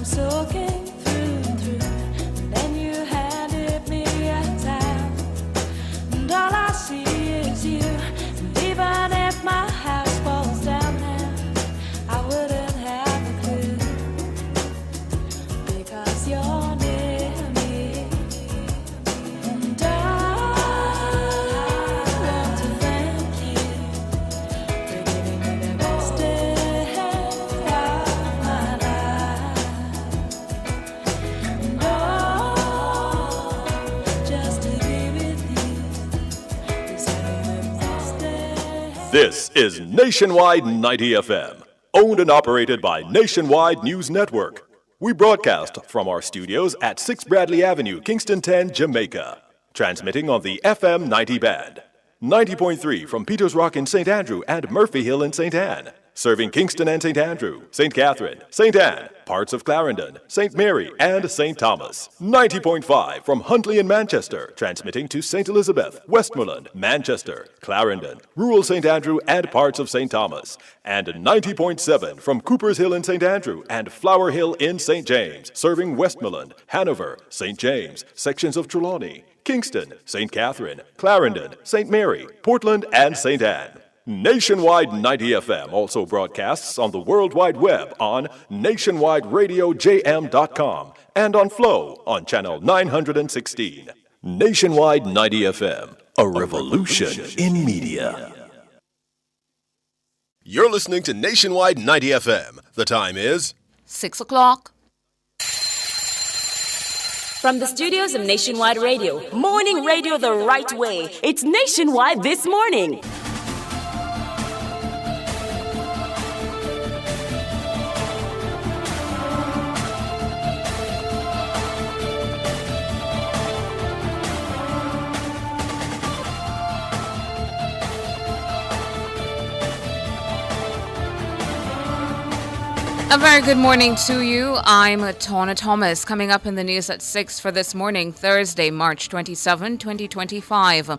I'm soaking through and through. And then you handed me a towel, and all I see is you. And even if my house falls down now, I wouldn't have a clue, because you're near me. And I want to thank you for giving me the best day of my life. And just to be with you is having the best day. This is Nationwide 90 FM, owned and operated by Nationwide News Network. We broadcast from our studios at 6 Bradley Avenue, Kingston 10, Jamaica. Transmitting on the FM 90 band. 90.3 from Peters Rock in St. Andrew and Murphy Hill in St. Anne. Serving Kingston and St. Andrew, St. Catherine, St. Anne, parts of Clarendon, St. Mary, and St. Thomas. 90.5 from Huntley in Manchester. Transmitting to St. Elizabeth, Westmoreland, Manchester, Clarendon, rural St. Andrew, and parts of St. Thomas. And 90.7 from Cooper's Hill in St. Andrew and Flower Hill in St. James. Serving Westmoreland, Hanover, St. James, sections of Trelawney, Kingston, St. Catherine, Clarendon, St. Mary, Portland, and St. Anne. Nationwide 90 FM also broadcasts on the World Wide Web on nationwideradiojm.com and on Flow on channel 916. Nationwide 90 FM, a revolution in media. You're listening to Nationwide 90 FM. The time is 6 o'clock. From the studios of Nationwide Radio, morning radio the right way. It's Nationwide This Morning. A very good morning to you. I'm Tawna Thomas. Coming up in the news at 6 for this morning, Thursday, March 27, 2025.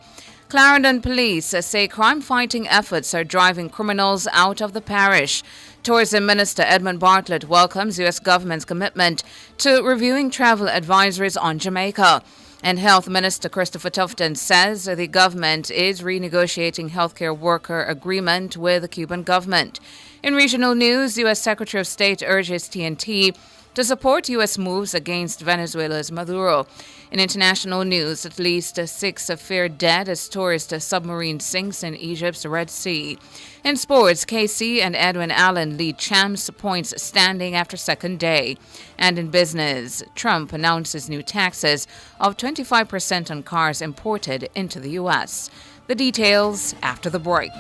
Clarendon police say crime-fighting efforts are driving criminals out of the parish. Tourism Minister Edmund Bartlett welcomes U.S. government's commitment to reviewing travel advisories on Jamaica. And Health Minister Christopher Tufton says the government is renegotiating healthcare worker agreement with the Cuban government. In regional news, U.S. Secretary of State urges TNT to support U.S. moves against Venezuela's Maduro. In international news, at least 6 fear dead as tourist submarine sinks in Egypt's Red Sea. In sports, KC and Edwin Allen lead champs points standing after second day. And in business, Trump announces new taxes of 25% on cars imported into the U.S. The details after the break.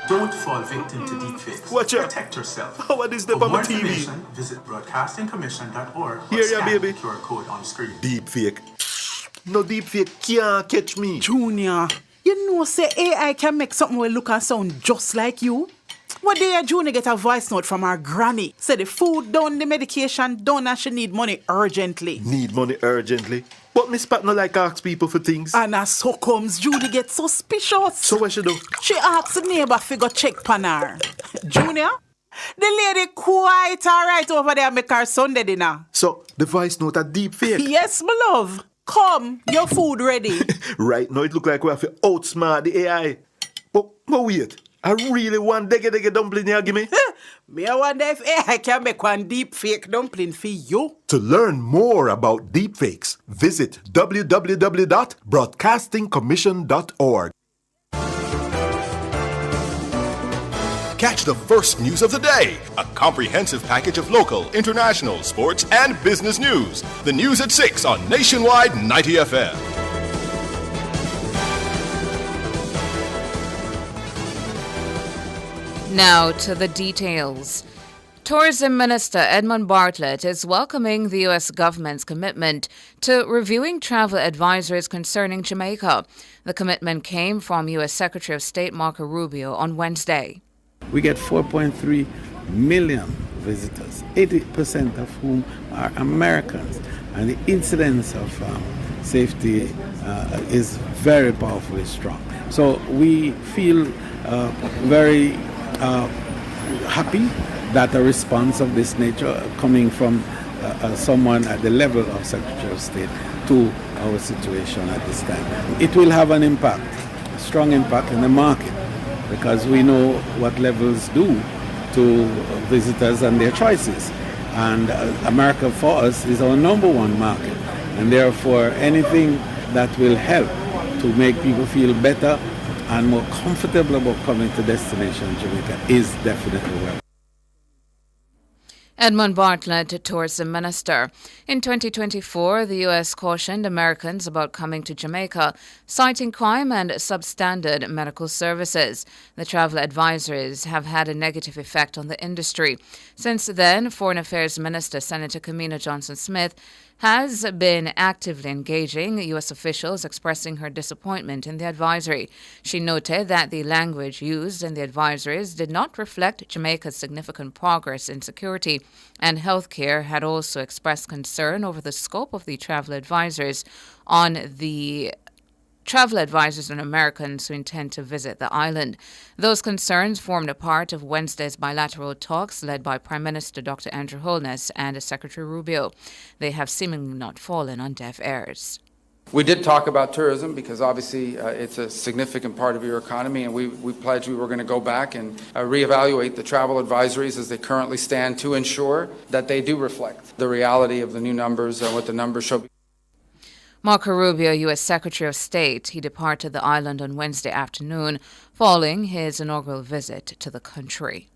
Don't fall victim to deepfakes. Watch out. Protect yourself. Oh, what is the For more on TV? information, visit broadcastingcommission.org or Here ya, scan baby. the QR code on screen. Deepfake. No deepfake can't catch me. Junior, you know say AI can make something will look and sound just like you? One day Junior get a voice note from her granny. Say the food done, the medication done, and she need money urgently. Need money urgently. But Miss Pat no like ask people for things. And as so comes, Judy get suspicious. So what she do? She asks the neighbor if go check pan her. Junior, the lady quite alright over there make her Sunday dinner. So the voice note a deepfake. Yes, my love. Come, your food ready. Right now it look like we have to outsmart the AI. But wait. I really want dege dumpling here, give me. Me I wonder if AI can make one deep fake dumpling for you. To learn more about deepfakes, visit www.broadcastingcommission.org. Catch the first news of the day. A comprehensive package of local, international, sports, and business news. The news at 6 on Nationwide 90 FM. Now to the details. Tourism Minister Edmund Bartlett is welcoming the U.S. government's commitment to reviewing travel advisories concerning Jamaica. The commitment came from U.S. Secretary of State Marco Rubio on Wednesday. We get 4.3 million visitors, 80% of whom are Americans, and the incidence of safety is very powerfully strong. So we feel very happy that a response of this nature coming from someone at the level of Secretary of State to our situation at this time. It will have an impact, a strong impact in the market, because we know what levels do to visitors and their choices. And America for us is our number one market. And therefore, anything that will help to make people feel better and more comfortable about coming to destination Jamaica is definitely welcome. Edmund Bartlett, tourism minister. In 2024, the U.S. cautioned Americans about coming to Jamaica, citing crime and substandard medical services. The travel advisories have had a negative effect on the industry. Since then, Foreign Affairs Minister Senator Kamina Johnson-Smith has been actively engaging U.S. officials, expressing her disappointment in the advisory. She noted that the language used in the advisories did not reflect Jamaica's significant progress in security, and healthcare had also expressed concern over the scope of the travel advisories on Americans who intend to visit the island. Those concerns formed a part of Wednesday's bilateral talks led by Prime Minister Dr. Andrew Holness and Secretary Rubio. They have seemingly not fallen on deaf ears. We did talk about tourism because obviously it's a significant part of your economy, and we pledged we were going to go back and reevaluate the travel advisories as they currently stand to ensure that they do reflect the reality of the new numbers and what the numbers show. Marco Rubio, U.S. Secretary of State, he departed the island on Wednesday afternoon following his inaugural visit to the country.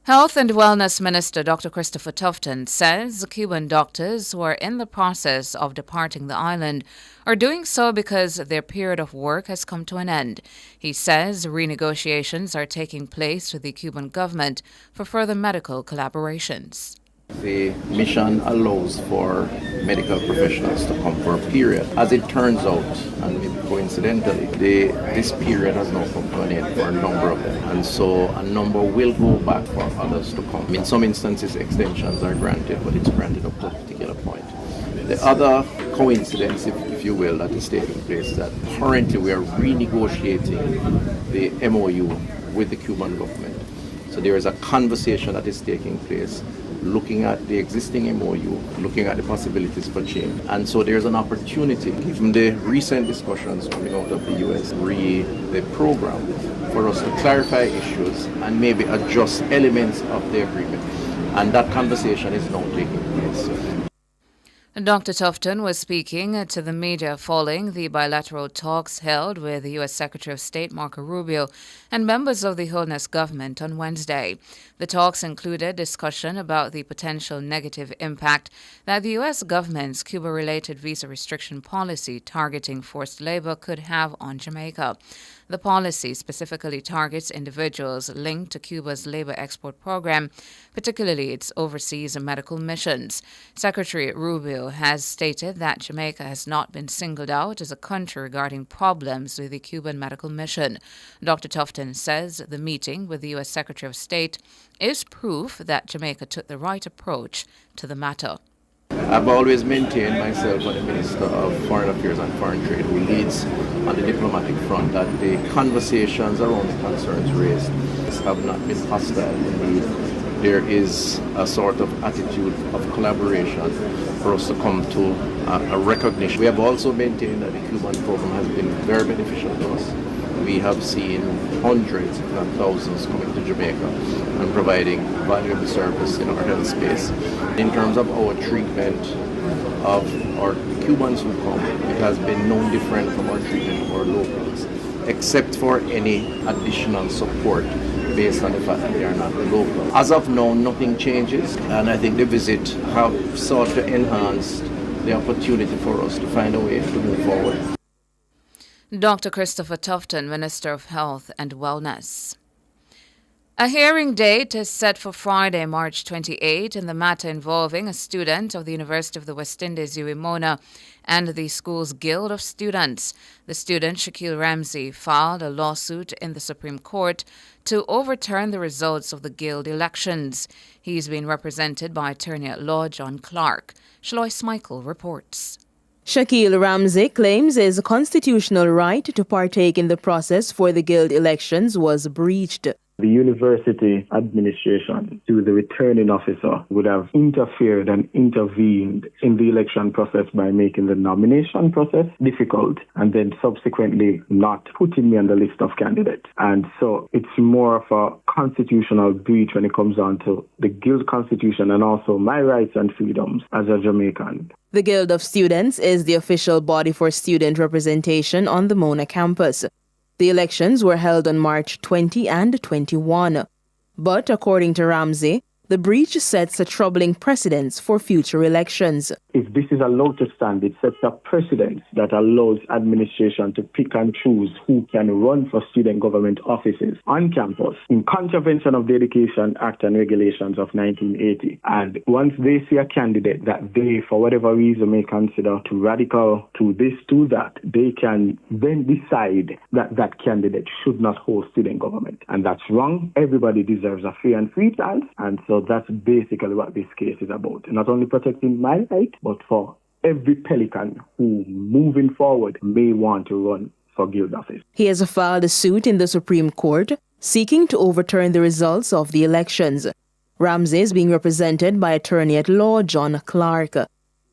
Health and Wellness Minister Dr. Christopher Tufton says Cuban doctors who are in the process of departing the island are doing so because their period of work has come to an end. He says renegotiations are taking place with the Cuban government for further medical collaborations. The mission allows for medical professionals to come for a period. As it turns out, and maybe coincidentally, this period has now come to an end for a number of them. And so a number will go back for others to come. In some instances, extensions are granted, but it's granted up to a particular point. The other coincidence, if you will, that is taking place is that currently we are renegotiating the MOU with the Cuban government. So there is a conversation that is taking place, looking at the existing MOU, looking at the possibilities for change. And so there's an opportunity, given the recent discussions coming out of the U.S., the program, for us to clarify issues and maybe adjust elements of the agreement. And that conversation is now taking place. Dr. Tufton was speaking to the media following the bilateral talks held with the U.S. Secretary of State Marco Rubio and members of the Holness government on Wednesday. The talks included discussion about the potential negative impact that the U.S. government's Cuba-related visa restriction policy targeting forced labor could have on Jamaica. The policy specifically targets individuals linked to Cuba's labor export program, particularly its overseas medical missions. Secretary Rubio has stated that Jamaica has not been singled out as a country regarding problems with the Cuban medical mission. Dr. Tufton says the meeting with the U.S. Secretary of State is proof that Jamaica took the right approach to the matter. I've always maintained myself as the Minister of Foreign Affairs and Foreign Trade who leads on the diplomatic front that the conversations around the concerns raised have not been hostile. Indeed, there is a sort of attitude of collaboration for us to come to a recognition. We have also maintained that the Cuban program has been very beneficial to us. We have seen hundreds, if not thousands, coming to Jamaica and providing valuable service in our health space. In terms of our treatment of our Cubans who come, it has been no different from our treatment of our locals, except for any additional support based on the fact that they are not the local. As of now, nothing changes, and I think the visit have sought to enhance the opportunity for us to find a way to move forward. Dr. Christopher Tufton, Minister of Health and Wellness. A hearing date is set for Friday, March 28, in the matter involving a student of the University of the West Indies, UWI-Mona, and the school's Guild of Students. The student, Shaquille Ramsey, filed a lawsuit in the Supreme Court to overturn the results of the Guild elections. He's been represented by attorney at law John Clark. Shlois Michael reports. Shaquille Ramsey claims his constitutional right to partake in the process for the Guild elections was breached. The university administration, through the returning officer, would have interfered and intervened in the election process by making the nomination process difficult and then subsequently not putting me on the list of candidates. And so it's more of a constitutional breach when it comes down to the Guild constitution and also my rights and freedoms as a Jamaican. The Guild of Students is the official body for student representation on the Mona campus. The elections were held on March 20 and 21. But according to Ramsey, the breach sets a troubling precedent for future elections. If this is allowed to stand, it sets a precedent that allows administration to pick and choose who can run for student government offices on campus in contravention of the Education Act and Regulations of 1980. And once they see a candidate that they, for whatever reason, may consider too radical, to this, to that, they can then decide that that candidate should not hold student government. And that's wrong. Everybody deserves a fair and free chance. And so that's basically what this case is about. Not only protecting my right, but for every Pelican who, moving forward, may want to run for Guild office. He has filed a suit in the Supreme Court seeking to overturn the results of the elections. Ramsey is being represented by attorney-at-law John Clark.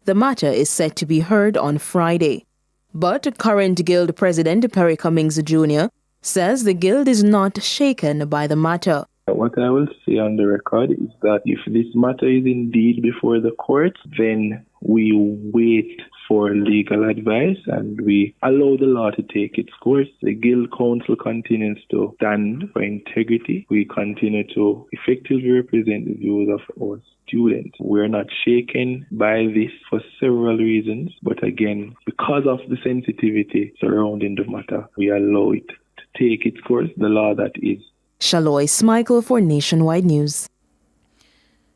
The matter is set to be heard on Friday. But current Guild President Perry Cummings Jr. says the Guild is not shaken by the matter. What I will say on the record is that if this matter is indeed before the court, then we wait for legal advice and we allow the law to take its course. The Guild Council continues to stand for integrity. We continue to effectively represent the views of our students. We're not shaken by this for several reasons, but again, because of the sensitivity surrounding the matter, we allow it to take its course, the law that is. Shalois Michael for Nationwide News.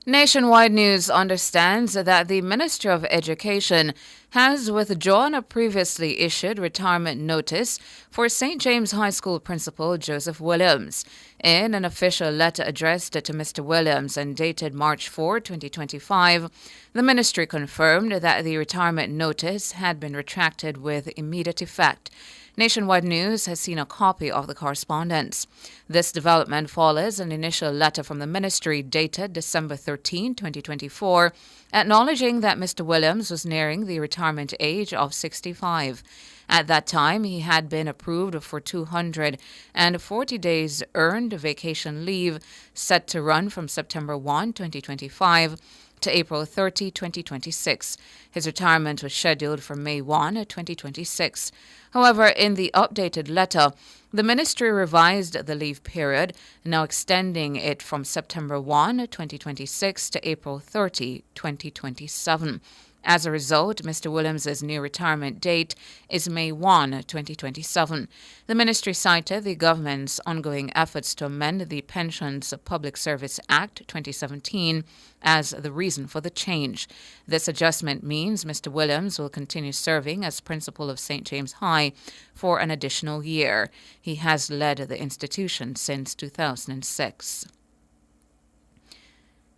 Nationwide News understands that the Ministry of Education has withdrawn a previously issued retirement notice for St. James High School Principal Joseph Williams. In an official letter addressed to Mr. Williams and dated March 4, 2025, the ministry confirmed that the retirement notice had been retracted with immediate effect. Nationwide News has seen a copy of the correspondence. This development follows an initial letter from the ministry dated December 13, 2024, acknowledging that Mr. Williams was nearing the retirement age of 65. At that time, he had been approved for 240 days earned vacation leave set to run from September 1, 2025 to April 30, 2026. His retirement was scheduled for May 1, 2026. However, in the updated letter, the ministry revised the leave period, now extending it from September 1, 2026 to April 30, 2027. As a result, Mr. Williams' new retirement date is May 1, 2027. The ministry cited the government's ongoing efforts to amend the Pensions Public Service Act 2017 as the reason for the change. This adjustment means Mr. Williams will continue serving as principal of St. James High for an additional year. He has led the institution since 2006.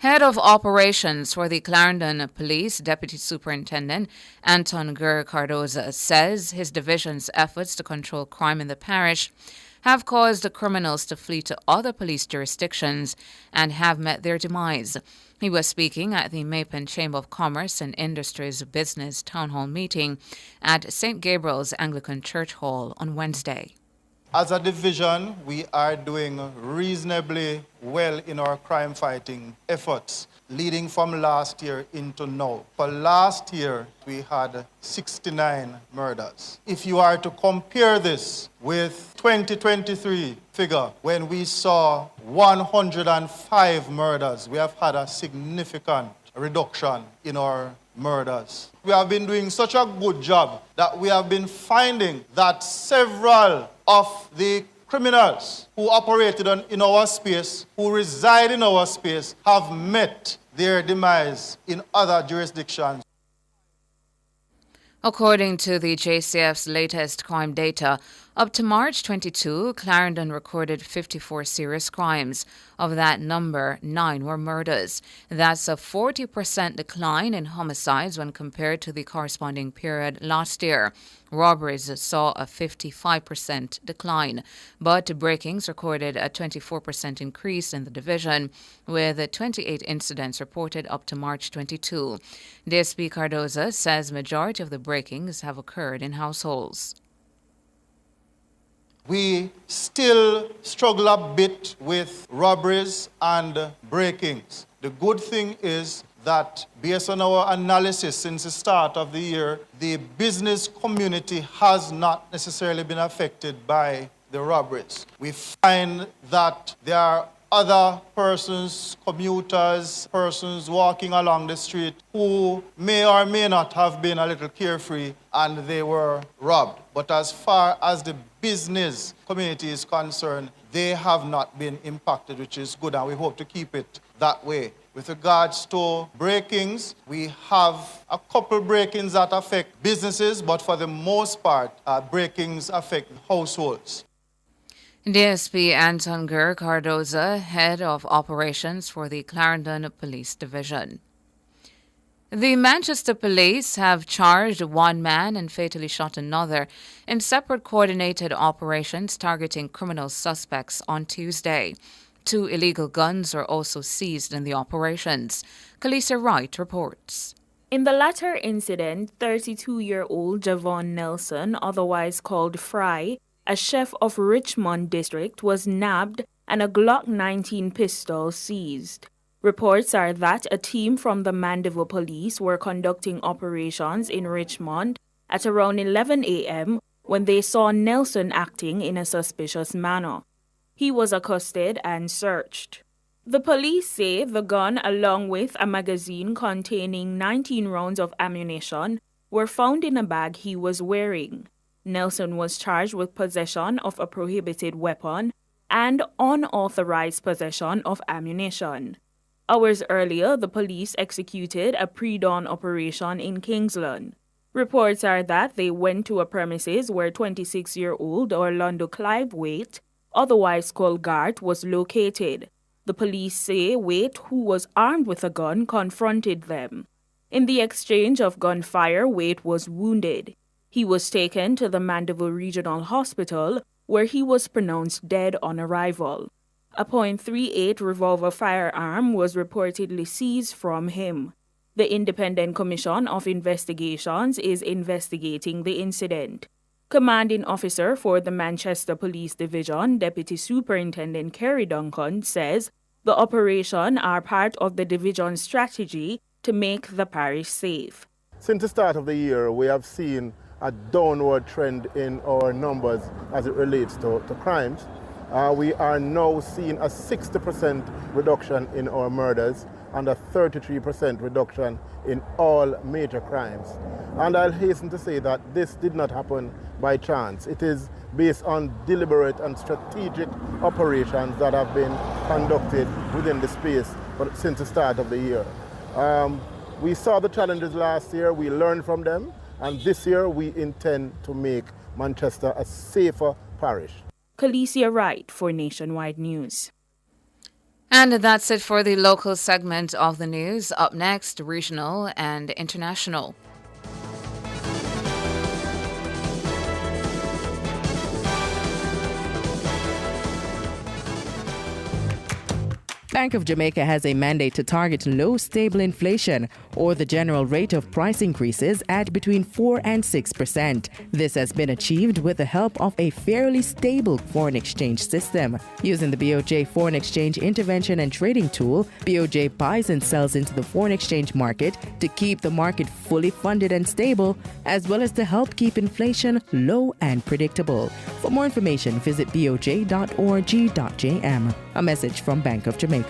Head of Operations for the Clarendon Police Deputy Superintendent Anton Cardoza says his division's efforts to control crime in the parish have caused the criminals to flee to other police jurisdictions and have met their demise. He was speaking at the Mapen Chamber of Commerce and Industries Business Town Hall meeting at St. Gabriel's Anglican Church Hall on Wednesday. As a division, we are doing reasonably well in our crime-fighting efforts, leading from last year into now. For last year, we had 69 murders. If you are to compare this with 2023 figure, when we saw 105 murders, we have had a significant reduction in our murders. We have been doing such a good job that we have been finding that several of the criminals who operated in our space, who reside in our space, have met their demise in other jurisdictions. According to the JCF's latest crime data, Up to March 22, Clarendon recorded 54 serious crimes. Of that number, 9 were murders. That's a 40% decline in homicides when compared to the corresponding period last year. Robberies saw a 55% decline, but breakings recorded a 24% increase in the division, with 28 incidents reported up to March 22. DSP Cardoza says majority of the breakings have occurred in households. We still struggle a bit with robberies and break-ins. The good thing is that based on our analysis since the start of the year, the business community has not necessarily been affected by the robberies. We find that there are other persons, commuters, persons walking along the street who may or may not have been a little carefree and they were robbed. But as far as the business community is concerned, they have not been impacted, which is good, and we hope to keep it that way. With regards to break-ins, we have a couple break-ins that affect businesses, but for the most part, break-ins affect households. DSP Anton Ger Cardoza, head of operations for the Clarendon Police Division. The Manchester Police have charged one man and fatally shot another in separate coordinated operations targeting criminal suspects on Tuesday. 2 illegal guns were also seized in the operations. Khaleesa Wright reports. In the latter incident, 32-year-old Javon Nelson, otherwise called Fry, a chef of Richmond District, was nabbed and a Glock 19 pistol seized. Reports are that a team from the Mandeville Police were conducting operations in Richmond at around 11 a.m. when they saw Nelson acting in a suspicious manner. He was accosted and searched. The police say the gun, along with a magazine containing 19 rounds of ammunition, were found in a bag he was wearing. Nelson was charged with possession of a prohibited weapon and unauthorized possession of ammunition. Hours earlier, the police executed a pre-dawn operation in Kingsland. Reports are that they went to a premises where 26-year-old Orlando Clive Waite, otherwise called Gart, was located. The police say Waite, who was armed with a gun, confronted them. In the exchange of gunfire, Waite was wounded. He was taken to the Mandeville Regional Hospital, where he was pronounced dead on arrival. A .38 revolver firearm was reportedly seized from him. The Independent Commission of Investigations is investigating the incident. Commanding Officer for the Manchester Police Division, Deputy Superintendent Kerry Duncan, says the operation are part of the division's strategy to make the parish safe. Since the start of the year, we have seen a downward trend in our numbers as it relates to crimes. We are now seeing a 60% reduction in our murders and a 33% reduction in all major crimes. And I'll hasten to say that this did not happen by chance. It is based on deliberate and strategic operations that have been conducted within the space since the start of the year. We saw the challenges last year, we learned from them, and this year we intend to make Manchester a safer parish. Khaleesa Wright for Nationwide News. And that's it for the local segment of the news. Up next, regional and international. Bank of Jamaica has a mandate to target low stable inflation or the general rate of price increases at between 4 and 6%. This has been achieved with the help of a fairly stable foreign exchange system. Using the BOJ Foreign Exchange Intervention and Trading Tool, BOJ buys and sells into the foreign exchange market to keep the market fully funded and stable, as well as to help keep inflation low and predictable. For more information, visit boj.org.jm. A message from Bank of Jamaica.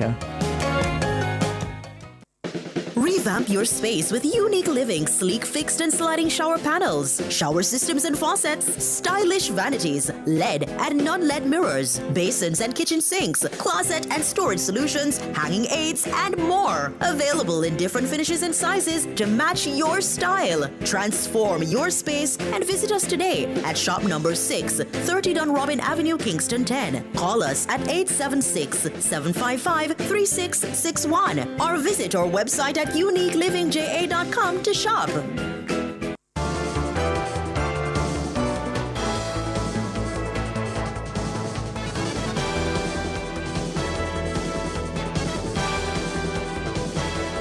Revamp Revamp your space with Unique Living sleek fixed and sliding shower panels, shower systems and faucets, stylish vanities, LED and non-LED mirrors, basins and kitchen sinks, closet and storage solutions, hanging aids, and more. Available in different finishes and sizes to match your style. Transform your space and visit us today at shop number 6, 30 Dunrobin Avenue, Kingston 10. Call us at 876-755-3661 or visit our website at uniquelivingja.com to shop.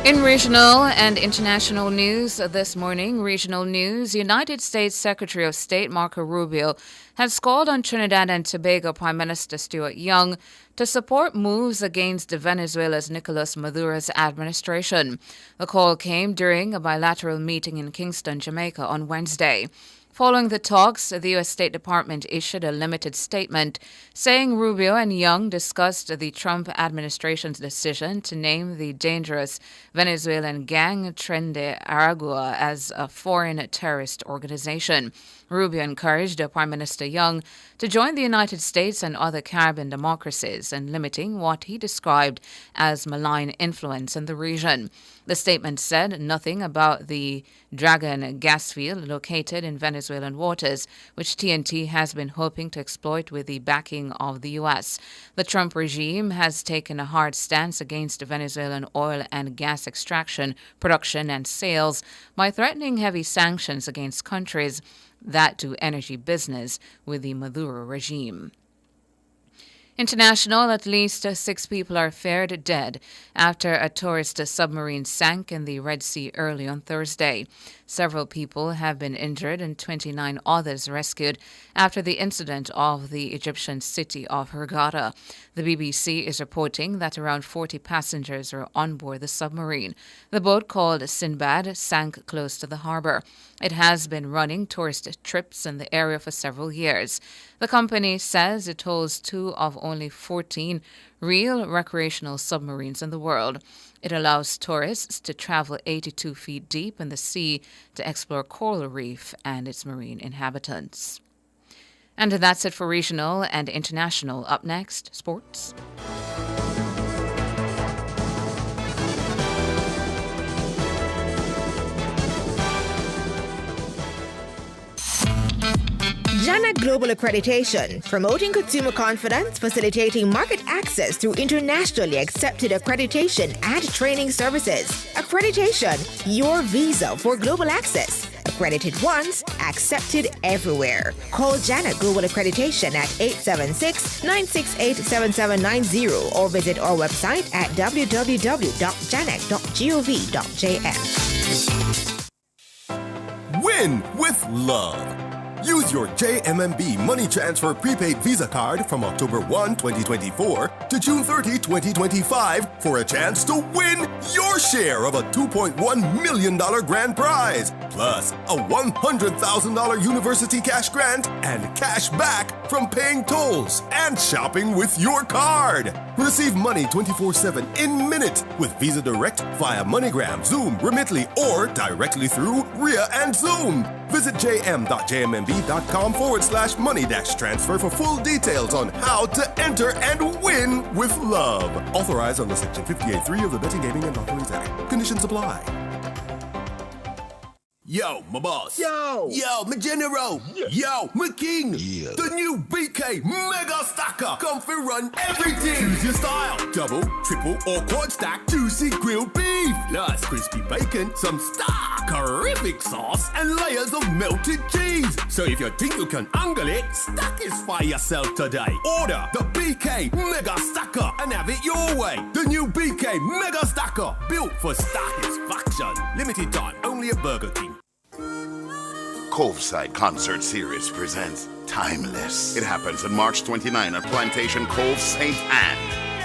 In regional and international news this morning, regional news, United States Secretary of State Marco Rubio has called on Trinidad and Tobago Prime Minister Stuart Young to support moves against Venezuela's Nicolas Maduro's administration. The call came during a bilateral meeting in Kingston, Jamaica on Wednesday. Following the talks, the U.S. State Department issued a limited statement saying Rubio and Young discussed the Trump administration's decision to name the dangerous Venezuelan gang Tren de Aragua as a foreign terrorist organization. Rubio encouraged Prime Minister Young to join the United States and other Caribbean democracies in limiting what he described as malign influence in the region. The statement said nothing about the Dragon gas field located in Venezuelan waters, which TNT has been hoping to exploit with the backing of the U.S. The Trump regime has taken a hard stance against Venezuelan oil and gas extraction, production, and sales by threatening heavy sanctions against countries that do energy business with the Maduro regime. International, at least 6 people are feared dead after a tourist submarine sank in the Red Sea early on Thursday. Several people have been injured and 29 others rescued after the incident off the Egyptian city of Hurghada. The BBC is reporting that around 40 passengers were on board the submarine. The boat, called Sinbad, sank close to the harbor. It has been running tourist trips in the area for several years. The company says it holds 2 of only 14 real recreational submarines in the world. It allows tourists to travel 82 feet deep in the sea to explore coral reef and its marine inhabitants. And that's it for regional and international. Up next, sports. JANAC Global Accreditation, promoting consumer confidence, facilitating market access through internationally accepted accreditation and training services. Accreditation, your visa for global access. Accredited once, accepted everywhere. Call JANAC Global Accreditation at 876-968-7790 or visit our website at www.janac.gov.jm. Win with love. Use your JMMB Money Transfer Prepaid Visa Card from October 1, 2024 to June 30, 2025 for a chance to win your share of a $2.1 million grand prize, plus a $100,000 university cash grant and cash back from paying tolls and shopping with your card. Receive money 24/7 in minutes with Visa Direct via MoneyGram, Zoom, Remitly, or directly through RIA and Zoom. Visit jm.jmmb.com/money-transfer for full details on how to enter and win with love. Authorized under Section 58.3 of the Betting, Gaming, and Lotteries Act. Conditions apply. Yo, my boss. Yo, my general. Yeah. Yo, my king. Yeah. The new BK Mega Stacker. Come for run everything. Choose your style. Double, triple, or quad stack. Juicy grilled beef. Plus crispy bacon, some stackerific sauce, and layers of melted cheese. So if you think you can angle it, stackify yourself today. Order the BK Mega Stacker and have it your way. The new BK Mega Stacker. Built for satisfaction. Limited time. Only at Burger King. Coveside Concert Series presents Timeless. It happens on March 29 at Plantation Cove, St. Anne,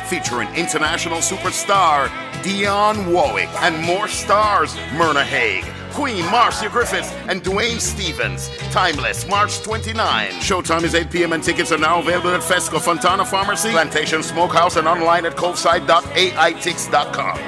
featuring international superstar Dionne Warwick and more stars Myrna Hague, Queen Marcia Griffiths, and Dwayne Stevens. Timeless, March 29. Showtime is 8 p.m. and tickets are now available at Fesco, Fontana Pharmacy, Plantation Smokehouse, and online at coveside.aitix.com.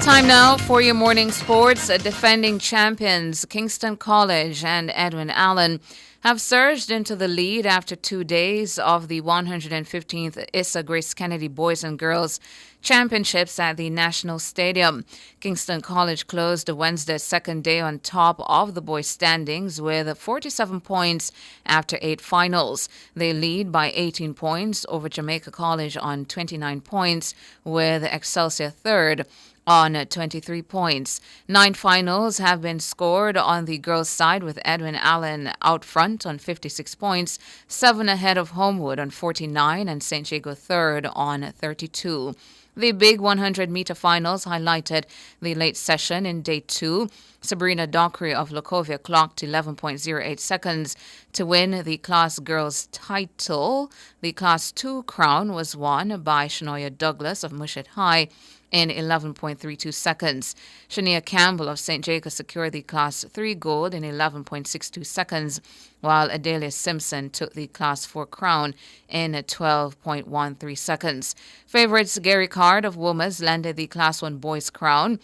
Time now for your morning sports. Defending champions Kingston College and Edwin Allen have surged into the lead after 2 days of the 115th Issa Grace Kennedy Boys and Girls Championships at the National Stadium. Kingston College closed Wednesday's second day on top of the boys' standings with 47 points after 8 finals. They lead by 18 points over Jamaica College on 29 points, with Excelsior third on 23 points. 9 finals have been scored on the girls' side, with Edwin Allen out front on 56 points, 7 ahead of Homewood on 49 and St. Jago third on 32. The big 100-meter finals highlighted the late session in day 2. Sabrina Dockery of Lokovia clocked 11.08 seconds to win the Class Girls title. The Class 2 crown was won by Shanoya Douglas of Mushet High in 11.32 seconds. Shania Campbell of St. Jacob secured the Class 3 gold in 11.62 seconds, while Adelia Simpson took the Class 4 crown in 12.13 seconds. Favorites Gary Card of Woomers landed the Class 1 boys crown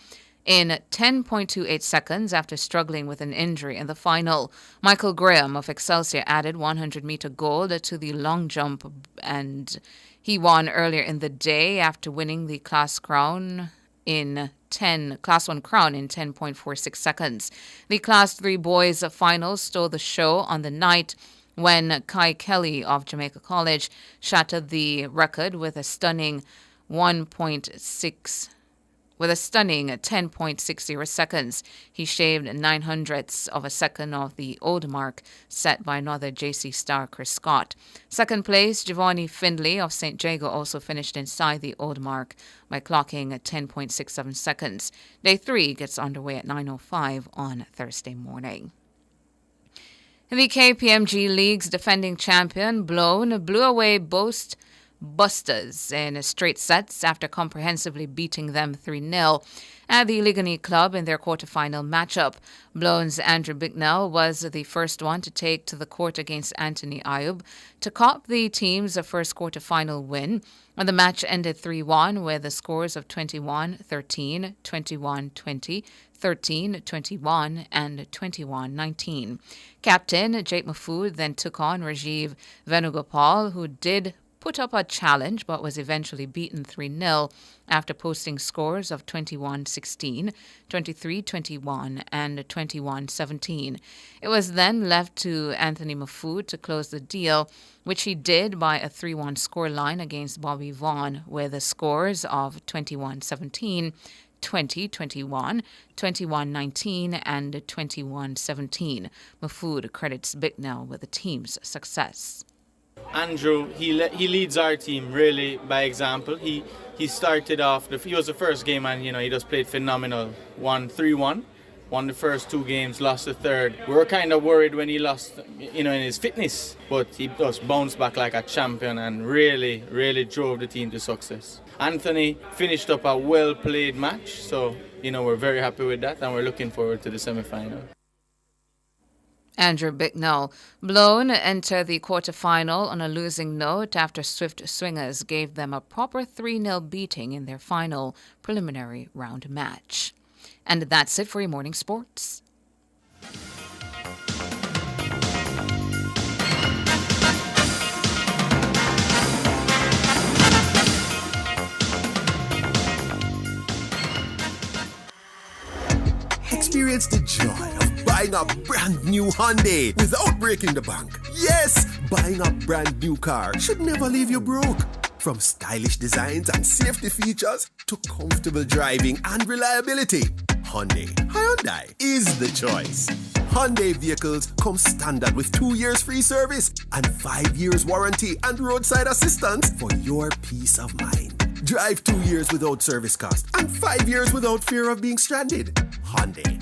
in 10.28 seconds after struggling with an injury in the final. Michael Graham of Excelsior added 100-meter gold to the long jump, and he won earlier in the day after winning the Class 1 crown in 10.46 seconds. The Class 3 boys finals stole the show on the night when Kai Kelly of Jamaica College shattered the record with a stunning 10.60 seconds. He shaved 900ths of a second off the old mark set by another JC star Chris Scott. Second place, Giovanni Findlay of St. Jago also finished inside the old mark by clocking 10.67 seconds. Day 3 gets underway at 9:05 on Thursday morning. The KPMG League's defending champion, Blown, blew away Boast Busters in straight sets after comprehensively beating them 3-0 at the Ligony Club in their quarterfinal matchup. Blown's Andrew Bicknell was the first one to take to the court against Anthony Ayub to cop the team's first quarterfinal win. And the match ended 3-1 with the scores of 21-13, 21-20, 13-21, and 21-19. Captain Jake Mahfood then took on Rajiv Venugopal, who did put up a challenge but was eventually beaten 3-0 after posting scores of 21-16, 23-21, and 21-17. It was then left to Anthony Mahfood to close the deal, which he did by a 3-1 scoreline against Bobby Vaughn, with the scores of 21-17, 20-21, 21-19, and 21-17. Mahfood credits Bicknell with the team's success. Andrew, he leads our team really by example. He started off, he was the first game, and he just played phenomenal. Won 3-1, won the first 2 games, lost the third. We were kind of worried when he lost, in his fitness, but he just bounced back like a champion and really, really drove the team to success. Anthony finished up a well-played match, so we're very happy with that, and we're looking forward to the semi-final. Andrew Bicknell. Blown entered the quarterfinal on a losing note after Swift Swingers gave them a proper 3-0 beating in their final preliminary round match. And that's it for your morning sports. Experience the joy of buying a brand new Hyundai without breaking the bank. Yes, buying a brand new car should never leave you broke. From stylish designs and safety features to comfortable driving and reliability, Hyundai is the choice. Hyundai vehicles come standard with 2 years free service and 5 years warranty and roadside assistance for your peace of mind. Drive 2 years without service cost and 5 years without fear of being stranded. Hyundai.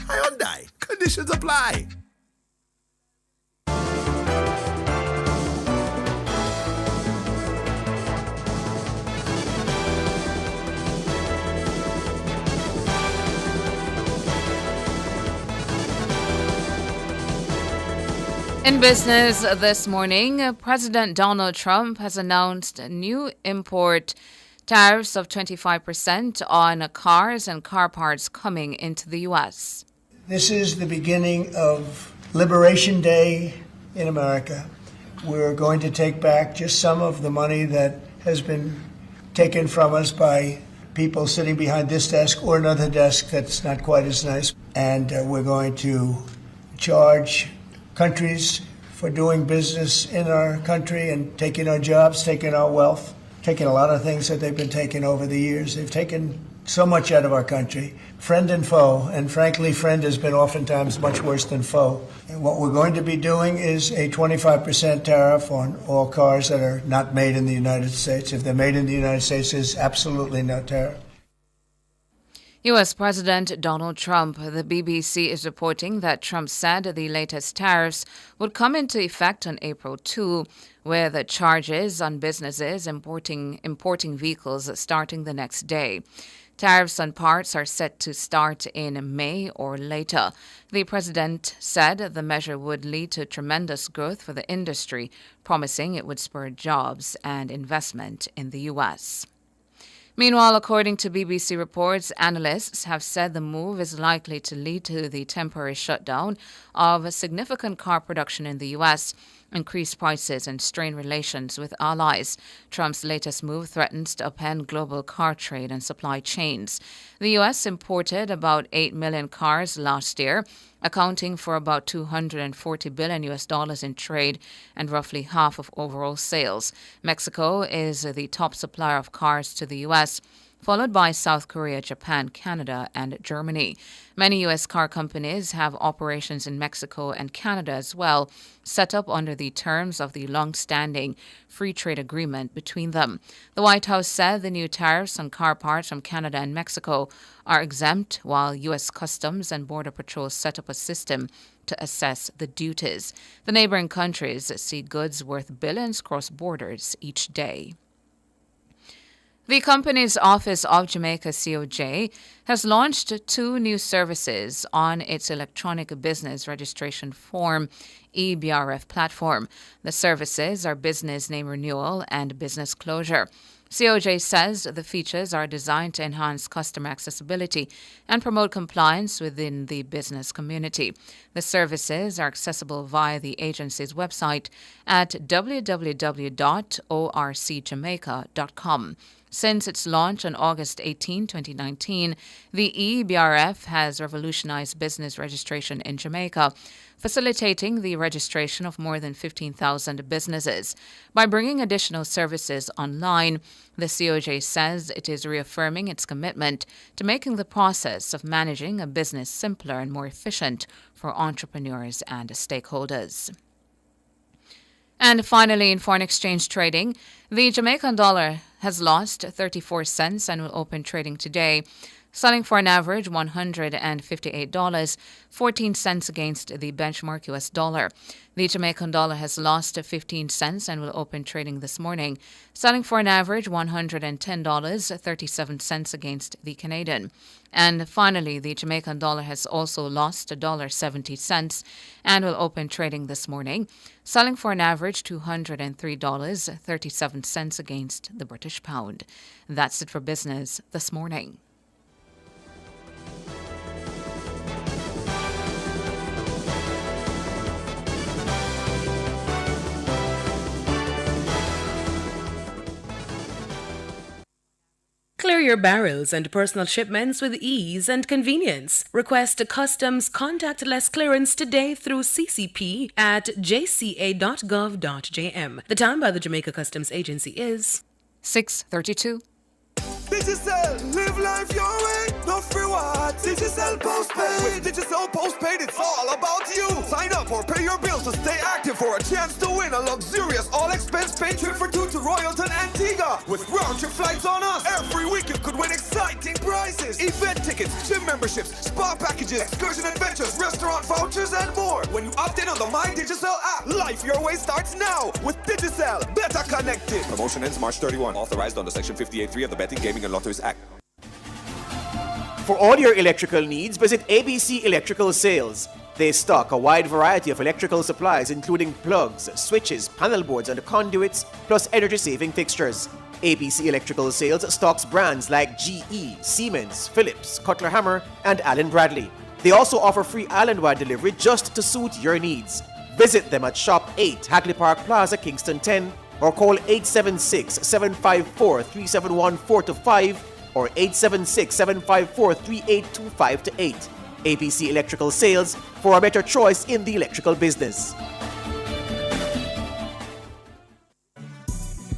Conditions apply. In business this morning, President Donald Trump has announced new import Tariffs of 25% on cars and car parts coming into the U.S. This is the beginning of Liberation Day in America. We're going to take back just some of the money that has been taken from us by people sitting behind this desk or another desk that's not quite as nice. And we're going to charge countries for doing business in our country and taking our jobs, taking our wealth, taking a lot of things that they've been taking over the years. They've taken so much out of our country, friend and foe, and frankly, friend has been oftentimes much worse than foe. And what we're going to be doing is a 25% tariff on all cars that are not made in the United States. If they're made in the United States, there's absolutely no tariff. U.S. President Donald Trump. The BBC is reporting that Trump said the latest tariffs would come into effect on April 2, with charges on businesses importing vehicles starting the next day. Tariffs on parts are set to start in May or later. The president said the measure would lead to tremendous growth for the industry, promising it would spur jobs and investment in the U.S. Meanwhile, according to BBC reports, analysts have said the move is likely to lead to the temporary shutdown of significant car production in the U.S., increased prices and strained relations with allies. Trump's latest move threatens to upend global car trade and supply chains. The U.S. imported about 8 million cars last year, accounting for about $240 billion in trade and roughly half of overall sales. Mexico is the top supplier of cars to the U.S., followed by South Korea, Japan, Canada, and Germany. Many U.S. car companies have operations in Mexico and Canada as well, set up under the terms of the long-standing free trade agreement between them. The White House said the new tariffs on car parts from Canada and Mexico are exempt, while U.S. Customs and Border Patrol set up a system to assess the duties. The neighboring countries see goods worth billions cross borders each day. The company's Office of Jamaica COJ has launched 2 new services on its electronic business registration form eBRF platform. The services are business name renewal and business closure. COJ says the features are designed to enhance customer accessibility and promote compliance within the business community. The services are accessible via the agency's website at www.orcjamaica.com. Since its launch on August 18, 2019, the eBRF has revolutionized business registration in Jamaica, facilitating the registration of more than 15,000 businesses. By bringing additional services online, the COJ says it is reaffirming its commitment to making the process of managing a business simpler and more efficient for entrepreneurs and stakeholders. And finally, in foreign exchange trading, the Jamaican dollar has lost 34 cents and will open trading today, selling for an average $158.14 against the benchmark U.S. dollar. The Jamaican dollar has lost 15 cents and will open trading this morning, selling for an average $110.37 against the Canadian. And finally, the Jamaican dollar has also lost $1.70 and will open trading this morning, selling for an average $203.37 against the British pound. That's it for business this morning. Clear your barrels and personal shipments with ease and convenience. Request a customs contactless clearance today through CCP at jca.gov.jm. The time by the Jamaica Customs Agency is 6:32. Digicel, live life your way, no free what? Digicel postpaid. With Digicel postpaid, it's all about you. Sign up or pay your bills to stay active for a chance to win a luxurious all-expense paid trip for 2 to Royalton, Antigua. With round-trip flights on us, every week you could win exciting prizes. Event tickets, gym memberships, spa packages, excursion adventures, restaurant vouchers, and more. When you opt in on the My Digicel app, life your way starts now. With Digicel, better connected. Promotion ends March 31. Authorized under Section 58.3 of the Betting, Gaming and Lotteries Act. For all your electrical needs, visit ABC Electrical Sales. They stock a wide variety of electrical supplies, including plugs, switches, panel boards, and conduits, plus energy-saving fixtures. ABC Electrical Sales stocks brands like GE, Siemens, Philips, Cutler Hammer, and Allen Bradley. They also offer free island-wide delivery just to suit your needs. Visit them at Shop 8, Hagley Park Plaza, Kingston 10, or call 876-754-3714-5 or 876-754-3825-8. ABC Electrical Sales, for a better choice in the electrical business.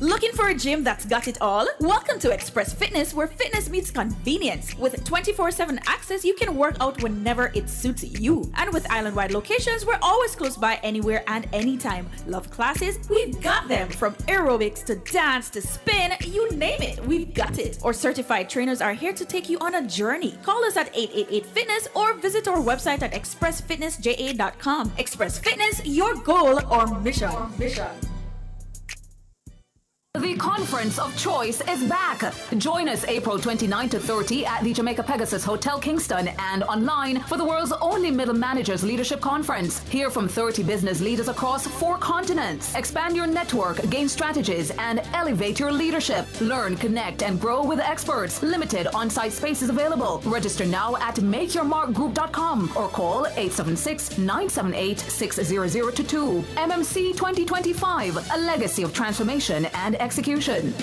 Looking for a gym that's got it all? Welcome to Express Fitness, where fitness meets convenience. With 24/7 access, you can work out whenever it suits you. And with island-wide locations, we're always close by anywhere and anytime. Love classes? We've got them. From aerobics to dance to spin, you name it, we've got it. Our certified trainers are here to take you on a journey. Call us at 888-FITNESS or visit our website at expressfitnessja.com. Express Fitness, your goal or mission. The Conference of Choice is back. Join us April 29 to 30 at the Jamaica Pegasus Hotel Kingston and online for the world's only Middle Managers Leadership Conference. Hear from 30 business leaders across 4 continents. Expand your network, gain strategies, and elevate your leadership. Learn, connect, and grow with experts. Limited on-site spaces available. Register now at makeyourmarkgroup.com or call 876-978-60022. MMC 2025, a legacy of transformation and execution.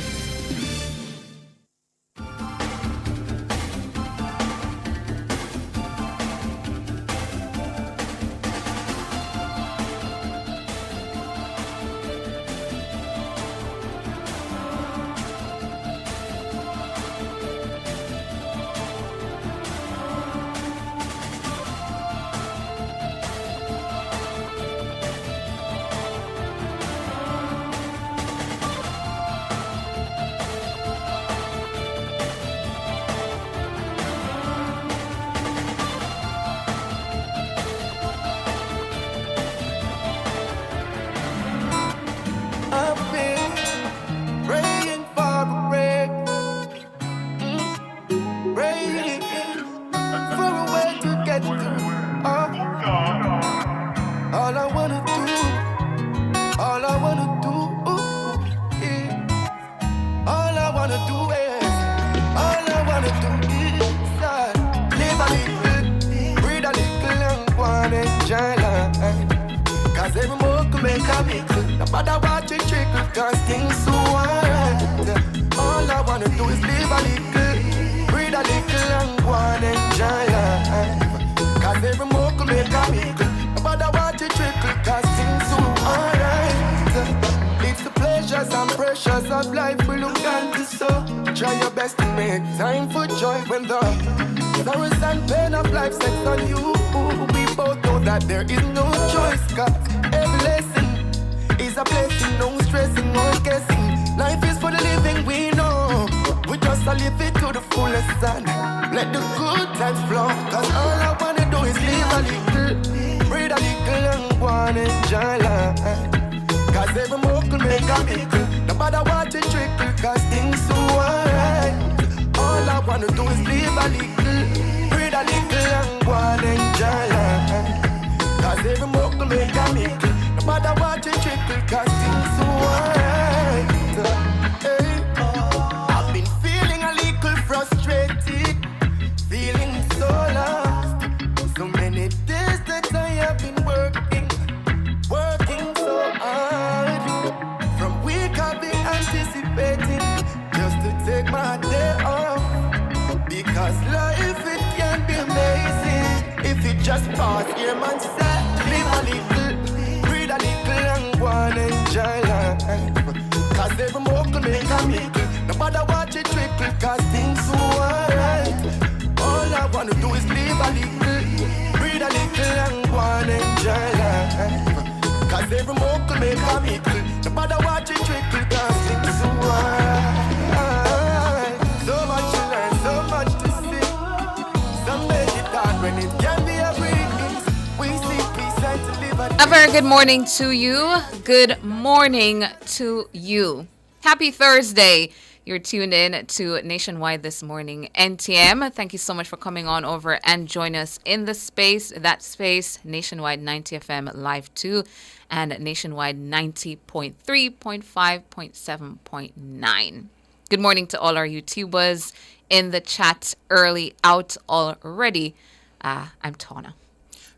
A very good morning to you. Good morning to you. Happy Thursday. You're tuned in to Nationwide This Morning, NTM. Thank you so much for coming on over and join us in the space. That space, Nationwide 90 FM Live 2 and Nationwide 90.3, 0.5, 0.7, 0.9. Good morning to all our YouTubers in the chat early out already. I'm Tona.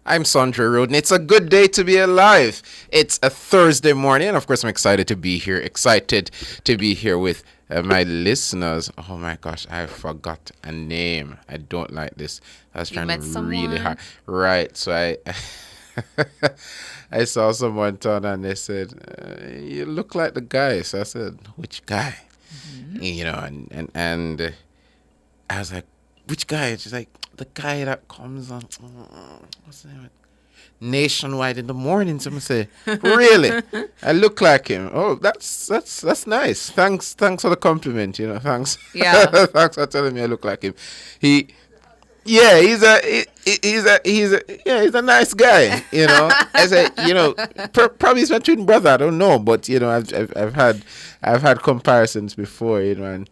I'm Sandra Roden. It's a good day to be alive. It's a Thursday morning, and of course, I'm excited to be here. Excited to be here with my listeners. Oh my gosh, I forgot a name. I don't like this. I was trying really hard. Right, so I saw someone turn and they said, "You look like the guy." So I said, "Which guy?" You know, and I was like, "Which guy?" She's like, "The guy that comes on what's the name? Nationwide in the morning." Someone say, "Really? I look like him." Oh, that's nice. Thanks for the compliment. You know, thanks. Yeah. Thanks for telling me I look like him. He's a nice guy. You know, I said, you know, probably he's my twin brother. I don't know, but you know, I've had comparisons before. You know,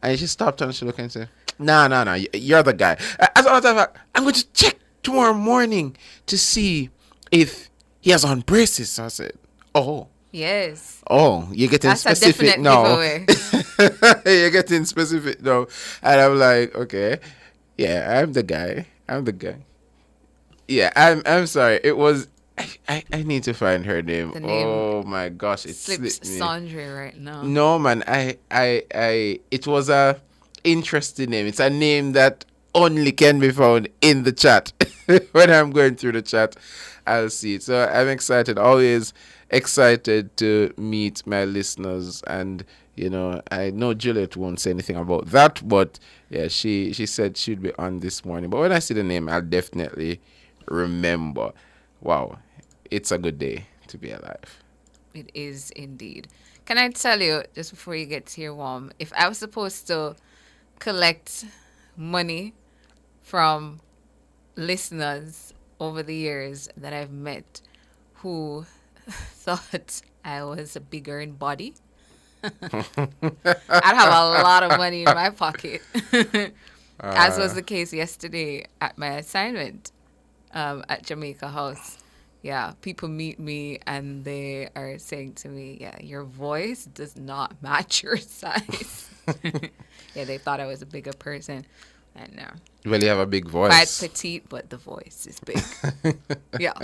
and she stopped and she looked and said, "No, you're the guy." As a matter of fact, I'm going to check tomorrow morning to see if he has on braces. So I said, "Oh, yes. Oh, you're getting That's specific a now." giveaway. You're getting specific now, and I'm like, okay, yeah, I'm the guy. Yeah, I'm sorry. It was. I need to find her name. The name oh my gosh, it slips slipped me. Sandra right now. No, man. It was a interesting name. It's a name that only can be found in the chat. When I'm going through the chat, I'll see it. So I'm excited. Always excited to meet my listeners. And you know, I know Juliet won't say anything about that, but yeah, she said she'd be on this morning. But when I see the name, I'll definitely remember. Wow, it's a good day to be alive. It is indeed. Can I tell you, just before you get to your warm, if I was supposed to collect money from listeners over the years that I've met who thought I was bigger in body, I'd have a lot of money in my pocket. As was the case yesterday at my assignment at Jamaica House. Yeah, people meet me and they are saying to me, "Yeah, your voice does not match your size." Yeah, they thought I was a bigger person. I know. Well, you have a big voice. Quite petite, but the voice is big. Yeah.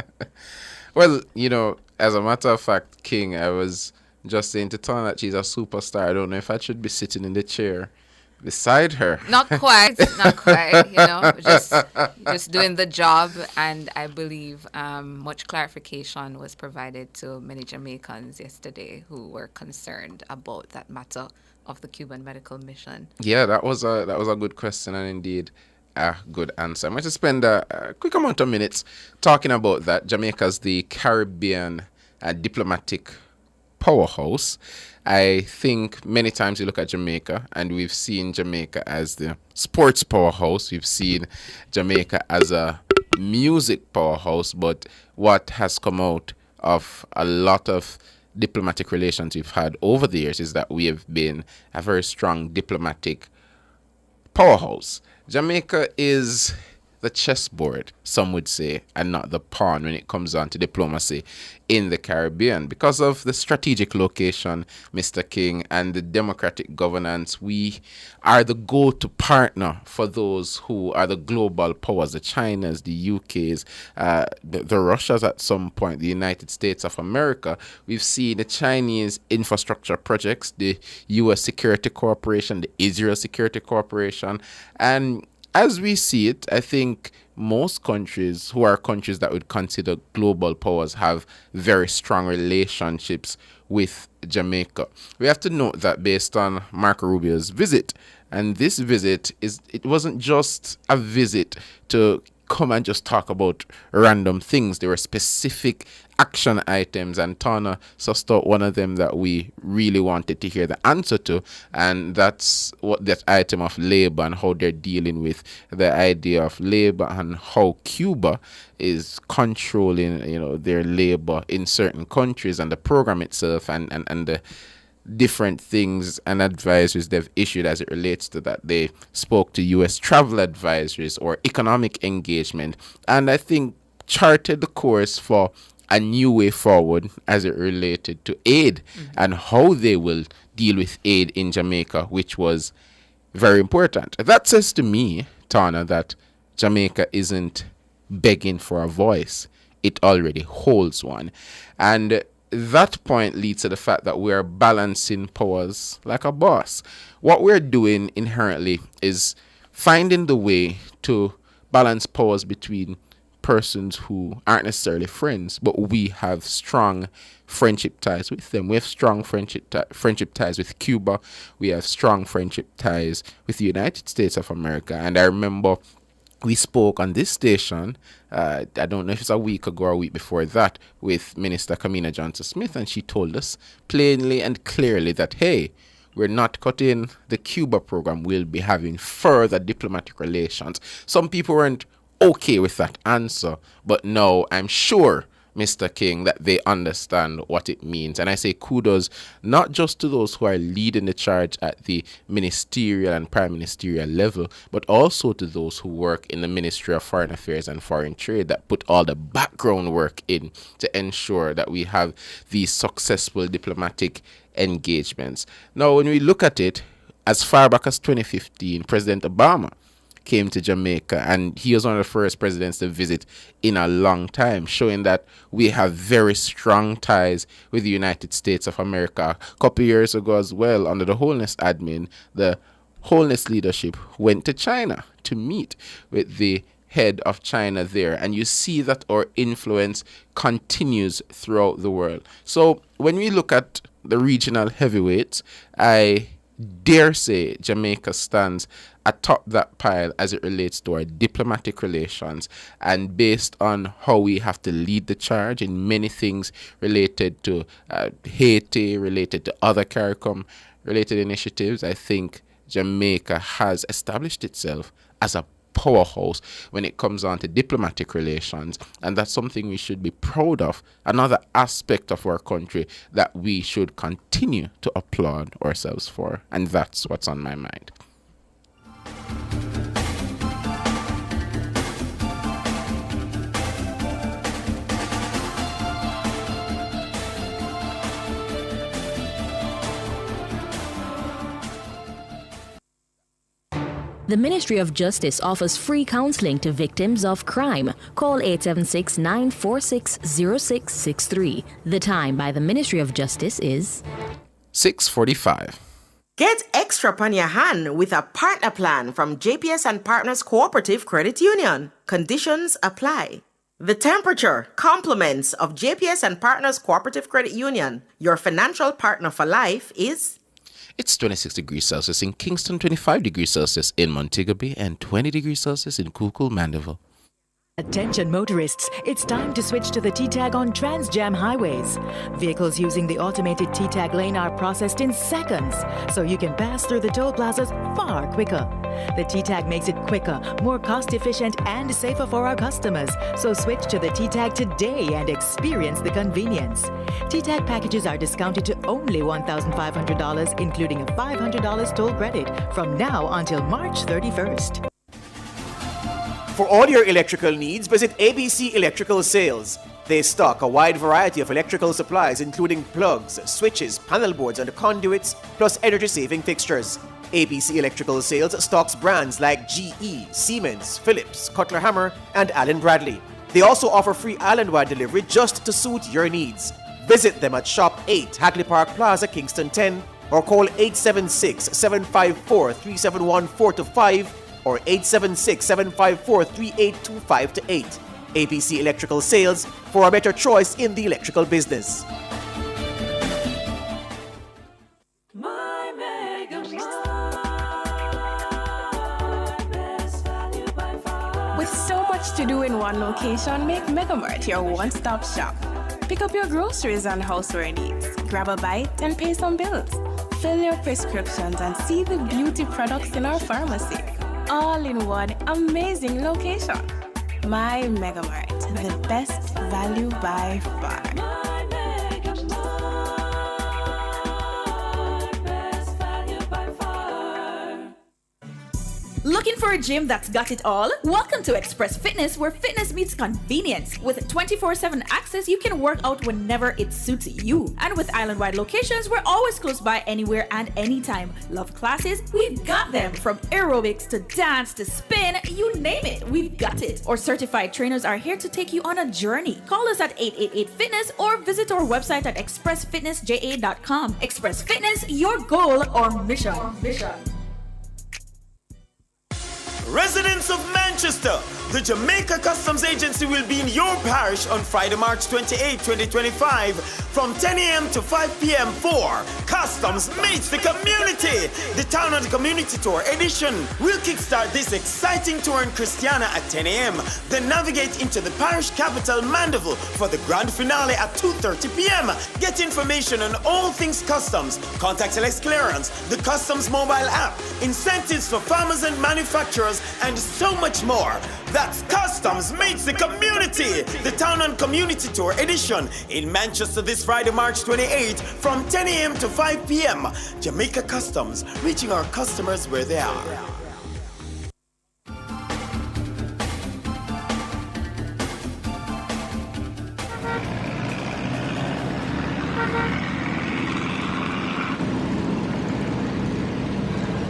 Well, you know, as a matter of fact, King, I was just saying to Tana that she's a superstar. I don't know if I should be sitting in the chair beside her. Not quite, you know, just doing the job. And I believe much clarification was provided to many Jamaicans yesterday who were concerned about that matter of the Cuban medical mission. Yeah, that was a good question and indeed a good answer. I'm going to spend a quick amount of minutes talking about that. Jamaica's the Caribbean diplomatic powerhouse. I think many times you look at Jamaica and we've seen Jamaica as the sports powerhouse. We've seen Jamaica as a music powerhouse. But what has come out of a lot of diplomatic relations we've had over the years is that we have been a very strong diplomatic powerhouse. Jamaica is the chessboard, some would say, and not the pawn when it comes on to diplomacy in the Caribbean. Because of the strategic location, Mr. King, and the democratic governance, we are the go-to partner for those who are the global powers, the Chinas, the UKs, the Russias at some point, the United States of America. We've seen the Chinese infrastructure projects, the US Security Corporation, the Israel Security Corporation, and as we see it, I think most countries who are countries that would consider global powers have very strong relationships with Jamaica. We have to note that based on Marco Rubio's visit, and this visit it wasn't just a visit to come and just talk about random things. There were specific action items, and Tana sussed out one of them that we really wanted to hear the answer to, and that's what that item of labor and how they're dealing with the idea of labor and how Cuba is controlling, you know, their labor in certain countries and the program itself and the different things and advisories they've issued as it relates to that. They spoke to U.S. travel advisories or economic engagement, and I think charted the course for a new way forward as it related to aid and how they will deal with aid in Jamaica, which was very important. That says to me, Tana, that Jamaica isn't begging for a voice. It already holds one. And that point leads to the fact that we are balancing powers like a boss. What we're doing inherently is finding the way to balance powers between persons who aren't necessarily friends, but we have strong friendship ties with them. We have strong friendship ties with Cuba. We have strong friendship ties with the United States of America. And I remember we spoke on this station, I don't know if it's a week ago or a week before that, with Minister Kamina Johnson-Smith, and she told us plainly and clearly that, hey, we're not cutting the Cuba program. We'll be having further diplomatic relations. Some people weren't okay with that answer, but no, I'm sure, Mr. King, that they understand what it means. And I say kudos not just to those who are leading the charge at the ministerial and prime ministerial level, but also to those who work in the Ministry of Foreign Affairs and Foreign Trade that put all the background work in to ensure that we have these successful diplomatic engagements. Now, when we look at it, as far back as 2015, President Obama came to Jamaica, and he was one of the first presidents to visit in a long time, showing that we have very strong ties with the United States of America. A couple of years ago as well, under the Holness admin, the Holness leadership went to China to meet with the head of China there, and you see that our influence continues throughout the world. So when we look at the regional heavyweights, I dare say Jamaica stands atop that pile as it relates to our diplomatic relations, and based on how we have to lead the charge in many things related to Haiti, related to other CARICOM related initiatives, I think Jamaica has established itself as a powerhouse when it comes on to diplomatic relations, and that's something we should be proud of. Another aspect of our country that we should continue to applaud ourselves for, and that's what's on my mind. The Ministry of Justice offers free counseling to victims of crime. Call 876-946-0663. The time by the Ministry of Justice is 6:45. Get extra on your hand with a partner plan from JPS and Partners Cooperative Credit Union. Conditions apply. The temperature compliments of JPS and Partners Cooperative Credit Union, your financial partner for life, is... It's 26 degrees Celsius in Kingston, 25 degrees Celsius in Montego Bay, and 20 degrees Celsius in Kukul, Mandeville. Attention motorists, it's time to switch to the T-Tag on Transjam highways. Vehicles using the automated T-Tag lane are processed in seconds, so you can pass through the toll plazas far quicker. The T-Tag makes it quicker, more cost-efficient, and safer for our customers, so switch to the T-Tag today and experience the convenience. T-Tag packages are discounted to only $1,500, including a $500 toll credit from now until March 31st. For all your electrical needs, visit ABC Electrical Sales. They stock a wide variety of electrical supplies, including plugs, switches, panel boards, and conduits, plus energy-saving fixtures. ABC Electrical Sales stocks brands like GE, Siemens, Philips, Cutler Hammer, and Allen Bradley. They also offer free island-wide delivery just to suit your needs. Visit them at Shop 8, Hagley Park Plaza, Kingston 10, or call 876-754-3714-5 or 876-754-3825-8. ABC Electrical Sales, for a better choice in the electrical business. With so much to do in one location, make Megamart your one-stop shop. Pick up your groceries and houseware needs, grab a bite and pay some bills, fill your prescriptions and see the beauty products in our pharmacy. All in one amazing location. My Megamart, the best value by far. Looking for a gym that's got it all? Welcome to Express Fitness, where fitness meets convenience. With 24/7 access, you can work out whenever it suits you. And with island-wide locations, we're always close by anywhere and anytime. Love classes? We've got them. From aerobics to dance to spin, you name it, we've got it. Our certified trainers are here to take you on a journey. Call us at 888-FITNESS or visit our website at expressfitnessja.com. Express Fitness, your goal or mission. Residents of Manchester, the Jamaica Customs Agency will be in your parish on Friday, March 28, 2025 from 10 a.m. to 5 p.m. for Customs Meets the Community. The Town and Community Tour edition will kickstart this exciting tour in Christiana at 10 a.m. Then navigate into the parish capital, Mandeville, for the grand finale at 2:30 p.m. Get information on all things customs, contactless clearance, the Customs mobile app, incentives for farmers and manufacturers, and so much more. That's Customs Meets the Community, the Town and Community Tour edition in Manchester this Friday, March 28 from 10 a.m. to 5 p.m. Jamaica Customs, reaching our customers where they are.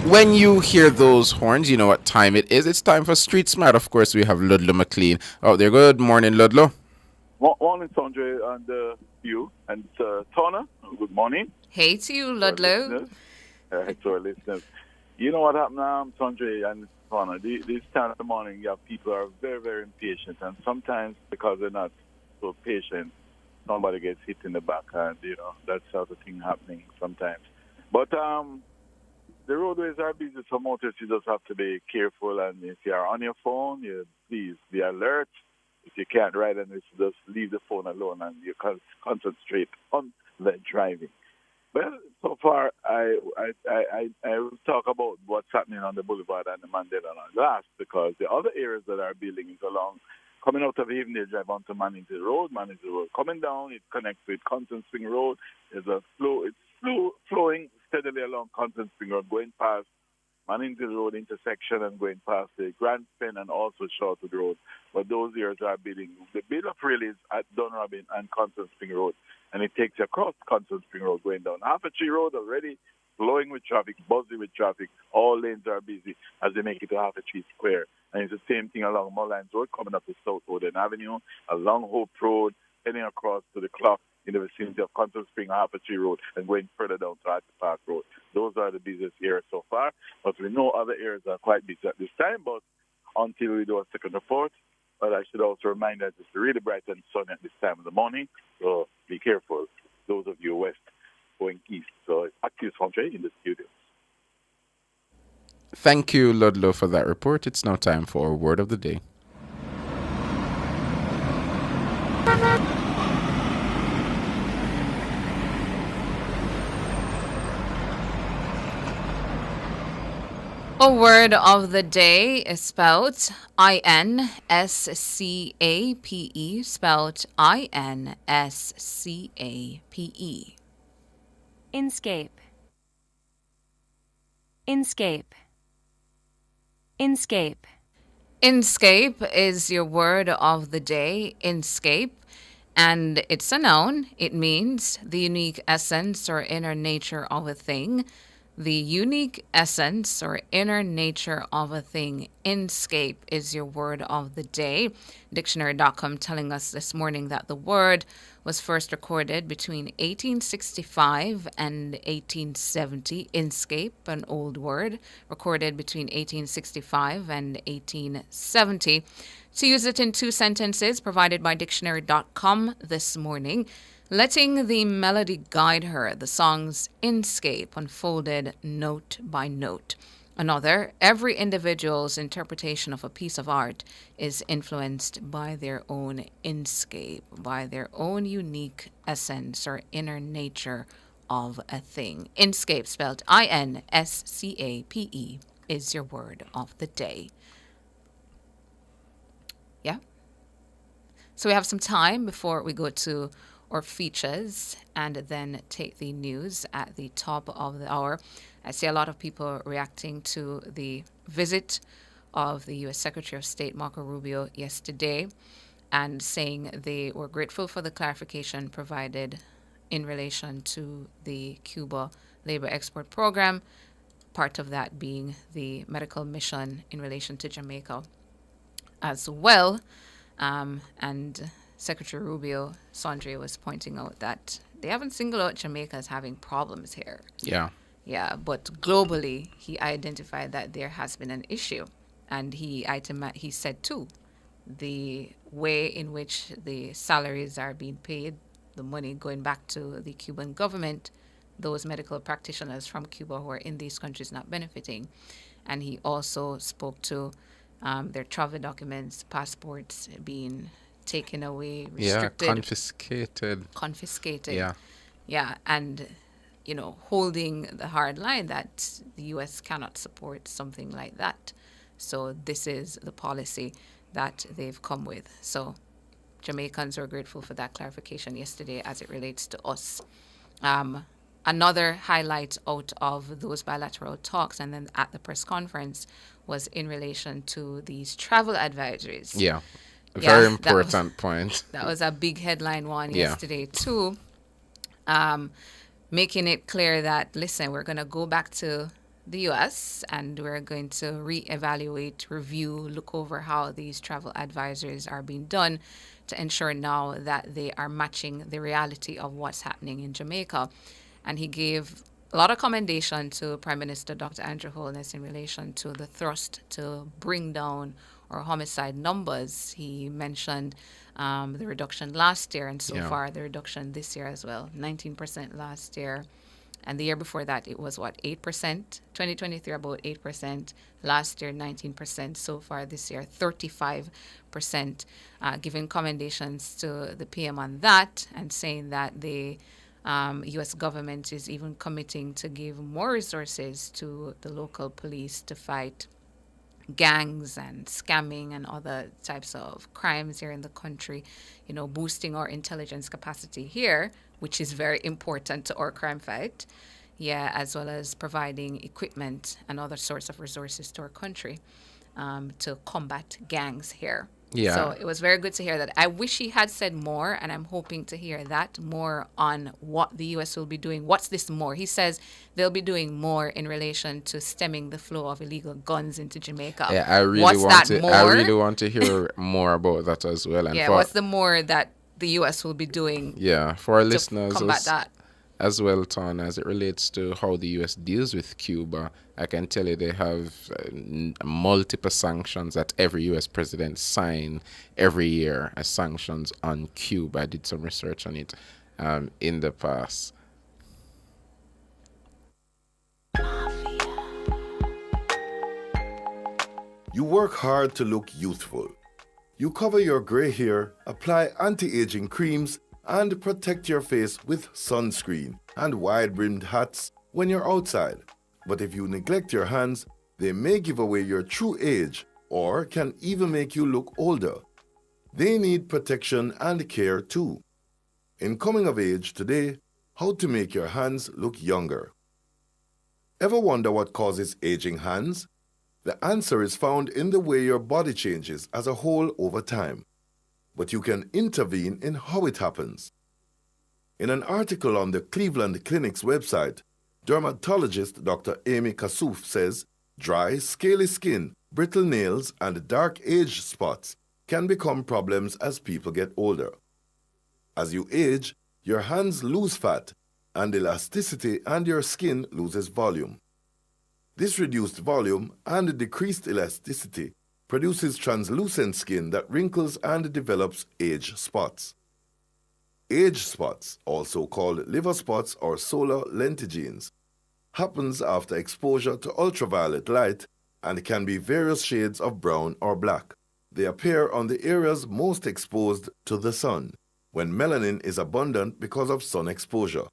When you hear those horns, you know what time it is. It's time for Street Smart. Of course, we have Ludlow McLean out there. Good morning, Ludlow. Morning, Sandre, and you. And Tona, good morning. Hey to you, Ludlow. To our listeners. You know what happened, Sandre and Tona? This time of the morning, you have people who are very, very impatient. And sometimes, because they're not so patient, somebody gets hit in the back. And, that's how the thing happening sometimes. But the roadways are busy, so motorists, you just have to be careful. And if you are on your phone, please be alert. If you can't ride, and just leave the phone alone and you can concentrate on the driving. Well, so far, I will talk about what's happening on the Boulevard and the Mandela last, because the other areas that are building is along, coming out of Avondale Drive onto Manington Road. Manington Road coming down, it connects with Constance Spring Road. It's flowing steadily along Constance Spring Road, going past Manington Road intersection and going past the Grand Pen and also Shortwood Road. But those areas are building. The build-up really is at Dunrobin and Constance Spring Road, and it takes you across Constance Spring Road going down. Half-a-Tree Road already flowing with traffic, buzzy with traffic. All lanes are busy as they make it to Half-a-Tree Square. And it's the same thing along Mullines Road, coming up to South Oden Avenue, along Hope Road, heading across to the clock in the vicinity of Constance Spring, Half-a-Tree Road, and going further down to Arthur Park Road. Those are the busiest areas so far, but we know other areas are quite busy at this time, but until we do a second report. But I should also remind that it's really bright and sunny at this time of the morning, so be careful, those of you west going east. So back to you, Sandre, in the studio. Thank you, Ludlow, for that report. It's now time for Word of the Day. A word of the day is spelled I-N-S-C-A-P-E, spelled I-N-S-C-A-P-E. Inscape. Inscape. Inscape. Inscape is your word of the day, inscape, and it's a noun. It means the unique essence or inner nature of a thing. The unique essence or inner nature of a thing. Inscape is your word of the day. Dictionary.com telling us this morning that the word was first recorded between 1865 and 1870. Inscape, an old word, recorded between 1865 and 1870. To use it in two sentences provided by Dictionary.com this morning. Letting the melody guide her, the song's inscape unfolded note by note. Another, every individual's interpretation of a piece of art is influenced by their own inscape, by their own unique essence or inner nature of a thing. Inscape, spelled I-N-S-C-A-P-E, is your word of the day. Yeah? So we have some time before we go to our features and then take the news at the top of the hour. I see a lot of people reacting to the visit of the U.S. Secretary of State Marco Rubio yesterday, and saying they were grateful for the clarification provided in relation to the Cuba labor export program, part of that being the medical mission in relation to Jamaica as well. And Secretary Rubio, Sondre, was pointing out that they haven't singled out Jamaica as having problems here. Yeah. Yeah, but globally, he identified that there has been an issue. And he said, too, the way in which the salaries are being paid, the money going back to the Cuban government, those medical practitioners from Cuba who are in these countries not benefiting. And he also spoke to their travel documents, passports being taken away, restricted. Yeah, confiscated. Yeah. Yeah, and, holding the hard line that the U.S. cannot support something like that. So this is the policy that they've come with. So Jamaicans are grateful for that clarification yesterday as it relates to us. Another highlight out of those bilateral talks and then at the press conference was in relation to these travel advisories. Yeah, very important point. That was a big headline one Yeah. yesterday too, making it clear that, listen, we're going to go back to the U.S. and we're going to reevaluate, review, look over how these travel advisories are being done to ensure now that they are matching the reality of what's happening in Jamaica. And he gave a lot of commendation to Prime Minister Dr. Andrew Holness in relation to the thrust to bring down our homicide numbers. He mentioned the reduction last year and so far the reduction this year as well, 19% last year. And the year before that, it was, 8%? 2023, about 8%. Last year, 19%. So far this year, 35%. Giving commendations to the PM on that and saying that the U.S. government is even committing to give more resources to the local police to fight gangs and scamming and other types of crimes here in the country, boosting our intelligence capacity here, which is very important to our crime fight, as well as providing equipment and other sorts of resources to our country to combat gangs here. Yeah. So it was very good to hear that. I wish he had said more, and I'm hoping to hear that more on what the U.S. will be doing. What's this more? He says they'll be doing more in relation to stemming the flow of illegal guns into Jamaica. Yeah, I really want to hear more about that as well. And what's the more that the U.S. will be doing? Yeah, for our listeners combat that. As well, Ton, as it relates to how the U.S. deals with Cuba, I can tell you they have multiple sanctions that every U.S. president sign every year as sanctions on Cuba. I did some research on it in the past. You work hard to look youthful. You cover your gray hair, apply anti-aging creams, and protect your face with sunscreen and wide-brimmed hats when you're outside. But if you neglect your hands, they may give away your true age or can even make you look older. They need protection and care too. In Coming of Age today, how to make your hands look younger. Ever wonder what causes aging hands? The answer is found in the way your body changes as a whole over time. But you can intervene in how it happens. In an article on the Cleveland Clinic's website, dermatologist Dr. Amy Kassouf says dry, scaly skin, brittle nails, and dark age spots can become problems as people get older. As you age, your hands lose fat and elasticity and your skin loses volume. This reduced volume and decreased elasticity produces translucent skin that wrinkles and develops age spots. Age spots, also called liver spots or solar lentigines, happens after exposure to ultraviolet light and can be various shades of brown or black. They appear on the areas most exposed to the sun, when melanin is abundant because of sun exposure.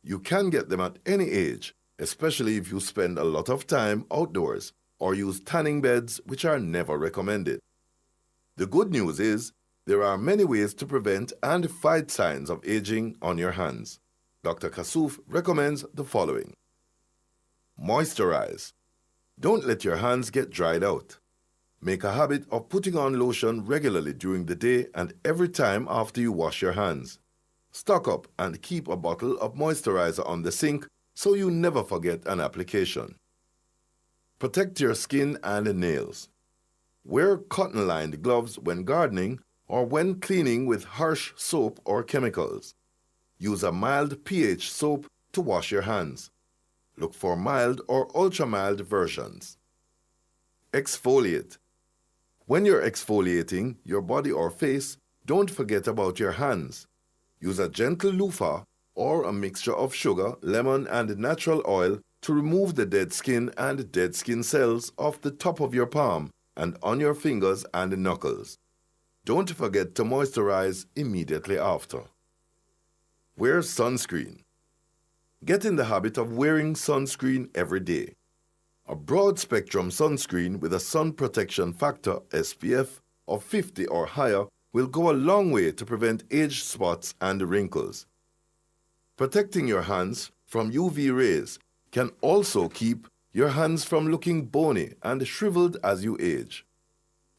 You can get them at any age, especially if you spend a lot of time outdoors or use tanning beds, which are never recommended. The good news is, there are many ways to prevent and fight signs of aging on your hands. Dr. Kassouf recommends the following. Moisturize. Don't let your hands get dried out. Make a habit of putting on lotion regularly during the day and every time after you wash your hands. Stock up and keep a bottle of moisturizer on the sink so you never forget an application. Protect your skin and nails. Wear cotton-lined gloves when gardening or when cleaning with harsh soap or chemicals. Use a mild pH soap to wash your hands. Look for mild or ultra-mild versions. Exfoliate. When you're exfoliating your body or face, don't forget about your hands. Use a gentle loofah or a mixture of sugar, lemon, and natural oil to remove the dead skin and dead skin cells off the top of your palm and on your fingers and knuckles. Don't forget to moisturize immediately after. Wear sunscreen. Get in the habit of wearing sunscreen every day. A broad-spectrum sunscreen with a sun protection factor SPF of 50 or higher will go a long way to prevent age spots and wrinkles. Protecting your hands from UV rays can also keep your hands from looking bony and shriveled as you age.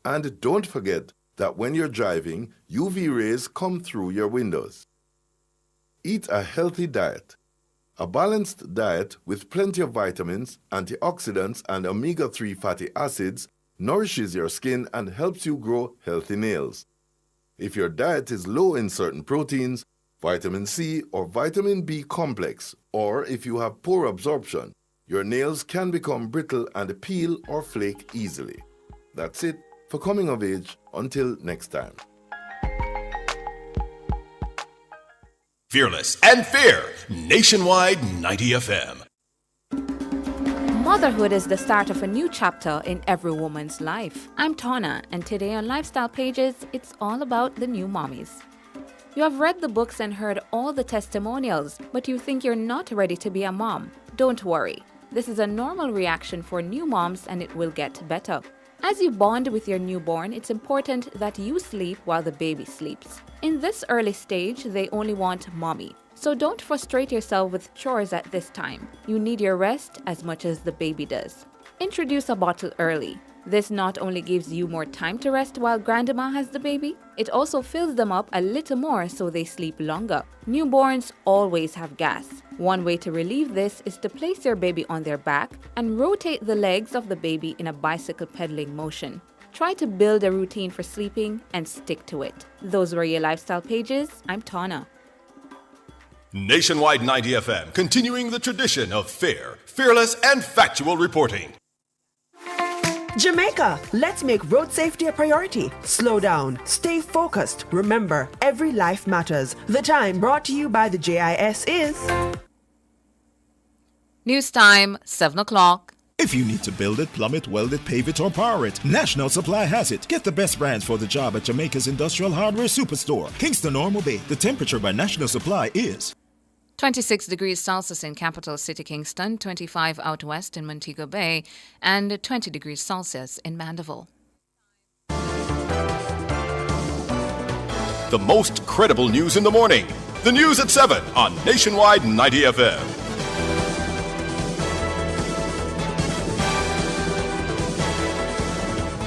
And don't forget that when you're driving, UV rays come through your windows. Eat a healthy diet. A balanced diet with plenty of vitamins, antioxidants, and omega-3 fatty acids nourishes your skin and helps you grow healthy nails. If your diet is low in certain proteins, vitamin C or vitamin B complex, or if you have poor absorption, your nails can become brittle and peel or flake easily. That's it for Coming of Age. Until next time. Fearless and fair, nationwide 90 FM. Motherhood is the start of a new chapter in every woman's life. I'm Tona, and today on Lifestyle Pages, it's all about the new mommies. You have read the books and heard all the testimonials, but you think you're not ready to be a mom. Don't worry. This is a normal reaction for new moms, and it will get better. As you bond with your newborn, it's important that you sleep while the baby sleeps. In this early stage, they only want mommy. So don't frustrate yourself with chores at this time. You need your rest as much as the baby does. Introduce a bottle early. This not only gives you more time to rest while grandma has the baby, it also fills them up a little more so they sleep longer. Newborns always have gas. One way to relieve this is to place your baby on their back and rotate the legs of the baby in a bicycle pedaling motion. Try to build a routine for sleeping and stick to it. Those were your Lifestyle Pages. I'm Tana. Nationwide 90 FM, continuing the tradition of fair, fearless, and factual reporting. Jamaica, let's make road safety a priority. Slow down, stay focused. Remember, every life matters. The time brought to you by the JIS is... News time, 7 o'clock. If you need to build it, plumb it, weld it, pave it, or power it, National Supply has it. Get the best brands for the job at Jamaica's Industrial Hardware Superstore, Kingston Normal Bay. The temperature by National Supply is 26 degrees Celsius in capital city Kingston, 25 out west in Montego Bay, and 20 degrees Celsius in Mandeville. The most credible news in the morning. The news at 7 on Nationwide 90 FM.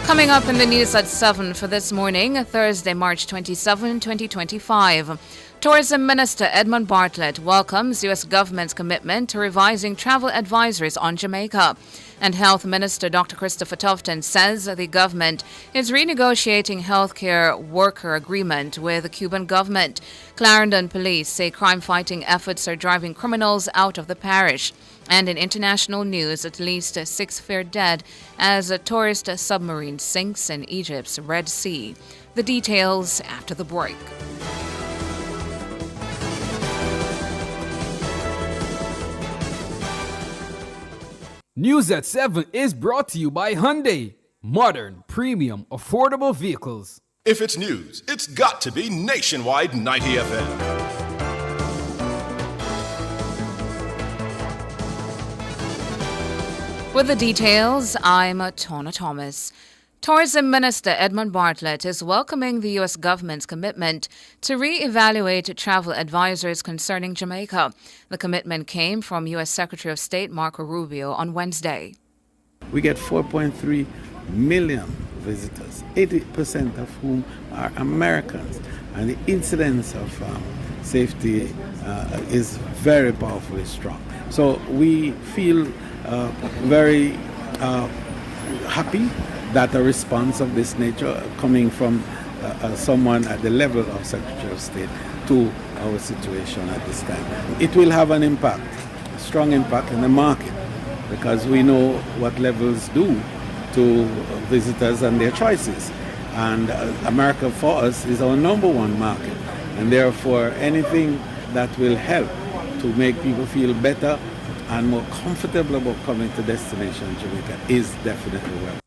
Coming up in the news at 7 for this morning, Thursday, March 27, 2025. Tourism Minister Edmund Bartlett welcomes U.S. government's commitment to revising travel advisories on Jamaica. And Health Minister Dr. Christopher Tufton says the government is renegotiating healthcare worker agreement with the Cuban government. Clarendon police say crime-fighting efforts are driving criminals out of the parish. And in international news, at least 6 fared dead as a tourist submarine sinks in Egypt's Red Sea. The details after the break. News at 7 is brought to you by Hyundai. Modern, premium, affordable vehicles. If it's news, it's got to be Nationwide 90 FM. With the details, I'm Tona Thomas. Tourism Minister Edmund Bartlett is welcoming the U.S. government's commitment to re-evaluate travel advisories concerning Jamaica. The commitment came from U.S. Secretary of State Marco Rubio on Wednesday. We get 4.3 million visitors, 80% of whom are Americans. And the incidence of safety is very powerfully strong. So we feel very happy that a response of this nature coming from someone at the level of Secretary of State to our situation at this time. It will have an impact, a strong impact in the market, because we know what levels do to visitors and their choices. And America for us is our number one market. And therefore anything that will help to make people feel better and more comfortable about coming to destination Jamaica is definitely welcome.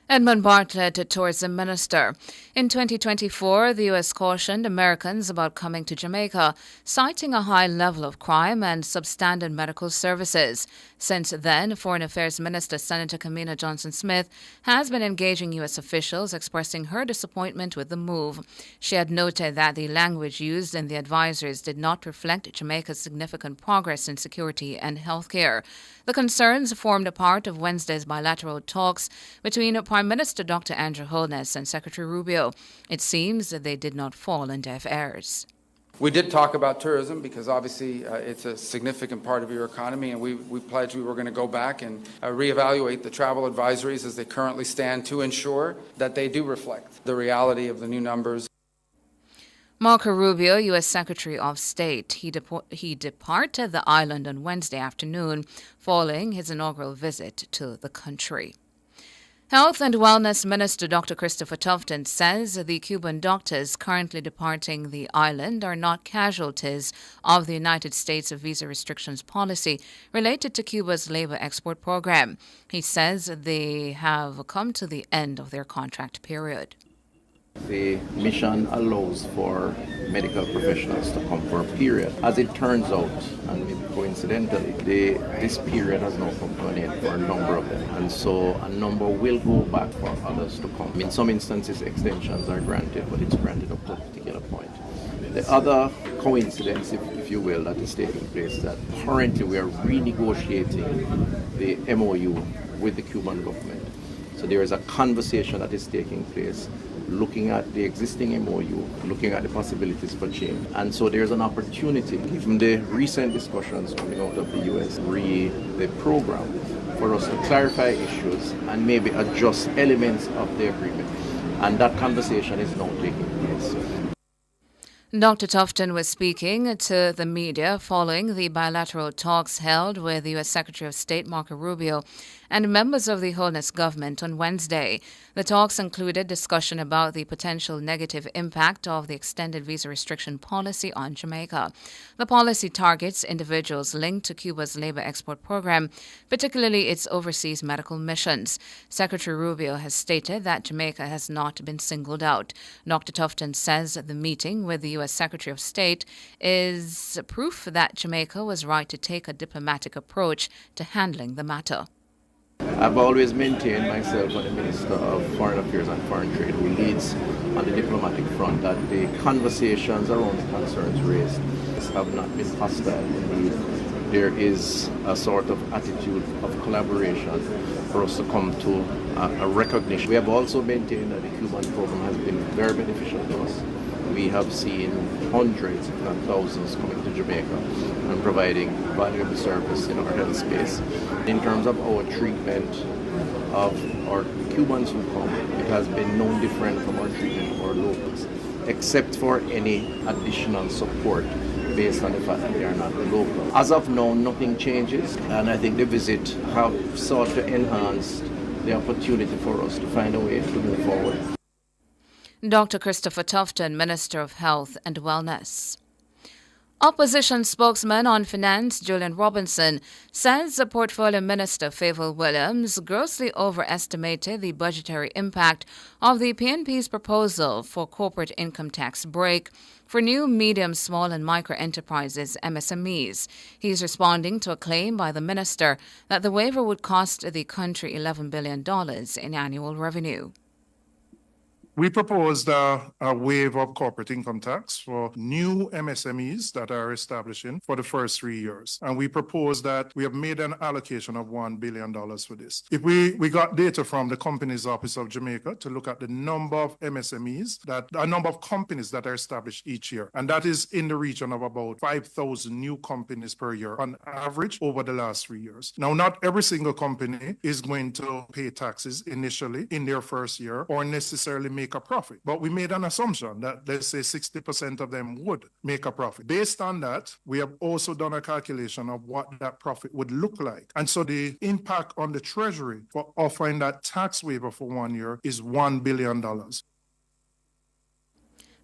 Edmund Bartlett, a tourism minister. In 2024, the U.S. cautioned Americans about coming to Jamaica, citing a high level of crime and substandard medical services. Since then, Foreign Affairs Minister Senator Kamina Johnson-Smith has been engaging U.S. officials, expressing her disappointment with the move. She had noted that the language used in the advisories did not reflect Jamaica's significant progress in security and health care. The concerns formed a part of Wednesday's bilateral talks between Prime Minister Dr. Andrew Holness and Secretary Rubio. It seems that they did not fall on deaf ears. We did talk about tourism because obviously it's a significant part of your economy, and we pledged we were going to go back and reevaluate the travel advisories as they currently stand to ensure that they do reflect the reality of the new numbers. Marco Rubio, U.S. Secretary of State, he departed the island on Wednesday afternoon following his inaugural visit to the country. Health and Wellness Minister Dr. Christopher Tufton says the Cuban doctors currently departing the island are not casualties of the United States visa restrictions policy related to Cuba's labor export program. He says they have come to the end of their contract period. The mission allows for medical professionals to come for a period. As it turns out, and maybe coincidentally, this period has now come to an end for a number of them. And so a number will go back for others to come. In some instances, extensions are granted, but it's granted up to a particular point. The other coincidence, if you will, that is taking place is that currently we are renegotiating the MOU with the Cuban government. So there is a conversation that is taking place, looking at the existing MOU, looking at the possibilities for change. And so there's an opportunity, given the recent discussions coming out of the U.S., the program, for us to clarify issues and maybe adjust elements of the agreement. And that conversation is now taking place. Dr. Tufton was speaking to the media following the bilateral talks held with the U.S. Secretary of State Marco Rubio and members of the Holness government on Wednesday. The talks included discussion about the potential negative impact of the extended visa restriction policy on Jamaica. The policy targets individuals linked to Cuba's labor export program, particularly its overseas medical missions. Secretary Rubio has stated that Jamaica has not been singled out. Dr. Tufton says the meeting with the U.S. Secretary of State is proof that Jamaica was right to take a diplomatic approach to handling the matter. I've always maintained myself as the Minister of Foreign Affairs and Foreign Trade, who leads on the diplomatic front, that the conversations around the concerns raised have not been hostile. Indeed, there is a sort of attitude of collaboration for us to come to a recognition. We have also maintained that the Cuban program has been very beneficial to us. We have seen hundreds, if not thousands, coming to Jamaica and providing valuable service in our health space. In terms of our treatment of our Cubans who come, it has been no different from our treatment of our locals, except for any additional support based on the fact that they are not local. As of now, nothing changes, and I think the visit have sought to enhance the opportunity for us to find a way to move forward. Dr. Christopher Tufton, Minister of Health and Wellness. Opposition spokesman on finance Julian Robinson says the Portfolio Minister Favour Williams grossly overestimated the budgetary impact of the PNP's proposal for corporate income tax break for new, medium, small and micro enterprises, MSMEs. He's responding to a claim by the minister that the waiver would cost the country $11 billion in annual revenue. We proposed a waive of corporate income tax for new MSMEs that are establishing for the first 3 years. And we proposed that we have made an allocation of $1 billion for this. If we got data from the Companies Office of Jamaica to look at the number of MSMEs, a number of companies that are established each year. And that is in the region of about 5,000 new companies per year on average over the last 3 years. Now, not every single company is going to pay taxes initially in their first year or necessarily make a profit. But we made an assumption that, let's say, 60% of them would make a profit. Based on that, we have also done a calculation of what that profit would look like. And so the impact on the Treasury for offering that tax waiver for 1 year is $1 billion.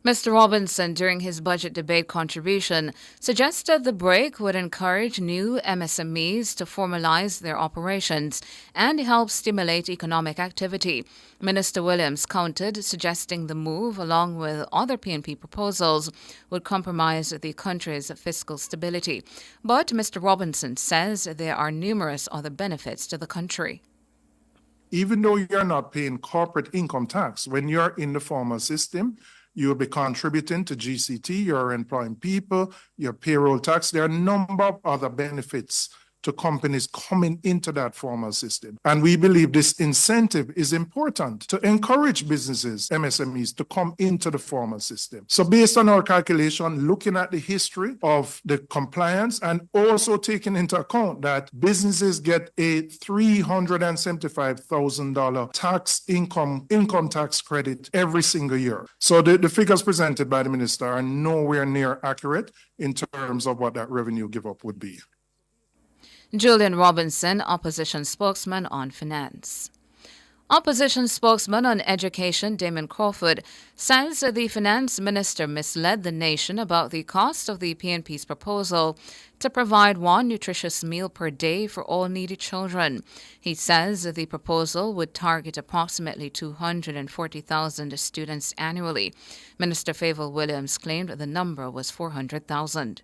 Mr. Robinson, during his budget debate contribution, suggested the break would encourage new MSMEs to formalize their operations and help stimulate economic activity. Minister Williams countered, suggesting the move, along with other PNP proposals, would compromise the country's fiscal stability. But Mr. Robinson says there are numerous other benefits to the country. Even though you're not paying corporate income tax, when you're in the formal system, you'll be contributing to GCT, you're employing people, your payroll tax. There are a number of other benefits to companies coming into that formal system. And we believe this incentive is important to encourage businesses, MSMEs, to come into the formal system. So based on our calculation, looking at the history of the compliance and also taking into account that businesses get a $375,000 income tax credit every single year. So the figures presented by the minister are nowhere near accurate in terms of what that revenue give up would be. Julian Robinson, opposition spokesman on finance. Opposition spokesman on education Damon Crawford says the finance minister misled the nation about the cost of the PNP's proposal to provide one nutritious meal per day for all needy children. He says the proposal would target approximately 240,000 students annually. Minister Favour Williams claimed the number was 400,000.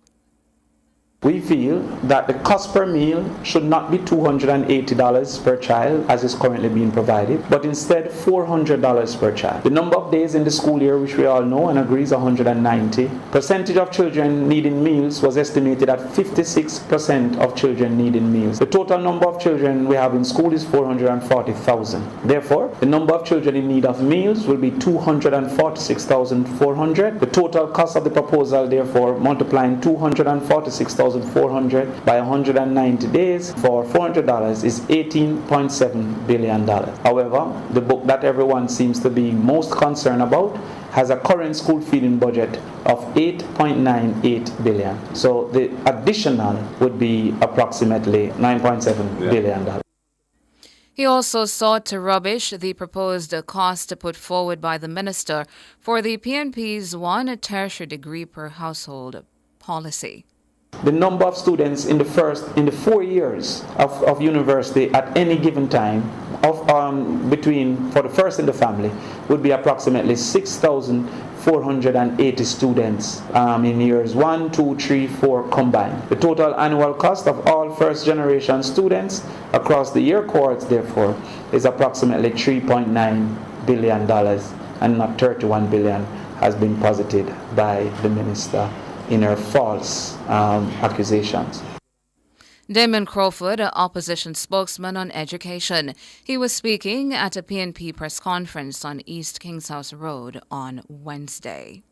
We feel that the cost per meal should not be $280 per child as is currently being provided, but instead $400 per child. The number of days in the school year, which we all know and agree is 190. Percentage of children needing meals was estimated at 56% of children needing meals. The total number of children we have in school is 440,000. Therefore, the number of children in need of meals will be 246,400. The total cost of the proposal, therefore, multiplying 246,400 by 190 days for $400 is $18.7 billion. However, the book that everyone seems to be most concerned about has a current school feeding budget of $8.98 billion. So the additional would be approximately $9.7 billion. He also sought to rubbish the proposed cost put forward by the minister for the PNP's one tertiary degree per household policy. The number of students in the 4 years of university at any given time for the first in the family would be approximately 6,480 students in years 1, 2, 3, 4 combined. The total annual cost of all first generation students across the year cohorts, therefore, is approximately $3.9 billion and not $31 billion has been posited by the minister in her false accusations. Damon Crawford, opposition spokesman on education. He was speaking at a PNP press conference on East Kings House Road on Wednesday.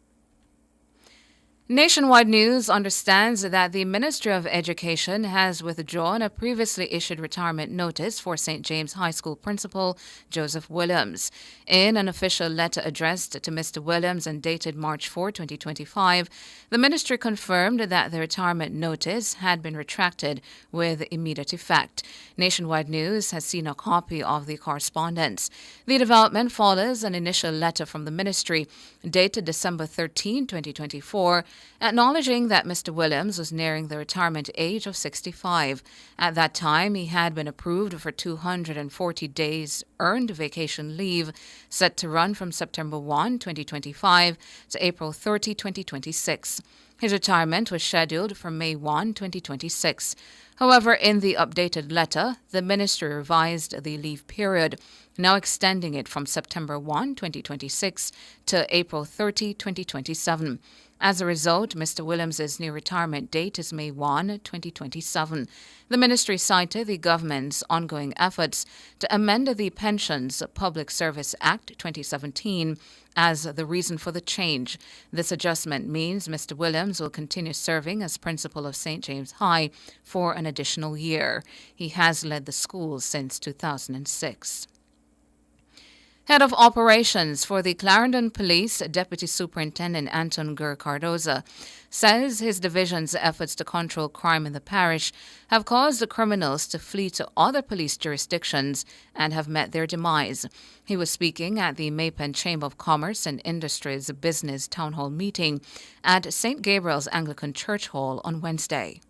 Nationwide News understands that the Ministry of Education has withdrawn a previously issued retirement notice for St. James High School Principal Joseph Williams. In an official letter addressed to Mr. Williams and dated March 4, 2025, the ministry confirmed that the retirement notice had been retracted with immediate effect. Nationwide News has seen a copy of the correspondence. The development follows an initial letter from the ministry dated December 13, 2024, acknowledging that Mr. Williams was nearing the retirement age of 65. At that time, he had been approved for 240 days earned vacation leave, set to run from September 1, 2025 to April 30, 2026. His retirement was scheduled for May 1, 2026. However, in the updated letter, the ministry revised the leave period, now extending it from September 1, 2026 to April 30, 2027. As a result, Mr. Williams' new retirement date is May 1, 2027. The ministry cited the government's ongoing efforts to amend the Pensions Public Service Act 2017 as the reason for the change. This adjustment means Mr. Williams will continue serving as principal of St. James High for an additional year. He has led the school since 2006. Head of Operations for the Clarendon Police, Deputy Superintendent Anton Gur Cardoza, says his division's efforts to control crime in the parish have caused the criminals to flee to other police jurisdictions and have met their demise. He was speaking at the Maypen Chamber of Commerce and Industries Business Town Hall meeting at St. Gabriel's Anglican Church Hall on Wednesday.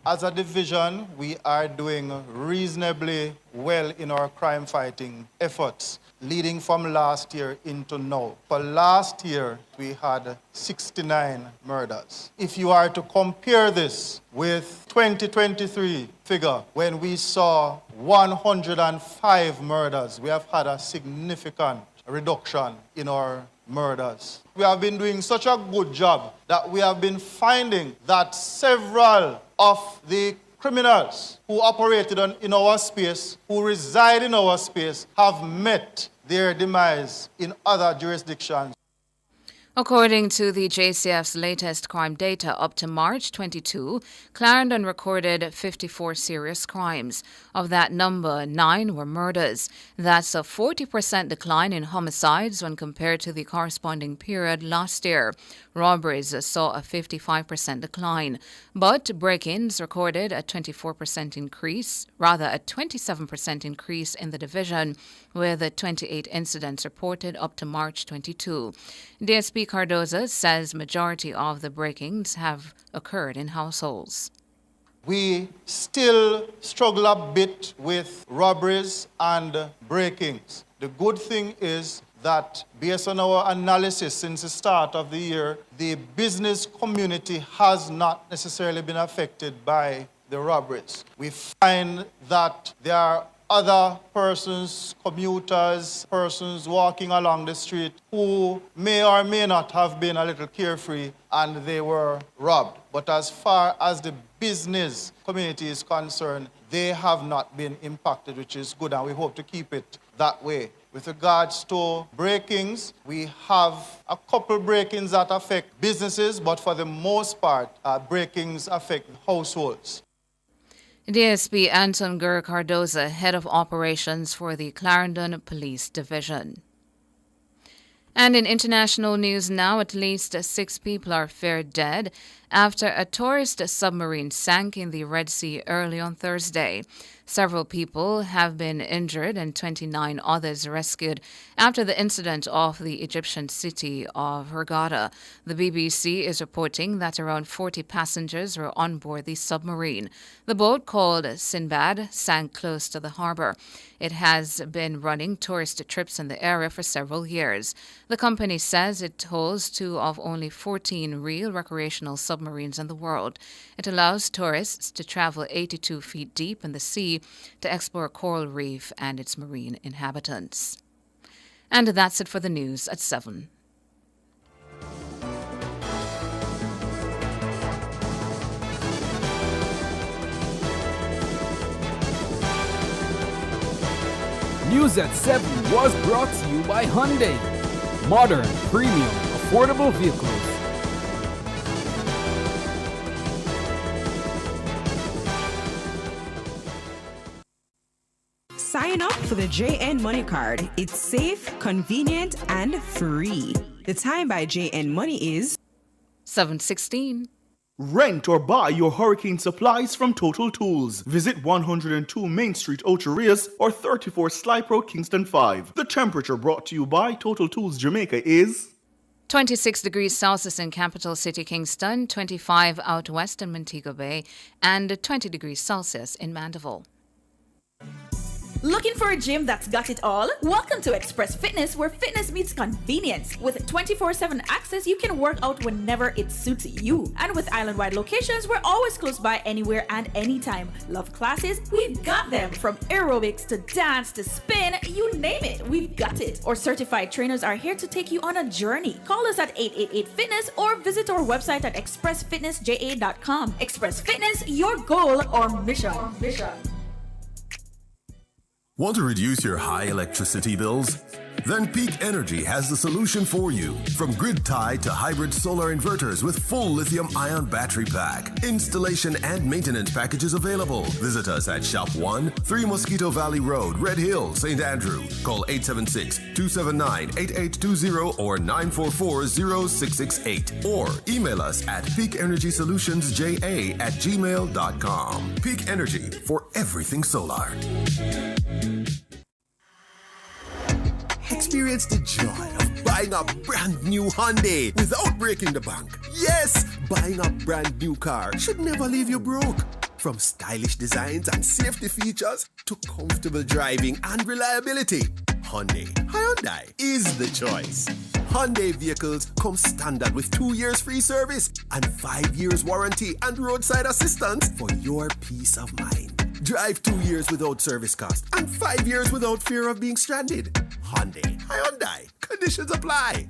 As a division, we are doing reasonably well in our crime-fighting efforts, leading from last year into now. For last year, we had 69 murders. If you are to compare this with 2023 figure, when we saw 105 murders, we have had a significant reduction in our murders. We have been doing such a good job that we have been finding that several of the criminals who operated in our space, who reside in our space, have met their demise in other jurisdictions. According to the JCF's latest crime data up to March 22, Clarendon recorded 54 serious crimes. Of that number, 9 were murders. That's a 40% decline in homicides when compared to the corresponding period last year. Robberies saw a 55% decline. But break-ins recorded a 27% increase in the division, with 28 incidents reported up to March 22. DSP Cardoza says majority of the break-ins have occurred in households. We still struggle a bit with robberies and break-ins. The good thing is that based on our analysis since the start of the year, the business community has not necessarily been affected by the robberies. We find that there are other persons, commuters, persons walking along the street who may or may not have been a little carefree and they were robbed. But as far as the business community is concerned, they have not been impacted, which is good, and we hope to keep it that way. With regards to break-ins, we have a couple break-ins that affect businesses, but for the most part, break-ins affect households. DSP Anton Gur Cardoza, Head of Operations for the Clarendon Police Division. And in international news now, at least 6 people are feared dead after a tourist submarine sank in the Red Sea early on Thursday. Several people have been injured and 29 others rescued after the incident off the Egyptian city of Hurghada. The BBC is reporting that around 40 passengers were on board the submarine. The boat, called Sinbad, sank close to the harbor. It has been running tourist trips in the area for several years. The company says it holds 2 of only 14 real recreational submarines in the world. It allows tourists to travel 82 feet deep in the sea to explore coral reef and its marine inhabitants. And that's it for the news at 7. News at 7 was brought to you by Hyundai. Modern, premium, affordable vehicles. Sign up for the JN Money Card. It's safe, convenient, and free. The time by JN Money is 7:16. Rent or buy your hurricane supplies from Total Tools. Visit 102 Main Street, Ocho Rios, or 34 Slipe Road, Kingston 5. The temperature brought to you by Total Tools Jamaica is 26 degrees Celsius in capital city Kingston, 25 out west in Montego Bay, and 20 degrees Celsius in Mandeville. Looking for a gym that's got it all? Welcome to Express Fitness, where fitness meets convenience. With 24/7 access, you can work out whenever it suits you. And with island-wide locations, we're always close by anywhere and anytime. Love classes? We've got them. From aerobics to dance to spin, you name it, we've got it. Our certified trainers are here to take you on a journey. Call us at 888-FITNESS or visit our website at expressfitnessja.com. Express Fitness, your goal or mission. Want to reduce your high electricity bills? Then Peak Energy has the solution for you. From grid tied to hybrid solar inverters with full lithium-ion battery pack. Installation and maintenance packages available. Visit us at Shop 1, 3 Mosquito Valley Road, Red Hill, St. Andrew. Call 876-279-8820 or 944-0668. Or email us at peakenergysolutionsja@gmail.com. Peak Energy for everything solar. Experience the joy of buying a brand new Hyundai without breaking the bank. Yes, buying a brand new car should never leave you broke. From stylish designs and safety features to comfortable driving and reliability, Hyundai is the choice. Hyundai vehicles come standard with 2 years free service and 5 years warranty and roadside assistance for your peace of mind. Drive 2 years without service cost and 5 years without fear of being stranded. Hyundai. Conditions apply.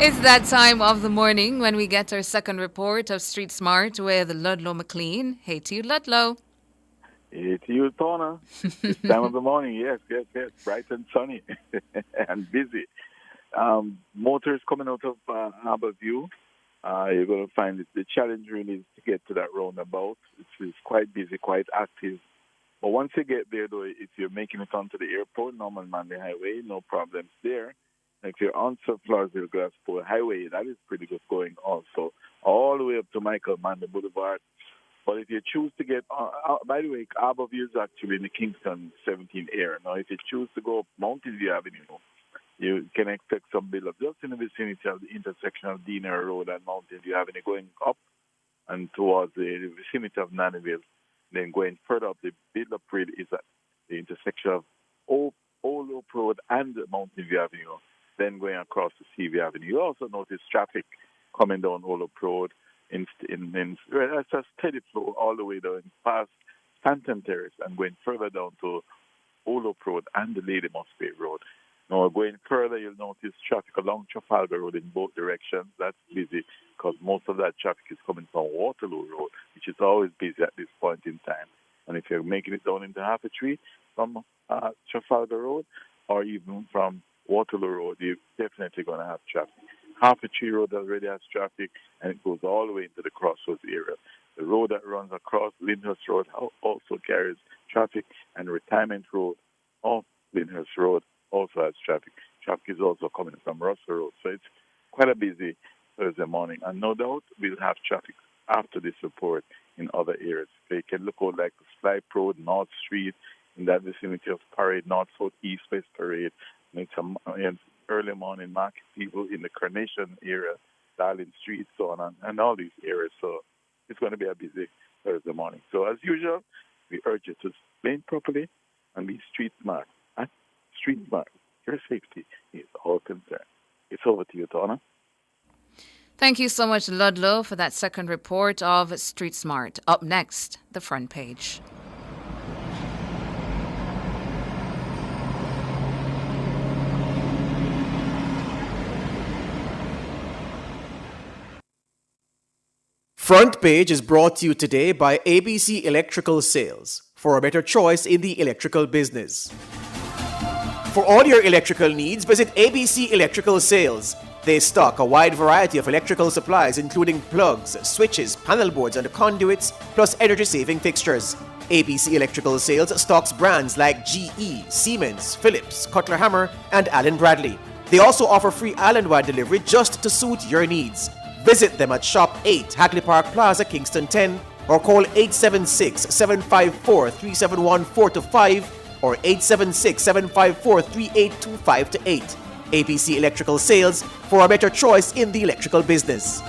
It's that time of the morning when we get our second report of Street Smart with Ludlow McLean. Hey to you, Ludlow. Hey to you, Tona. This time of the morning, yes. Bright and sunny and busy. Motors coming out of Harborview. You're going to find the challenge really is to get to that roundabout. It's quite busy, quite active. But once you get there, though, if you're making it onto the airport, Norman Manley Highway, no problems there. If you're on Floresville Glasgow Highway, that is pretty good going also, all the way up to Michael Manley Boulevard. But if you choose to get, by the way, Harborview is actually in the Kingston 17 area. Now, if you choose to go up Mountain View Avenue, you can expect some build-up just in the vicinity of the intersection of Deaner Road and Mountain View Avenue going up and towards the vicinity of Nannyville. Then going further up, the build-up rate is at the intersection of Old Loop Road and Mountain View Avenue. Then going across to CV Avenue. You also notice traffic coming down Old Loop Road it's a steady flow all the way down past Stanton Terrace and going further down to Old Loop Road and the Lady Musgrave Road. Now going further, you'll notice traffic along Trafalgar Road in both directions. That's busy because most of that traffic is coming from Waterloo Road, which is always busy at this point in time. And if you're making it down into Half-a-Tree from Trafalgar Road or even from Waterloo Road, you're definitely going to have traffic. Half-a-Tree Road already has traffic, and it goes all the way into the Crossroads area. The road that runs across Lyndhurst Road also carries traffic, and Retirement Road off Lyndhurst Road also has traffic. Traffic is also coming from Russell Road, so it's quite a busy Thursday morning. And no doubt we'll have traffic after this report in other areas. So you can look out like the Slipe Road, North Street, in that vicinity of Parade, North, South, East, West Parade. And it's early morning market people in the Carnation area, Darling Street, so on, and all these areas. So it's going to be a busy Thursday morning. So as usual, we urge you to lane properly and be street smart. Street smart. Your safety is all concerned. It's over to you, Donna. Thank you so much, Ludlow, for that second report of Street Smart. Up next, the front page. Front Page is brought to you today by ABC Electrical Sales, for a better choice in the electrical business. For all your electrical needs, visit ABC Electrical Sales. They stock a wide variety of electrical supplies including plugs, switches, panel boards and conduits, plus energy-saving fixtures. ABC Electrical Sales stocks brands like GE, Siemens, Philips, Cutler Hammer and Allen Bradley. They also offer free island-wide delivery just to suit your needs. Visit them at Shop 8, Hagley Park Plaza, Kingston 10, or call 876-754-3714-5 or 876-754-3825-8. ABC Electrical Sales, for a better choice in the electrical business.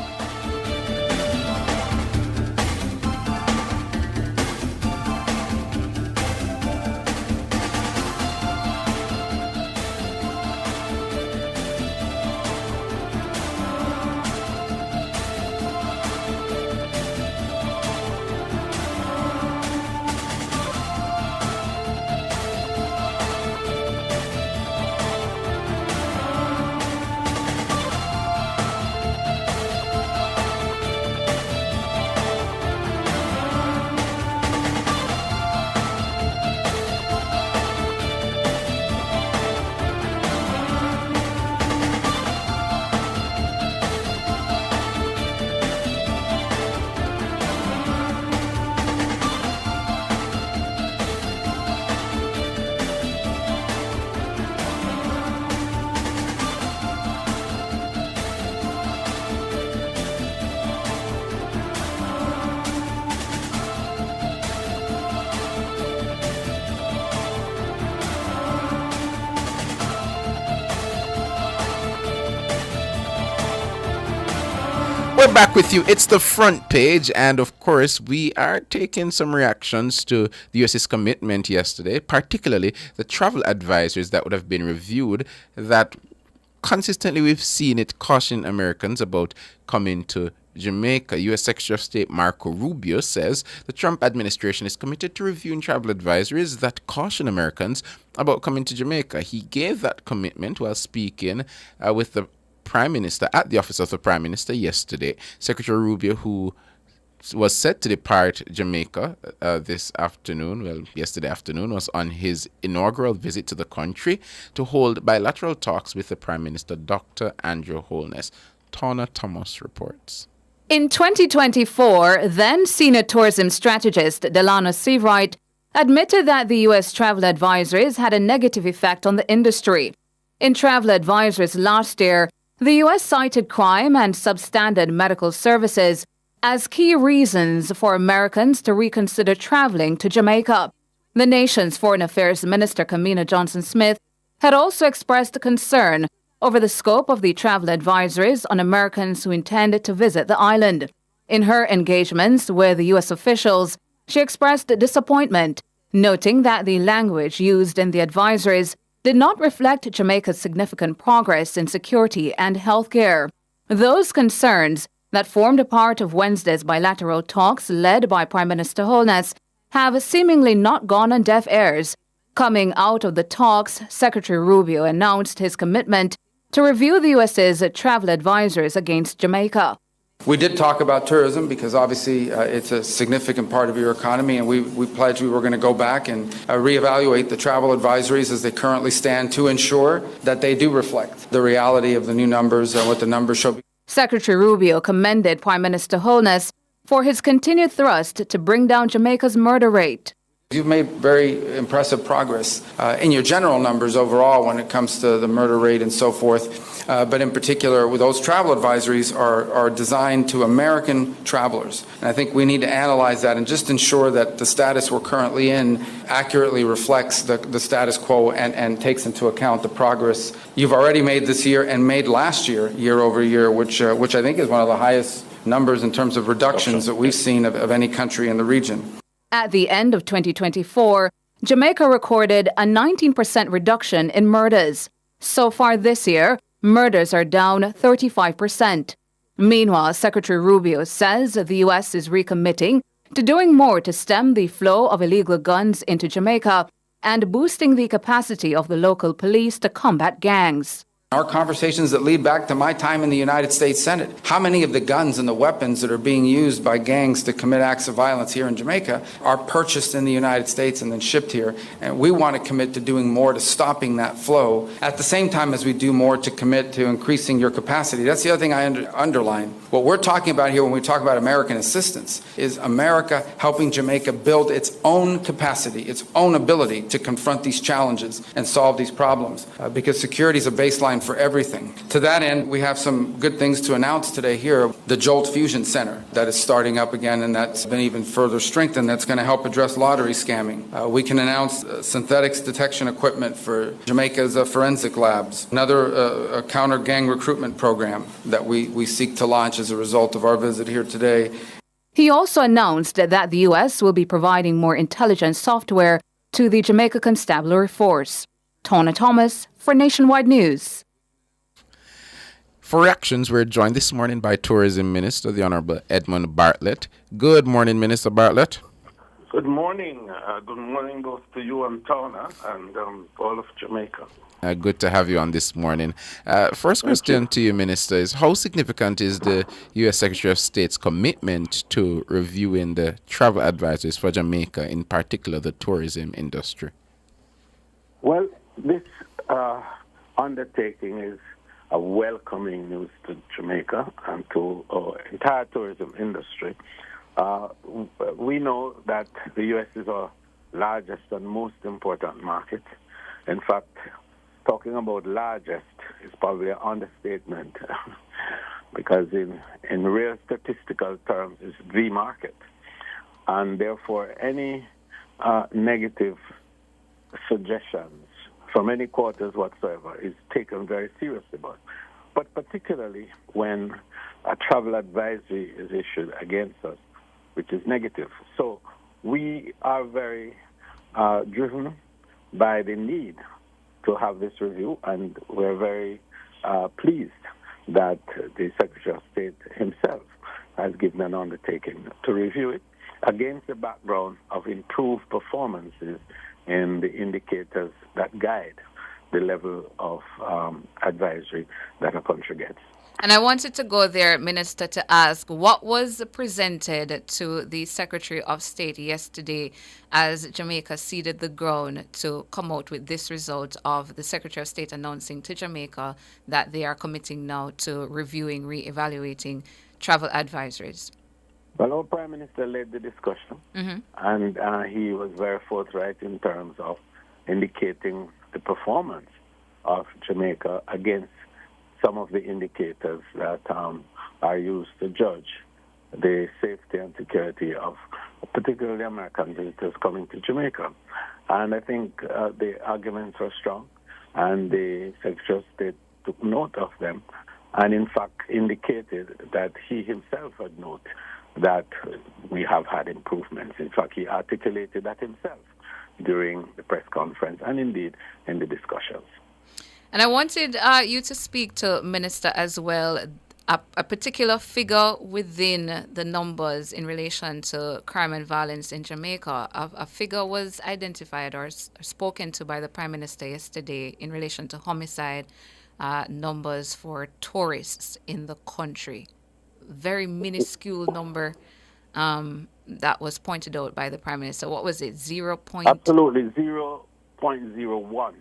We're back with you. It's the front page, and of course, we are taking some reactions to the US's commitment yesterday, particularly the travel advisories that would have been reviewed that consistently we've seen it caution Americans about coming to Jamaica. U.S. Secretary of State Marco Rubio says the Trump administration is committed to reviewing travel advisories that caution Americans about coming to Jamaica. He gave that commitment while speaking with the Prime Minister at the office of the Prime Minister yesterday. Secretary Rubio, who was set to depart Jamaica yesterday afternoon, was on his inaugural visit to the country to hold bilateral talks with the Prime Minister, Dr. Andrew Holness. Tawna Thomas reports. In 2024, then Senior Tourism Strategist Delano Seawright admitted that the U.S. travel advisories had a negative effect on the industry. In travel advisories last year, the U.S. cited crime and substandard medical services as key reasons for Americans to reconsider traveling to Jamaica. The nation's Foreign Affairs Minister, Kamina Johnson-Smith, had also expressed concern over the scope of the travel advisories on Americans who intended to visit the island. In her engagements with the U.S. officials, she expressed disappointment, noting that the language used in the advisories did not reflect Jamaica's significant progress in security and healthcare. Those concerns that formed a part of Wednesday's bilateral talks led by Prime Minister Holness have seemingly not gone on deaf ears. Coming out of the talks, Secretary Rubio announced his commitment to review the U.S.'s travel advisories against Jamaica. We did talk about tourism because obviously it's a significant part of your economy, and we pledged we were going to go back and reevaluate the travel advisories as they currently stand to ensure that they do reflect the reality of the new numbers and what the numbers show. Secretary Rubio commended Prime Minister Holness for his continued thrust to bring down Jamaica's murder rate. You've made very impressive progress in your general numbers overall when it comes to the murder rate and so forth. But in particular, with those travel advisories are designed to American travelers. And I think we need to analyze that and just ensure that the status we're currently in accurately reflects the status quo and takes into account the progress you've already made this year and made last year, year over year, which I think is one of the highest numbers in terms of reductions that we've seen of any country in the region. At the end of 2024, Jamaica recorded a 19% reduction in murders. So far this year, murders are down 35%. Meanwhile, Secretary Rubio says the U.S. is recommitting to doing more to stem the flow of illegal guns into Jamaica and boosting the capacity of the local police to combat gangs. Our conversations that lead back to my time in the United States Senate. How many of the guns and the weapons that are being used by gangs to commit acts of violence here in Jamaica are purchased in the United States and then shipped here? And we want to commit to doing more to stopping that flow at the same time as we do more to commit to increasing your capacity. That's the other thing I underline. What we're talking about here when we talk about American assistance is America helping Jamaica build its own capacity, its own ability to confront these challenges and solve these problems. Because security is a baseline for everything. To that end, we have some good things to announce today here. The Jolt Fusion Center that is starting up again, and that's been even further strengthened. That's going to help address lottery scamming. We can announce synthetics detection equipment for Jamaica's forensic labs. Another counter-gang recruitment program that we seek to launch as a result of our visit here today. He also announced that the U.S. will be providing more intelligence software to the Jamaica Constabulary Force. Tona Thomas for Nationwide News. For reactions, we're joined this morning by Tourism Minister, the Honorable Edmund Bartlett. Good morning, Minister Bartlett. Good morning. Good morning both to you and Tona and all of Jamaica. Good to have you on this morning. First question to you, Minister, is how significant is the U.S. Secretary of State's commitment to reviewing the travel advisories for Jamaica, in particular the tourism industry? Well, this undertaking is a welcoming news to Jamaica and to our entire tourism industry. We know that the U.S. is our largest and most important market. In fact, talking about largest is probably an understatement because in real statistical terms, it's the market. And therefore, any negative suggestions from any quarters whatsoever is taken very seriously. But particularly when a travel advisory is issued against us, which is negative. So we are very driven by the need to have this review, and we're very pleased that the Secretary of State himself has given an undertaking to review it against the background of improved performances in the indicators that guide the level of advisory that a country gets. And I wanted to go there, Minister, to ask what was presented to the Secretary of State yesterday as Jamaica ceded the ground to come out with this result of the Secretary of State announcing to Jamaica that they are committing now to reviewing, re-evaluating travel advisories. Well, our Prime Minister led the discussion, and he was very forthright in terms of indicating the performance of Jamaica against some of the indicators that are used to judge the safety and security of particularly American visitors coming to Jamaica. And I think the arguments were strong, and the Secretary of State took note of them and, in fact, indicated that he himself had noted that we have had improvements. In fact, he articulated that himself during the press conference and, indeed, in the discussions. And I wanted you to speak to Minister as well, a particular figure within the numbers in relation to crime and violence in Jamaica. A figure was identified or spoken to by the Prime Minister yesterday in relation to homicide numbers for tourists in the country. Very minuscule number that was pointed out by the Prime Minister. What was it, 0. Absolutely, 0.01%.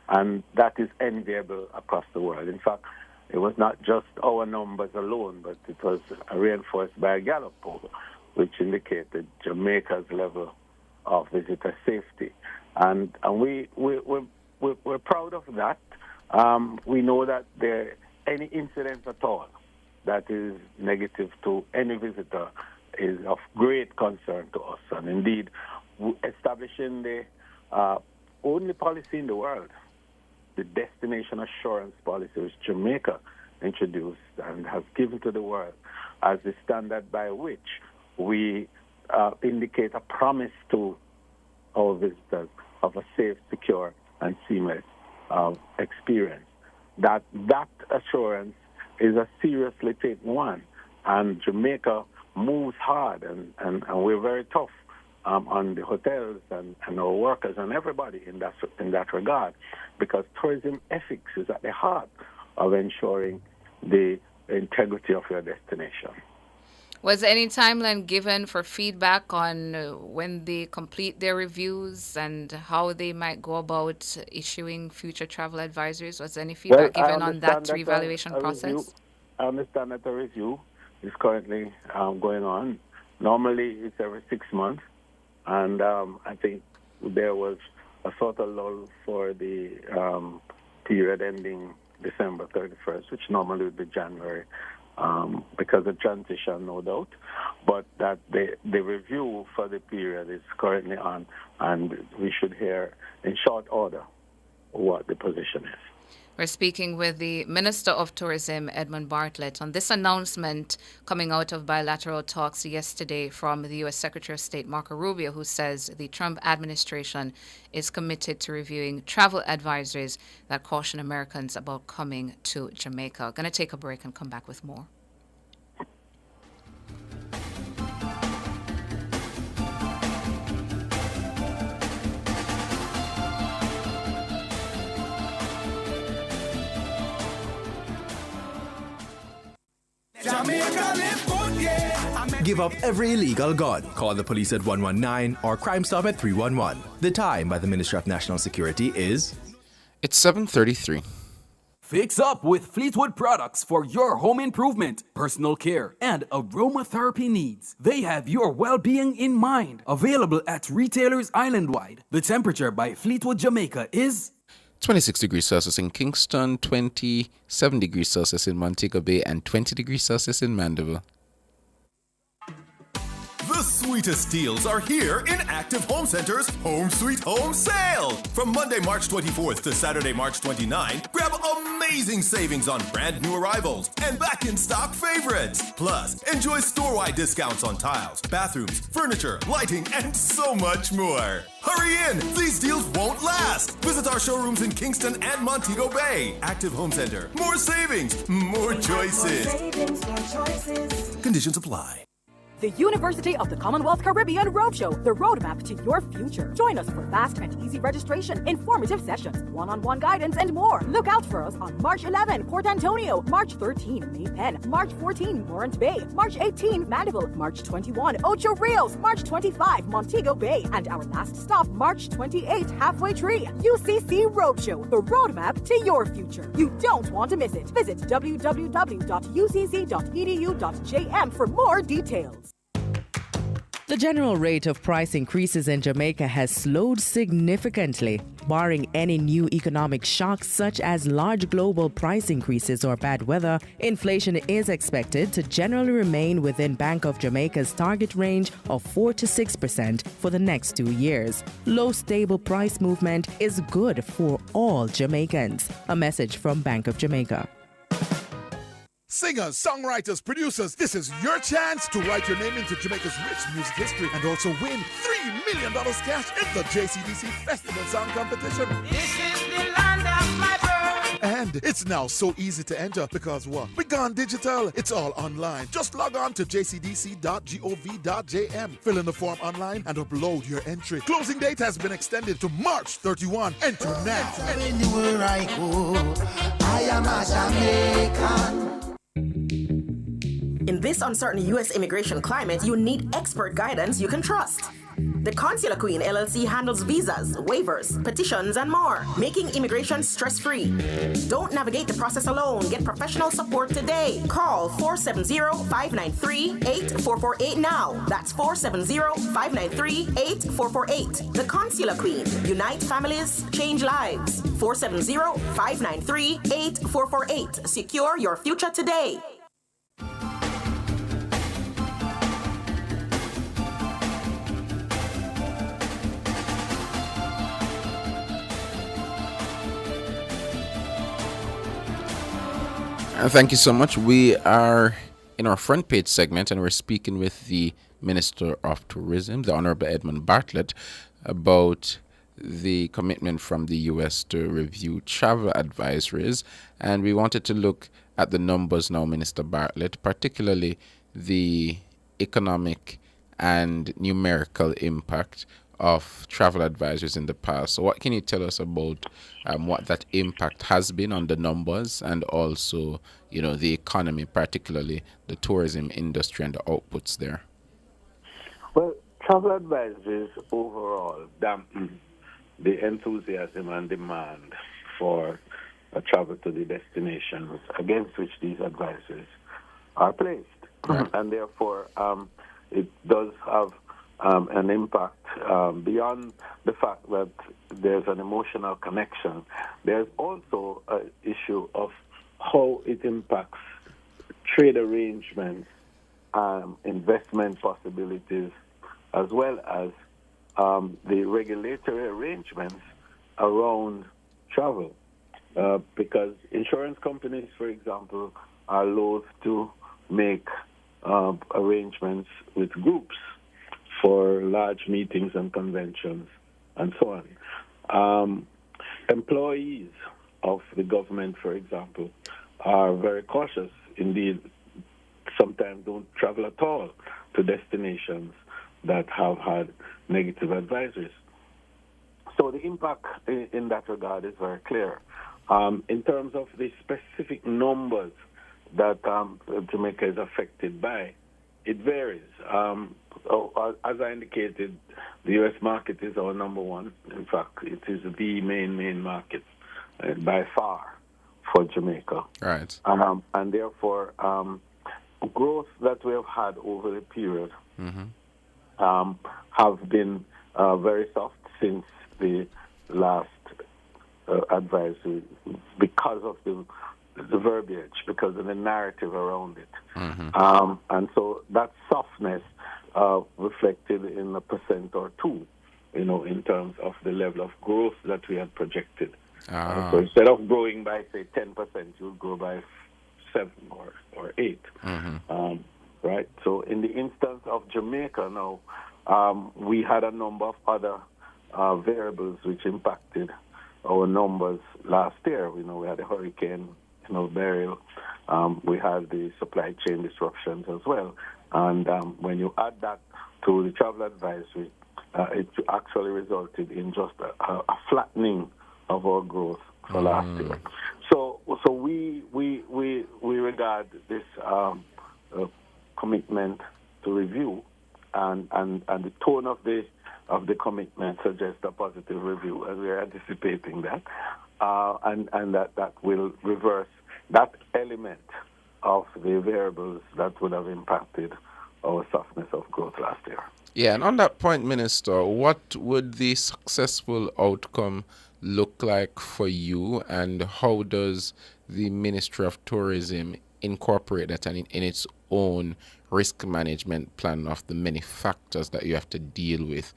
And that is enviable across the world. In fact, it was not just our numbers alone, but it was reinforced by a Gallup poll, which indicated Jamaica's level of visitor safety. And we're proud of that. We know that any incident at all that is negative to any visitor is of great concern to us. And indeed, establishing the only policy in the world, the Destination Assurance Policy, which Jamaica introduced and has given to the world as the standard by which we indicate a promise to our visitors of a safe, secure, and seamless experience. That assurance is a seriously taken one, and Jamaica moves hard, and we're very tough on the hotels and our workers and everybody in that regard, because tourism ethics is at the heart of ensuring the integrity of your destination. Was any timeline given for feedback on when they complete their reviews and how they might go about issuing future travel advisories? Was any feedback given on that reevaluation process? I understand that the review is currently going on. Normally, it's every 6 months. And I think there was a sort of lull for the period ending December 31st, which normally would be January, because of transition, no doubt. But that the review for the period is currently on, and we should hear in short order what the position is. We're speaking with the Minister of Tourism, Edmund Bartlett, on this announcement coming out of bilateral talks yesterday from the U.S. Secretary of State, Marco Rubio, who says the Trump administration is committed to reviewing travel advisories that caution Americans about coming to Jamaica. Going to take a break and come back with more. Give up every illegal gun. Call the police at 119 or Crime Stop at 311. The time by the Ministry of National Security is... It's 7:33. Fix up with Fleetwood products for your home improvement, personal care, and aromatherapy needs. They have your well-being in mind. Available at retailers island-wide. The temperature by Fleetwood Jamaica is... 26 degrees Celsius in Kingston, 27 degrees Celsius in Montego Bay, and 20 degrees Celsius in Mandeville. The sweetest deals are here in Active Home Center's Home Sweet Home Sale. From Monday, March 24th to Saturday, March 29th, grab amazing savings on brand new arrivals and back in stock favorites. Plus, enjoy store-wide discounts on tiles, bathrooms, furniture, lighting, and so much more. Hurry in! These deals won't last. Visit our showrooms in Kingston and Montego Bay. Active Home Center. More savings, more choices. Conditions apply. The University of the Commonwealth Caribbean Roadshow, the roadmap to your future. Join us for fast and easy registration, informative sessions, one-on-one guidance, and more. Look out for us on March 11, Port Antonio, March 13, May Pen, March 14, Morant Bay, March 18, Mandeville, March 21, Ocho Rios, March 25, Montego Bay, and our last stop, March 28, Halfway Tree. UCC Roadshow, the roadmap to your future. You don't want to miss it. Visit www.ucc.edu.jm for more details. The general rate of price increases in Jamaica has slowed significantly. Barring any new economic shocks such as large global price increases or bad weather, inflation is expected to generally remain within Bank of Jamaica's target range of 4 to 6% for the next 2 years. Low stable price movement is good for all Jamaicans. A message from Bank of Jamaica. Singers, songwriters, producers, this is your chance to write your name into Jamaica's rich music history and also win $3 million cash in the JCDC Festival Song Competition. This is the land of my birth. And it's now so easy to enter because what? We gone digital. It's all online. Just log on to jcdc.gov.jm. Fill in the form online and upload your entry. Closing date has been extended to March 31. Enter now. Anywhere I go, I am a Jamaican. In this uncertain U.S. immigration climate, you need expert guidance you can trust. The Consular Queen LLC handles visas, waivers, petitions, and more, making immigration stress-free. Don't navigate the process alone. Get professional support today. Call 470-593-8448 now. That's 470-593-8448. The Consular Queen. Unite families, change lives. 470-593-8448. Secure your future today. Thank you so much. We are in our front page segment and we're speaking with the Minister of Tourism, the Honorable Edmund Bartlett, about the commitment from the U.S. to review travel advisories. And we wanted to look at the numbers now, Minister Bartlett, particularly the economic and numerical impact of travel advisories in the past. So what can you tell us about what that impact has been on the numbers and also, you know, the economy, particularly the tourism industry and the outputs there? Well, travel advisories overall dampen the enthusiasm and demand for travel to the destinations against which these advisories are placed. Right. And therefore, it does have an impact beyond the fact that there's an emotional connection. There's also an issue of how it impacts trade arrangements, investment possibilities, as well as the regulatory arrangements around travel. Because insurance companies, for example, are loath to make arrangements with groups for large meetings and conventions and so on. Employees of the government, for example, are very cautious. Indeed, sometimes don't travel at all to destinations that have had negative advisories. So the impact in that regard is very clear. In terms of the specific numbers that Jamaica is affected by, it varies. As I indicated, the U.S. market is our number one. In fact, it is the main market by far for Jamaica. Right. And therefore, growth that we have had over the period have been very soft since the last advisory because of the verbiage, because of the narrative around it. And so that softness reflected in 1% or 2%, in terms of the level of growth that we had projected. So instead of growing by, say, 10%, you'll grow by 7 or 8. Right? So in the instance of Jamaica now, we had a number of other variables which impacted our numbers last year. We had a hurricane, Beryl. We had the supply chain disruptions as well. And when you add that to the travel advisory, it actually resulted in just a flattening of our growth for last year. So we regard this commitment to review, and the tone of the commitment suggests a positive review, and we are anticipating that, and that will reverse that element of the variables that would have impacted our softness of growth last year. Yeah, and on that point, Minister, what would the successful outcome look like for you, and how does the Ministry of Tourism incorporate that in its own risk management plan of the many factors that you have to deal with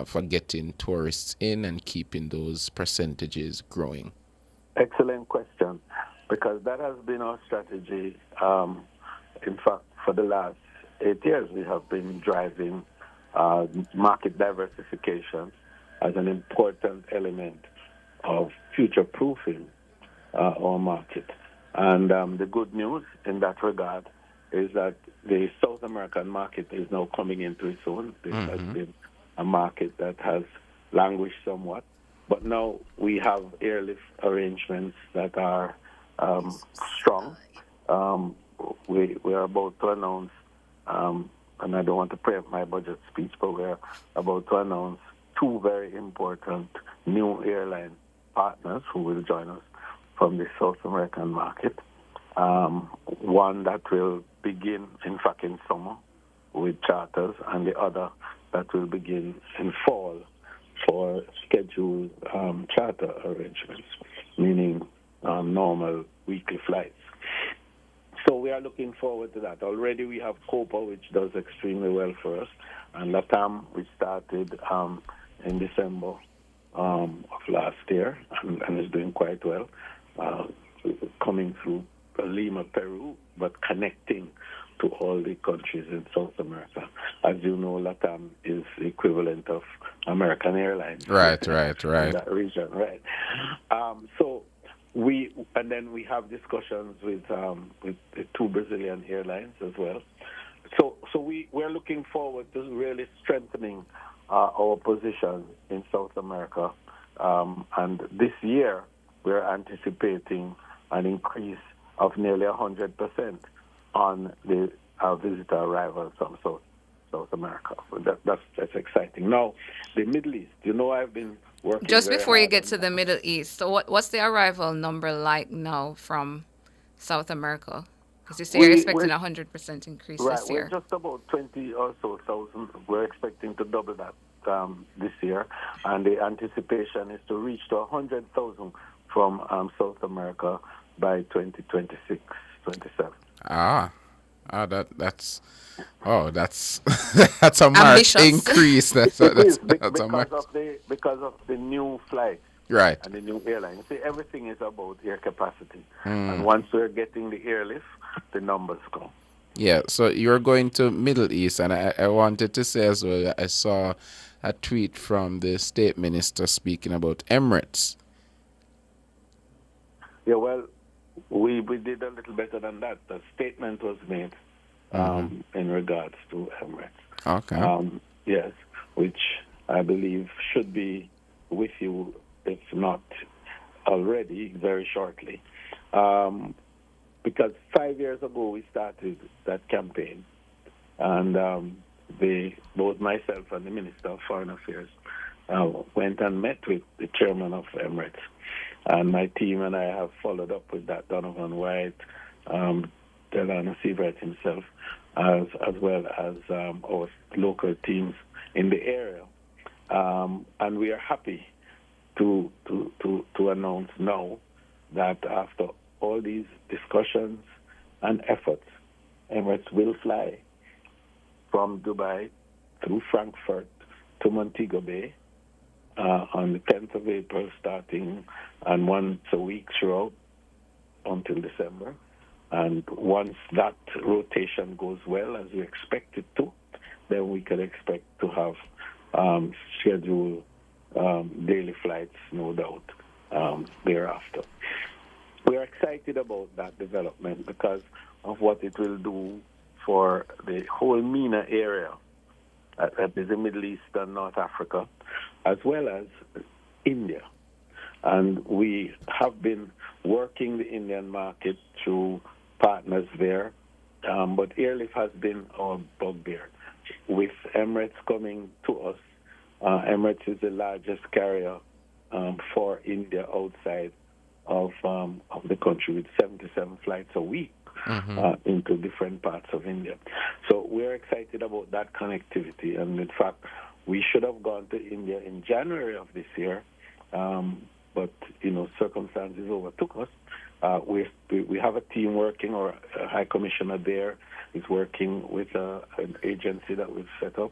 for getting tourists in and keeping those percentages growing? Excellent question, because that has been our strategy. In fact, for the last 8 years, we have been driving market diversification as an important element of future-proofing our market. And the good news in that regard is that the South American market is now coming into its own. This has been a market that has languished somewhat, but now we have airlift arrangements that are strong. We are about to announce, and I don't want to preempt my budget speech, but we're about to announce 2 very important new airline partners who will join us from the South American market. One that will begin, in fact, in summer with charters, and the other that will begin in fall for scheduled charter arrangements, meaning normal weekly flights. So we are looking forward to that. Already we have Copa, which does extremely well for us, and LATAM, which started in December of last year and is doing quite well, coming through Lima, Peru, but connecting to all the countries in South America. As you know, LATAM is the equivalent of American Airlines. Right. In that region, right. And then we have discussions with the 2 Brazilian airlines as well. So we're looking forward to really strengthening our position in South America. And this year, we're anticipating an increase of nearly 100% on the visitor arrivals from South America. That's exciting. Now, the Middle East. I've been working. Just before you get to the Middle East, so what's the arrival number like now from South America? Because you say you're expecting 100% increase right, this year. We're just about 20 or so thousand. We're expecting to double that this year, and the anticipation is to reach to 100,000 from South America by 2026, 27. That's that's a marked increase. That's a marked. Because of the new flights, right, and the new airline. See, everything is about air capacity, and once we're getting the airlift, the numbers go. Yeah, so you're going to Middle East, and I wanted to say as well, I saw a tweet from the state minister speaking about Emirates. Yeah, well, we did a little better than that. The statement was made in regards to Emirates. Okay. Yes, which I believe should be with you, if not already, very shortly. Because 5 years ago we started that campaign, and both myself and the Minister of Foreign Affairs went and met with the chairman of Emirates. And my team and I have followed up with that, Donovan White, Delano Seabright himself, as well as our local teams in the area. And we are happy to announce now that after all these discussions and efforts, Emirates will fly from Dubai through Frankfurt to Montego Bay on the 10th of April starting, and once a week throughout until December. And once that rotation goes well, as we expect it to, then we can expect to have scheduled daily flights, no doubt, thereafter. We are excited about that development because of what it will do for the whole MENA area, that is the Middle East and North Africa, as well as India. And we have been working the Indian market through partners there, but Airlift has been our bugbear. With Emirates coming to us, Emirates is the largest carrier for India outside of the country, with 77 flights a week into different parts of India. So we're excited about that connectivity. And in fact, we should have gone to India in January of this year, but circumstances overtook us. We have a team working, or a high commissioner there is working with an agency that we've set up,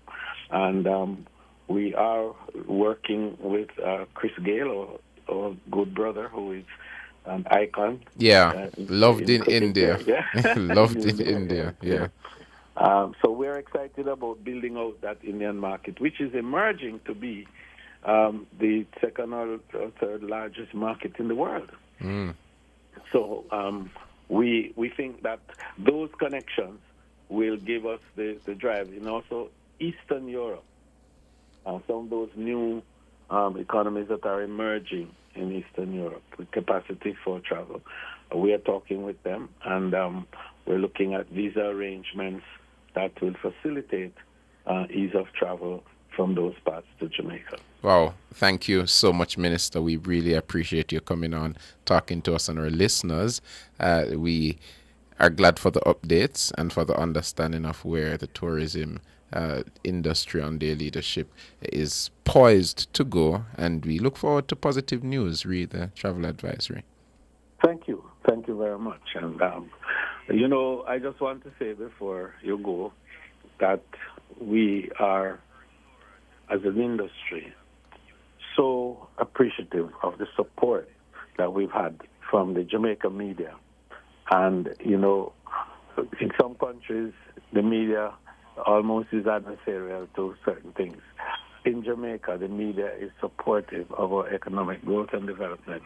and we are working with Chris Gale, our good brother, who is an icon. Yeah, loved in India. Yeah. Loved in India, yeah. So we're excited about building out that Indian market, which is emerging to be the second or third largest market in the world. So we think that those connections will give us the drive. And also Eastern Europe, some of those new economies that are emerging in Eastern Europe with capacity for travel. We are talking with them, and we're looking at visa arrangements that will facilitate ease of travel from those parts to Jamaica. Wow. Thank you so much, Minister. We really appreciate you coming on, talking to us and our listeners. We are glad for the updates and for the understanding of where the tourism industry under leadership is poised to go, and we look forward to positive news. Read the travel advisory. Thank you very much. And I just want to say before you go that we are, as an industry, so appreciative of the support that we've had from the Jamaica media. And in some countries the media almost is adversarial to certain things. In Jamaica, the media is supportive of our economic growth and development,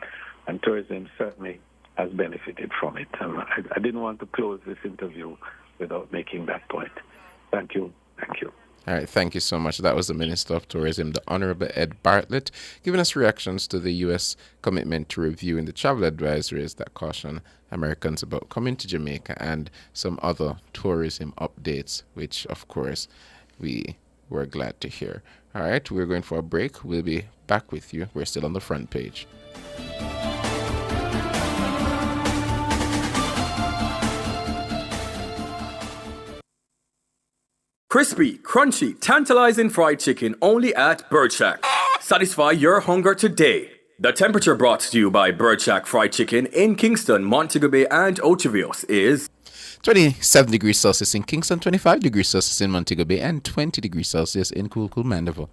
and tourism certainly has benefited from it. And I didn't want to close this interview without making that point. Thank you. All right, thank you so much. That was the Minister of Tourism, the Honorable Ed Bartlett, giving us reactions to the U.S. commitment to reviewing the travel advisories that caution Americans about coming to Jamaica, and some other tourism updates, which, of course, we were glad to hear. All right, we're going for a break. We'll be back with you. We're still on the front page. Crispy, crunchy, tantalizing fried chicken only at Bird Shack. Satisfy your hunger today. The temperature brought to you by Bird Shack Fried Chicken in Kingston, Montego Bay, and Ochivios is 27 degrees Celsius in Kingston, 25 degrees Celsius in Montego Bay, and 20 degrees Celsius in cool Mandeville.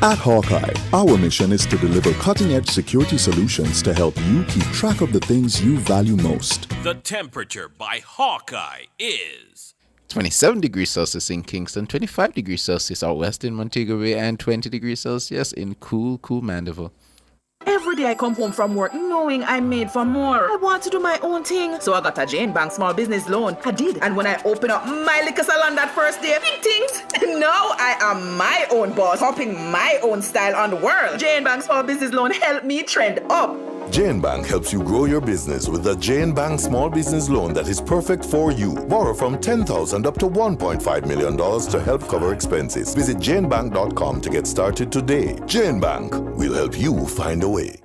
At Hawkeye, our mission is to deliver cutting-edge security solutions to help you keep track of the things you value most. The temperature by Hawkeye is 27 degrees Celsius in Kingston, 25 degrees Celsius out west in Montego Bay, and 20 degrees Celsius in cool Mandeville. Every day I come home from work knowing I'm made for more. I want to do my own thing. So I got a Jane Bank small business loan. I did. And when I opened up my liquor salon that first day, big things. Now I am my own boss, hopping my own style on the world. Jane Bank small business loan helped me trend up. Jane Bank helps you grow your business with a Jane Bank small business loan that is perfect for you. Borrow from $10,000 up to $1.5 million to help cover expenses. Visit janebank.com to get started today. Jane Bank will help you find a way.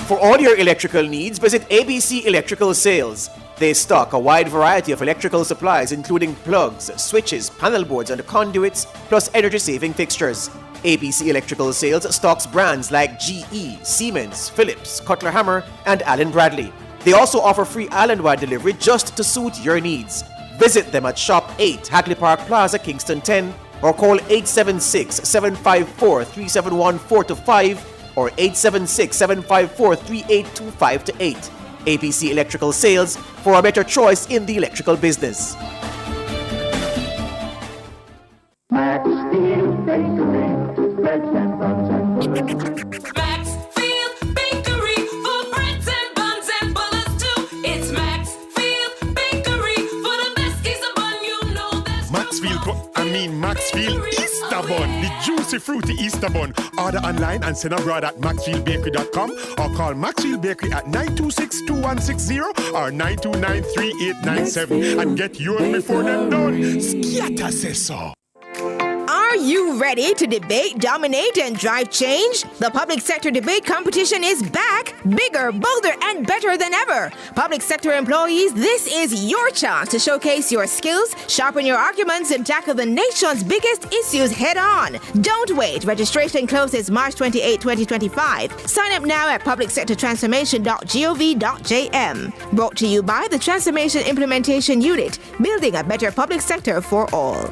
For all your electrical needs, visit ABC Electrical Sales. They stock a wide variety of electrical supplies including plugs, switches, panel boards and conduits, plus energy-saving fixtures. ABC Electrical Sales stocks brands like GE, Siemens, Philips, Cutler Hammer, and Allen Bradley. They also offer free island-wide delivery just to suit your needs. Visit them at Shop 8, Hagley Park Plaza, Kingston 10, or call 876-754-3714-5 or 876-754-3825-8. ABC Electrical Sales for a better choice in the electrical business. Maxfield Bakery, breads and buns and Maxfield Bakery for breads and buns and bullets too. It's Maxfield Bakery for the best Easter bun. You know that's Maxfield Easter bun, the juicy fruity Easter bun. Order online and send abroad at maxfieldbakery.com or call Maxfield Bakery at 926-2160 or 929-3897 and get yours before they're done. Scatter says so. Are you ready to debate, dominate, and drive change? The public sector debate competition is back, bigger, bolder, and better than ever. Public sector employees, this is your chance to showcase your skills, sharpen your arguments, and tackle the nation's biggest issues head on. Don't wait. Registration closes March 28, 2025. Sign up now at publicsectortransformation.gov.jm. Brought to you by the Transformation Implementation Unit, building a better public sector for all.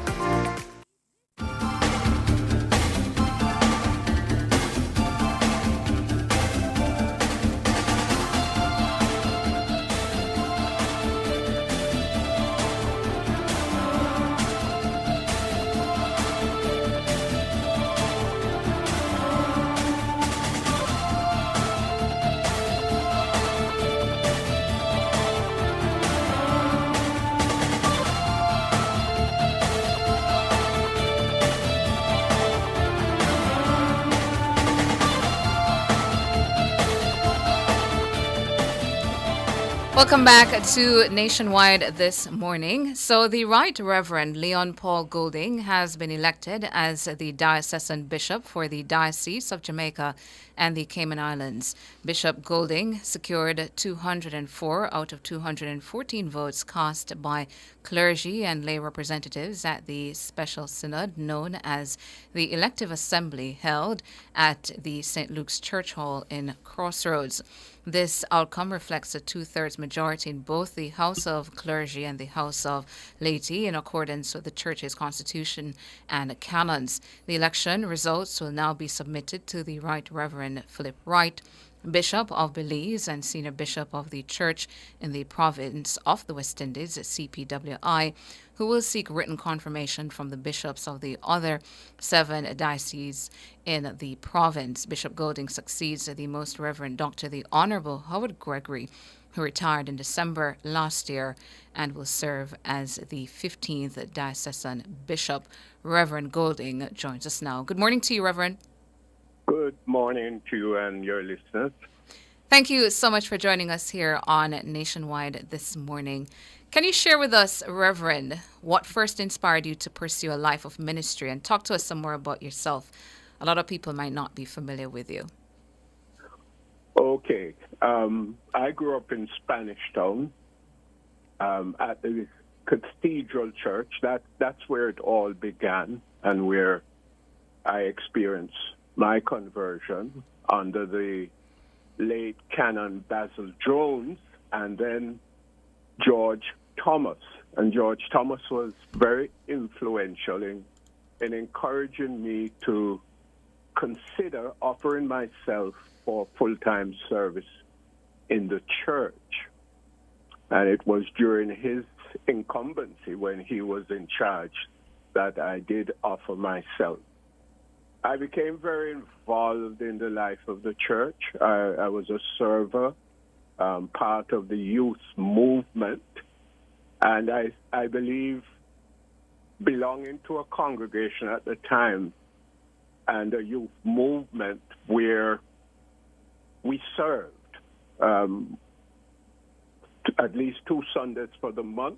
Welcome back to Nationwide this morning. So the Right Reverend Leon Paul Goulding has been elected as the diocesan bishop for the Diocese of Jamaica and the Cayman Islands. Bishop Goulding secured 204 out of 214 votes cast by clergy and lay representatives at the special synod known as the Elective Assembly held at the St. Luke's Church Hall in Crossroads. This outcome reflects a two-thirds majority in both the House of Clergy and the House of Laity in accordance with the Church's constitution and canons. The election results will now be submitted to the Right Reverend Philip Wright, Bishop of Belize and Senior Bishop of the Church in the Province of the West Indies, CPWI, who will seek written confirmation from the bishops of the other 7 dioceses in the province. Bishop Goulding succeeds the Most Reverend Dr. the Honorable Howard Gregory, who retired in December last year and will serve as the 15th diocesan bishop. Reverend Goulding joins us now. Good morning to you, Reverend. Good morning to you and your listeners. Thank you so much for joining us here on Nationwide this morning. Can you share with us, Reverend, what first inspired you to pursue a life of ministry, and talk to us some more about yourself? A lot of people might not be familiar with you. Okay. I grew up in Spanish Town at the Cathedral Church. That's where it all began and where I experienced my conversion under the late Canon Basil Jones and then George Thomas. And George Thomas was very influential in encouraging me to consider offering myself for full-time service in the church. And it was during his incumbency when he was in charge that I did offer myself. I became very involved in the life of the church. I was a server, part of the youth movement, and I believe belonging to a congregation at the time and a youth movement where we served at least 2 Sundays for the month.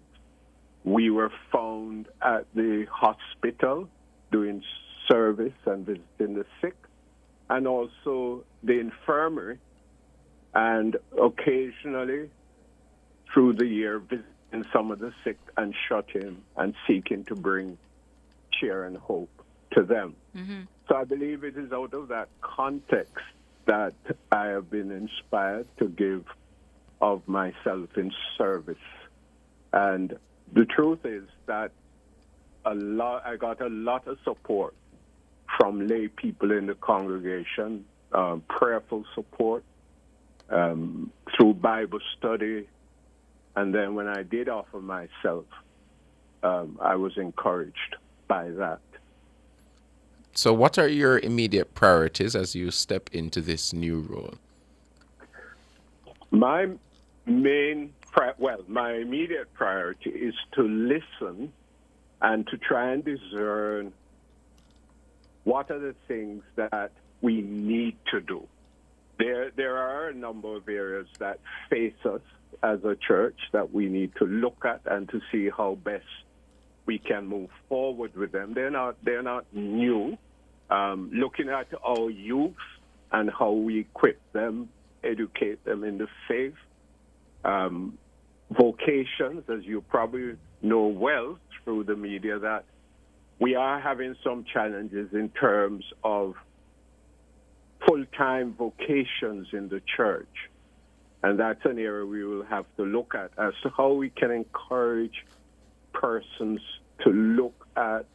We were found at the hospital doing service and visiting the sick, and also the infirmary, and occasionally through the year visiting some of the sick and shut-in and seeking to bring cheer and hope to them. Mm-hmm. So I believe it is out of that context that I have been inspired to give of myself in service. And the truth is that I got a lot of support from lay people in the congregation, prayerful support, through Bible study. And then when I did offer myself, I was encouraged by that. So what are your immediate priorities as you step into this new role? My immediate priority is to listen and to try and discern what are the things that we need to do. There are a number of areas that face us as a church that we need to look at and to see how best we can move forward with them. They're not new. Looking at our youth and how we equip them, educate them in the faith. Vocations, as you probably know well through the media, that we are having some challenges in terms of full-time vocations in the church. And that's an area we will have to look at as to how we can encourage persons to look at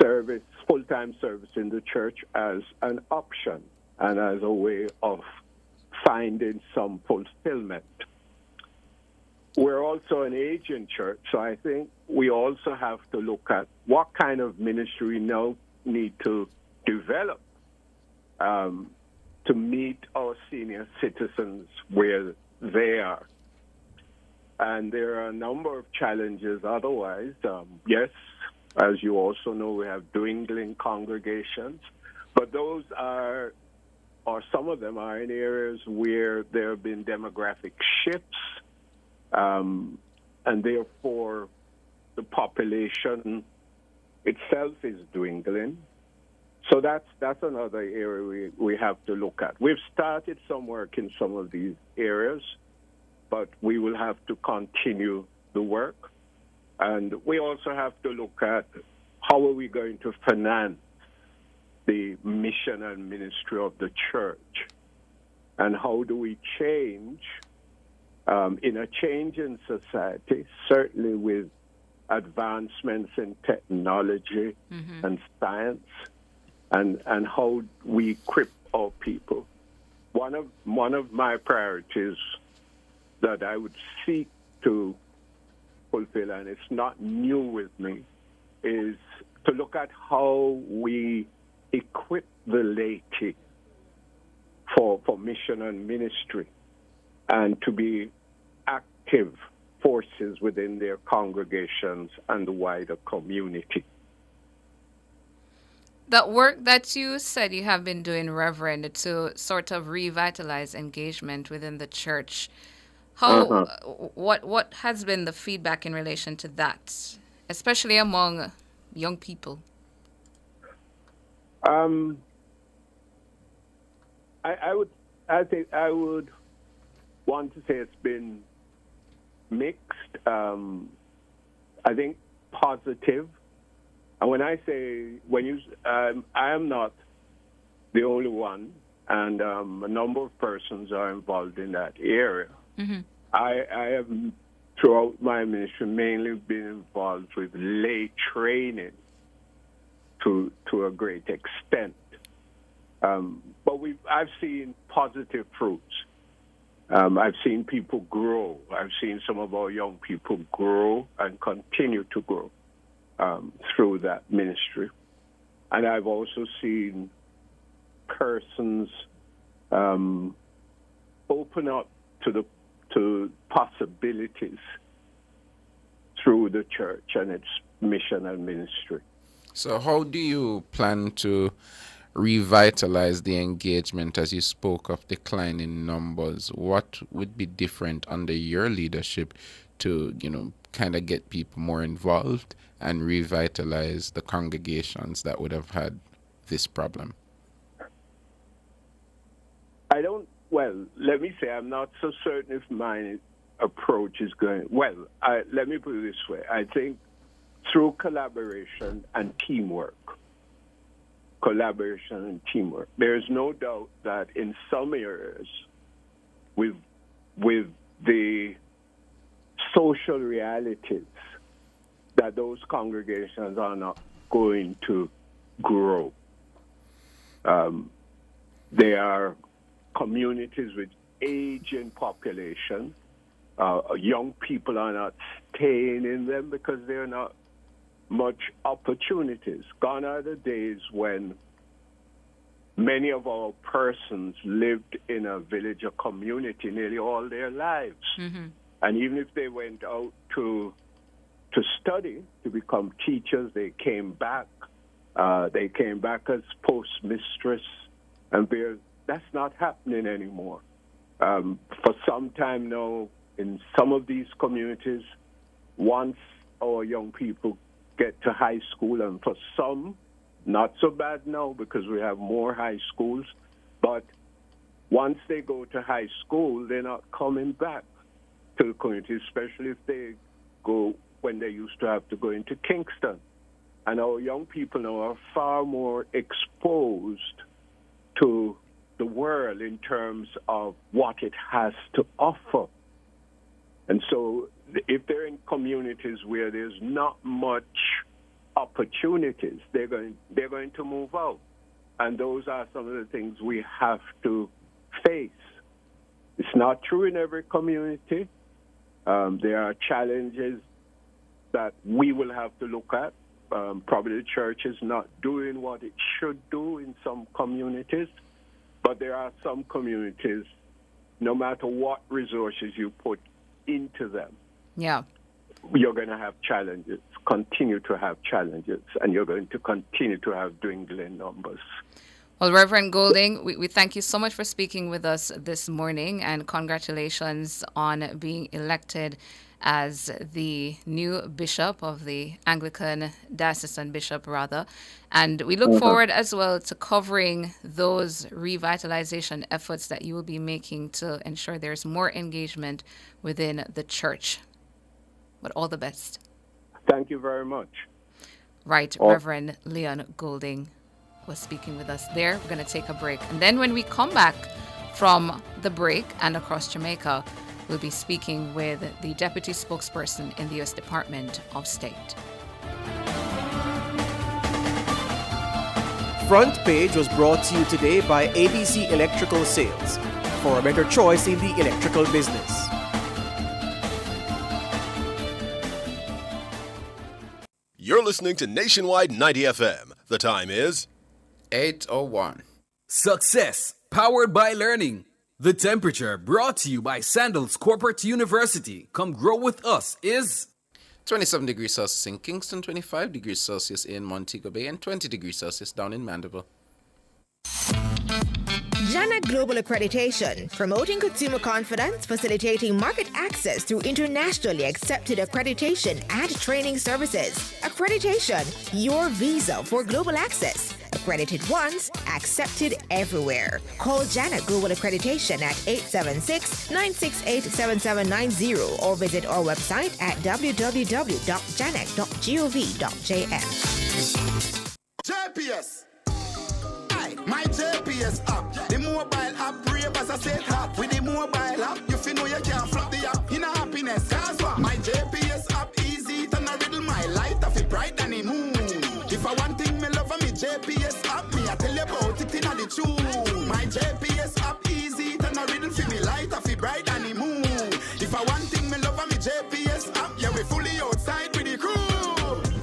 service, full-time service in the church as an option and as a way of finding some fulfillment. We're also an aging church, so I think we also have to look at what kind of ministry we now need to develop to meet our senior citizens where they are. And there are a number of challenges otherwise. Yes, as you also know, we have dwindling congregations, but those are, or some of them are in areas where there have been demographic shifts, and therefore the population itself is dwindling. So that's another area we have to look at. We've started some work in some of these areas, but we will have to continue the work. And we also have to look at how are we going to finance the mission and ministry of the church, and how do we change in a changing society, certainly with advancements in technology and science, and how we equip our people. One of my priorities that I would seek to fulfill, and it's not new with me, is to look at how we equip the laity for mission and ministry, and to be active forces within their congregations and the wider community. That work that you said you have been doing, Reverend, to sort of revitalize engagement within the church, how what has been the feedback in relation to that, especially among young people? I would want to say it's been mixed. I think, positive. And when I say, I am not the only one, and a number of persons are involved in that area. Mm-hmm. I have, throughout my ministry, mainly been involved with lay training to a great extent. But I've seen positive fruits. I've seen people grow. I've seen some of our young people grow and continue to grow through that ministry. And I've also seen persons open up to possibilities through the church and its mission and ministry. So how do you plan to revitalize the engagement as you spoke of declining numbers? What would be different under your leadership to, kind of get people more involved and revitalize the congregations that would have had this problem? Let me say I'm not so certain if my approach is going, let me put it this way. I think through collaboration and teamwork, there's no doubt that in some areas with the social realities that those congregations are not going to grow. They are communities with aging population. Young people are not staying in them because there are not much opportunities. Gone are the days when many of our persons lived in a village or community nearly all their lives. Mm-hmm. And even if they went out to study, to become teachers, they came back. They came back as postmistress, and that's not happening anymore. For some time now, in some of these communities, once our young people get to high school, and for some, not so bad now because we have more high schools, but once they go to high school, they're not coming back to the community, especially if they go when they used to have to go into Kingston. And our young people now are far more exposed to the world in terms of what it has to offer. And so if they're in communities where there's not much opportunities, they're going to move out. And those are some of the things we have to face. It's not true in every community. There are challenges that we will have to look at. Probably the church is not doing what it should do in some communities, but there are some communities, no matter what resources you put into them, you're going to have challenges, continue to have challenges, and you're going to continue to have dwindling numbers. Well, Reverend Golding, we thank you so much for speaking with us this morning, and congratulations on being elected as the new bishop of the Anglican diocesan bishop, rather. And we look forward as well to covering those revitalization efforts that you will be making to ensure there's more engagement within the church. But all the best. Thank you very much. Right, Reverend Leon Golding was speaking with us there. We're going to take a break. And then when we come back from the break and across Jamaica, we'll be speaking with the deputy spokesperson in the U.S. Department of State. Front Page was brought to you today by ABC Electrical Sales, for a better choice in the electrical business. You're listening to Nationwide 90 FM. The time is 8:01. Success, powered by learning. The Temperature, brought to you by Sandals Corporate University. Come grow with us, is 27 degrees Celsius in Kingston, 25 degrees Celsius in Montego Bay, and 20 degrees Celsius down in Mandeville. Jana Global Accreditation, promoting consumer confidence, facilitating market access through internationally accepted accreditation and training services. Accreditation, your visa for global access. Accredited once, accepted everywhere. Call Janet Global Accreditation at 876-968-7790 or visit our website at www.janet.gov.jm. JPS. Aye, my JPS app. The mobile app brave as I said hot. With the mobile app, you feel know you can't flop the app. In a happiness, cause what? My JPS app easy, turn a riddle my light off it bright than the moon. If I want thing me love me JPS app, me I tell you about it in a the tune. My JPS app easy, turn a riddle for me light off it bright than the moon. If I want thing me love me JPS app, yeah we fully outside with the crew.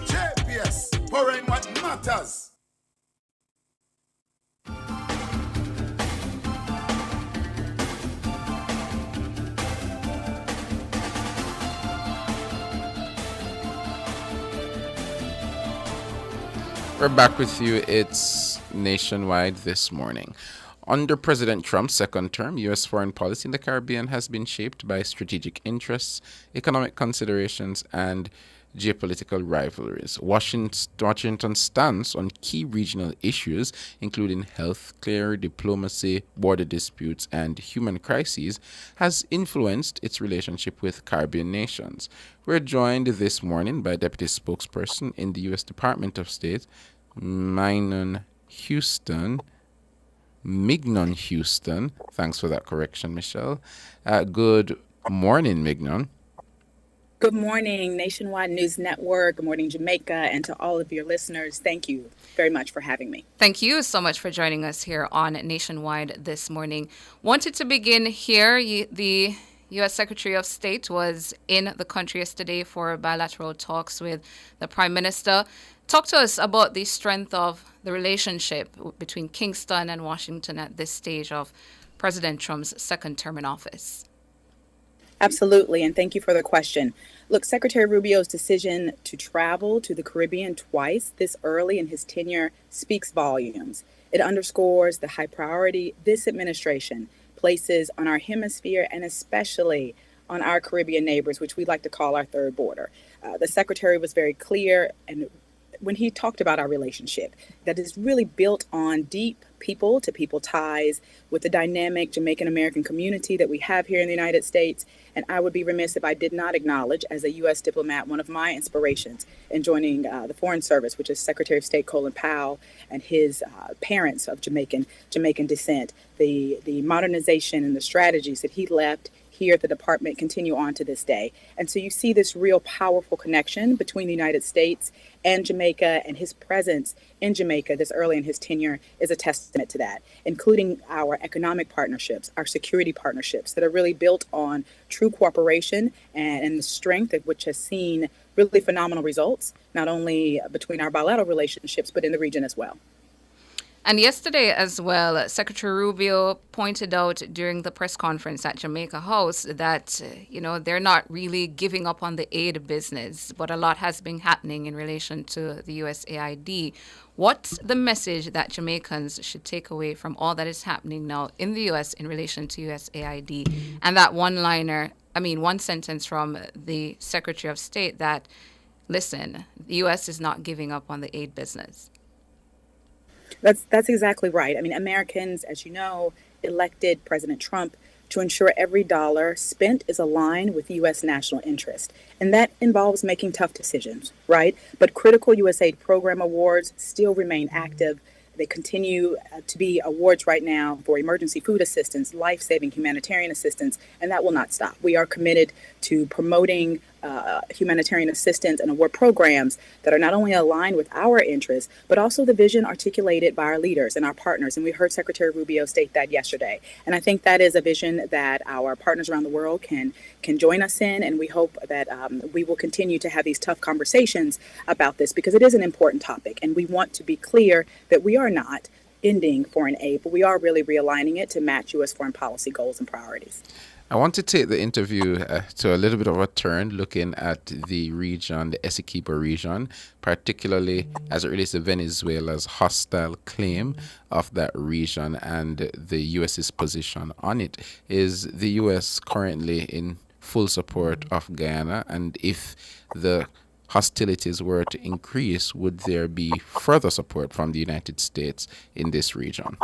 JPS, pouring what matters. We're back with you. It's Nationwide this morning. Under President Trump's second term, U.S. foreign policy in the Caribbean has been shaped by strategic interests, economic considerations, and geopolitical rivalries. Washington's stance on key regional issues, including health care, diplomacy, border disputes, and human crises, has influenced its relationship with Caribbean nations. We're joined this morning by Deputy Spokesperson in the U.S. Department of State, Mignon Houston. Thanks for that correction, Michelle. Good morning, Mignon. Good morning, Nationwide News Network. Good morning, Jamaica, and to all of your listeners. Thank you very much for having me. Thank you so much for joining us here on Nationwide this morning. Wanted to begin here. The U.S. Secretary of State was in the country yesterday for bilateral talks with the Prime Minister. Talk to us about the strength of the relationship between Kingston and Washington at this stage of President Trump's second term in office. Absolutely, and thank you for the question. Look, Secretary Rubio's decision to travel to the Caribbean twice this early in his tenure speaks volumes. It underscores the high priority this administration places on our hemisphere and especially on our Caribbean neighbors, which we like to call our third border. The Secretary was very clear and when he talked about our relationship that is really built on deep people-to-people ties with the dynamic Jamaican American community that we have here in the United States. And I would be remiss if I did not acknowledge, as a U.S. diplomat, one of my inspirations in joining the Foreign Service, which is Secretary of State Colin Powell and his parents of Jamaican descent. The modernization and the strategies that he left here at the department continue on to this day. And so you see this real powerful connection between the United States and Jamaica, and his presence in Jamaica this early in his tenure is a testament to that, including our economic partnerships, our security partnerships that are really built on true cooperation and the strength of which has seen really phenomenal results, not only between our bilateral relationships, but in the region as well. And yesterday as well, Secretary Rubio pointed out during the press conference at Jamaica House that, they're not really giving up on the aid business, but a lot has been happening in relation to the USAID. What's the message that Jamaicans should take away from all that is happening now in the U.S. in relation to USAID? And that one sentence from the Secretary of State that, listen, the U.S. is not giving up on the aid business. That's exactly right. I mean, Americans, as you know, elected President Trump to ensure every dollar spent is aligned with U.S. national interest. And that involves making tough decisions, right? But critical USAID program awards still remain active. They continue to be awards right now for emergency food assistance, life-saving humanitarian assistance, and that will not stop. We are committed to promoting humanitarian assistance and award programs that are not only aligned with our interests, but also the vision articulated by our leaders and our partners. And we heard Secretary Rubio state that yesterday. And I think that is a vision that our partners around the world can join us in. And we hope that we will continue to have these tough conversations about this because it is an important topic. And we want to be clear that we are not ending foreign aid, but we are really realigning it to match U.S. foreign policy goals and priorities. I want to take the interview to a little bit of a turn, looking at the region, the Essequibo region, particularly as it relates to Venezuela's hostile claim of that region and the U.S.'s position on it. Is the U.S. currently in full support of Guyana? And if the hostilities were to increase, would there be further support from the United States in this region?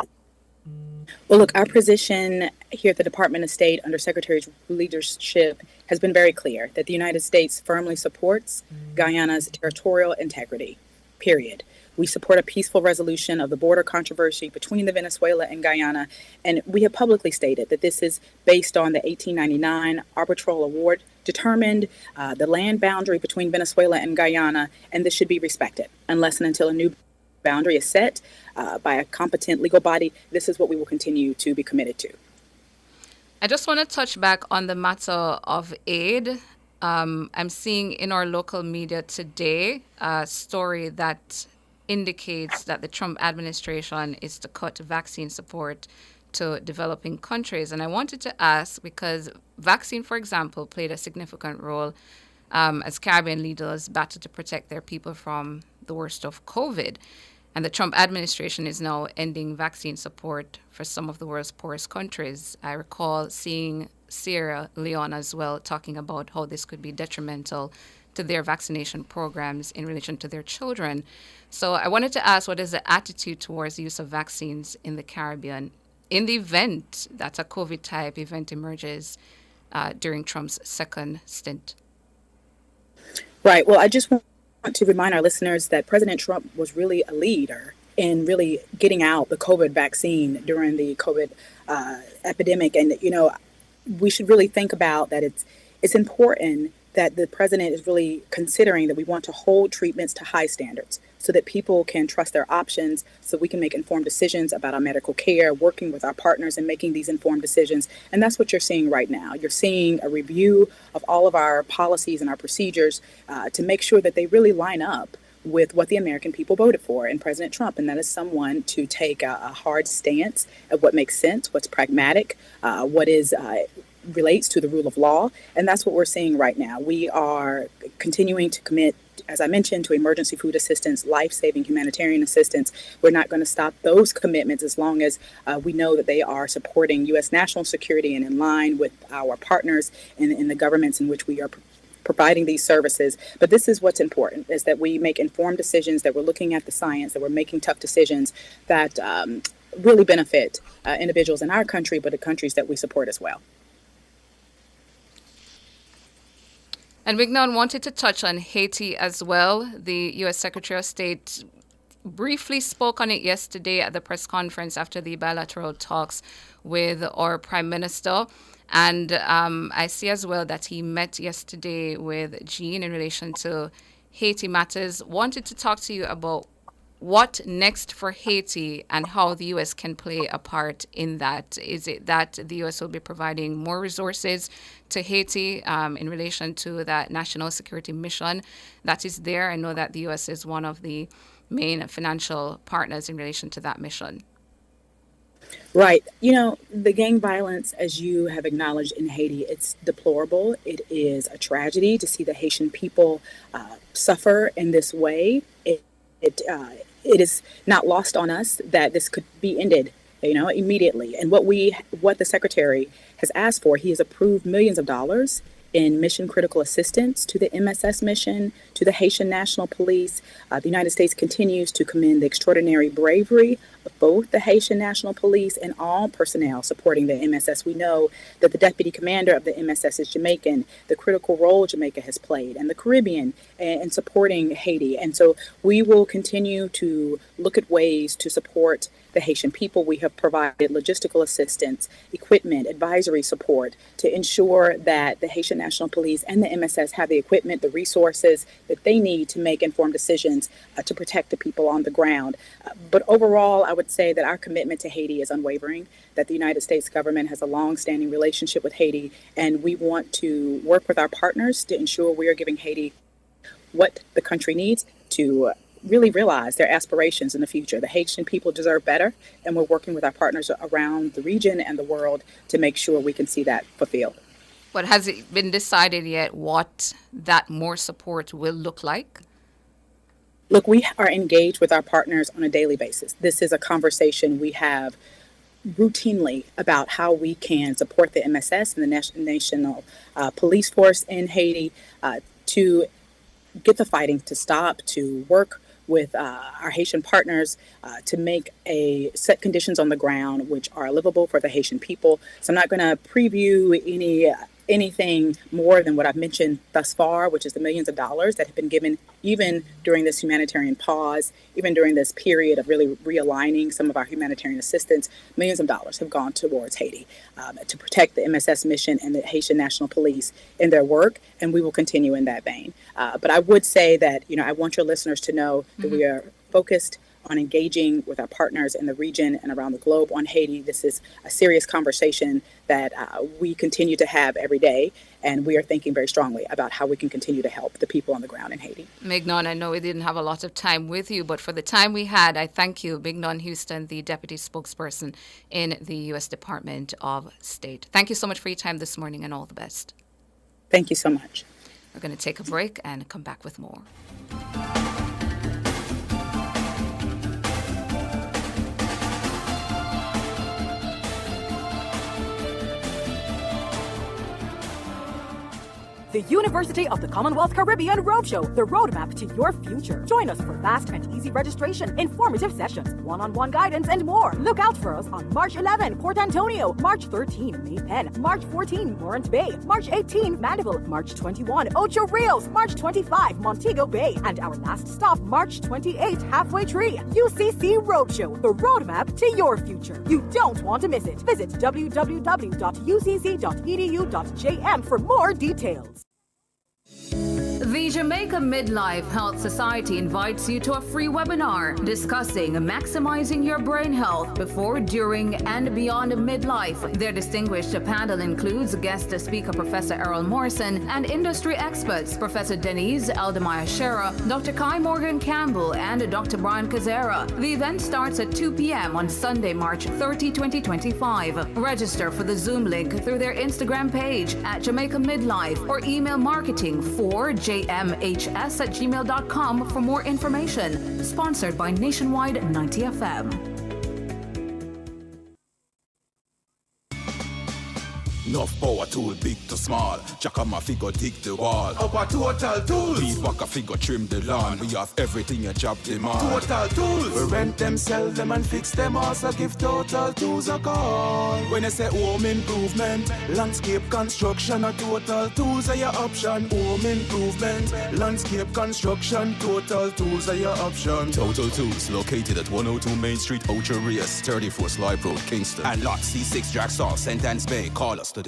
Well, look, our position here at the Department of State under Secretary's leadership has been very clear that the United States firmly supports Guyana's territorial integrity, period. We support a peaceful resolution of the border controversy between the Venezuela and Guyana, and we have publicly stated that this is based on the 1899 arbitral award determined the land boundary between Venezuela and Guyana, and this should be respected unless and until a new boundary is set by a competent legal body. This is what we will continue to be committed to. I just want to touch back on the matter of aid. I'm seeing in our local media today a story that indicates that the Trump administration is to cut vaccine support to developing countries. And I wanted to ask, because vaccine, for example, played a significant role as Caribbean leaders battled to protect their people from the worst of COVID. And the Trump administration is now ending vaccine support for some of the world's poorest countries. I recall seeing Sierra Leone as well talking about how this could be detrimental to their vaccination programs in relation to their children. So I wanted to ask, what is the attitude towards the use of vaccines in the Caribbean in the event that a COVID-type event emerges during Trump's second stint? Right. Well, I just want to remind our listeners that President Trump was really a leader in really getting out the COVID vaccine during the COVID epidemic. And, you know, we should really think about that it's important that the president is really considering that we want to hold treatments to high standards so that people can trust their options, so we can make informed decisions about our medical care, working with our partners and making these informed decisions. And that's what you're seeing right now. You're seeing a review of all of our policies and our procedures to make sure that they really line up with what the American people voted for in President Trump. And that is someone to take a hard stance at what makes sense, what's pragmatic, what is relates to the rule of law. And that's what we're seeing right now. We are continuing to commit, as I mentioned, to emergency food assistance, life-saving humanitarian assistance. We're not going to stop those commitments as long as we know that they are supporting U.S. national security and in line with our partners in the governments in which we are providing these services. But this is what's important, is that we make informed decisions, that we're looking at the science, that we're making tough decisions that really benefit individuals in our country, but the countries that we support as well. And Mignon wanted to touch on Haiti as well. The U.S. Secretary of State briefly spoke on it yesterday at the press conference after the bilateral talks with our Prime Minister. And I see as well that he met yesterday with Jean in relation to Haiti matters. Wanted to talk to you about what next for Haiti and how the U.S. can play a part in that. Is it that the U.S. will be providing more resources to Haiti in relation to that national security mission that is there? I know that the U.S. is one of the main financial partners in relation to that mission. Right. You know, the gang violence, as you have acknowledged in Haiti, it's deplorable. It is a tragedy to see the Haitian people suffer in this way. It is not lost on us that this could be ended, you know, immediately. And what the secretary has asked for, he has approved millions of dollars in mission critical assistance to the MSS mission, to the Haitian National Police. The United States continues to commend the extraordinary bravery of both the Haitian National Police and all personnel supporting the MSS. We know that the deputy commander of the MSS is Jamaican, the critical role Jamaica has played, and the Caribbean in supporting Haiti. And so we will continue to look at ways to support the Haitian people. We have provided logistical assistance, equipment, advisory support to ensure that the Haitian National Police and the MSS have the equipment, the resources that they need to make informed decisions to protect the people on the ground. But overall, I would say that our commitment to Haiti is unwavering, that the United States government has a long-standing relationship with Haiti, and we want to work with our partners to ensure we are giving Haiti what the country needs to really realize their aspirations in the future. The Haitian people deserve better, and we're working with our partners around the region and the world to make sure we can see that fulfilled. But has it been decided yet what that more support will look like? Look, we are engaged with our partners on a daily basis. This is a conversation we have routinely about how we can support the MSS and the National Police Force in Haiti to get the fighting to stop, to work with our Haitian partners to make set conditions on the ground which are livable for the Haitian people. So I'm not going to preview anything more than what I've mentioned thus far, which is the millions of dollars that have been given even during this humanitarian pause, even during this period of really realigning some of our humanitarian assistance. Millions of dollars have gone towards Haiti to protect the MSS mission and the Haitian National Police in their work, and we will continue in that vein. But I would say that, I want your listeners to know that we are focused on engaging with our partners in the region and around the globe on Haiti. This is a serious conversation that we continue to have every day, and we are thinking very strongly about how we can continue to help the people on the ground in Haiti. Mignon, I know we didn't have a lot of time with you, but for the time we had, I thank you, Mignon Houston, the Deputy Spokesperson in the U.S. Department of State. Thank you so much for your time this morning, and all the best. Thank you so much. We're going to take a break and come back with more. The University of the Commonwealth Caribbean Roadshow, the roadmap to your future. Join us for fast and easy registration, informative sessions, one-on-one guidance, and more. Look out for us on March 11, Port Antonio, March 13, May Pen, March 14, Morant Bay, March 18, Mandeville, March 21, Ocho Rios, March 25, Montego Bay, and our last stop, March 28, Halfway Tree. UCC Roadshow, the roadmap to your future. You don't want to miss it. Visit www.ucc.edu.jm for more details. The Jamaica Midlife Health Society invites you to a free webinar discussing maximizing your brain health before, during, and beyond midlife. Their distinguished panel includes guest speaker Professor Errol Morrison and industry experts Professor Denise Eldemaya Shera, Dr. Kai Morgan Campbell, and Dr. Brian Kazera. The event starts at 2 p.m. on Sunday, March 30, 2025. Register for the Zoom link through their Instagram page at Jamaica Midlife or email marketing for jmhs@gmail.com for more information. Sponsored by Nationwide 90 FM. Enough power tool, big to small. Jackama figure dig the wall. Our Total Tools. Beat waka figure trim the lawn. We have everything your job demand. Total Tools. We rent them, sell them, and fix them. Also give Total Tools a call. When I say home improvement, landscape construction, or Total Tools are your option. Home improvement, landscape construction, Total Tools are your option. Total Tools, located at 102 Main Street, Ocho Rios, 34 Slive Road, Kingston. And lot C6 Jacksaw, St. Anne's Bay. Call us today.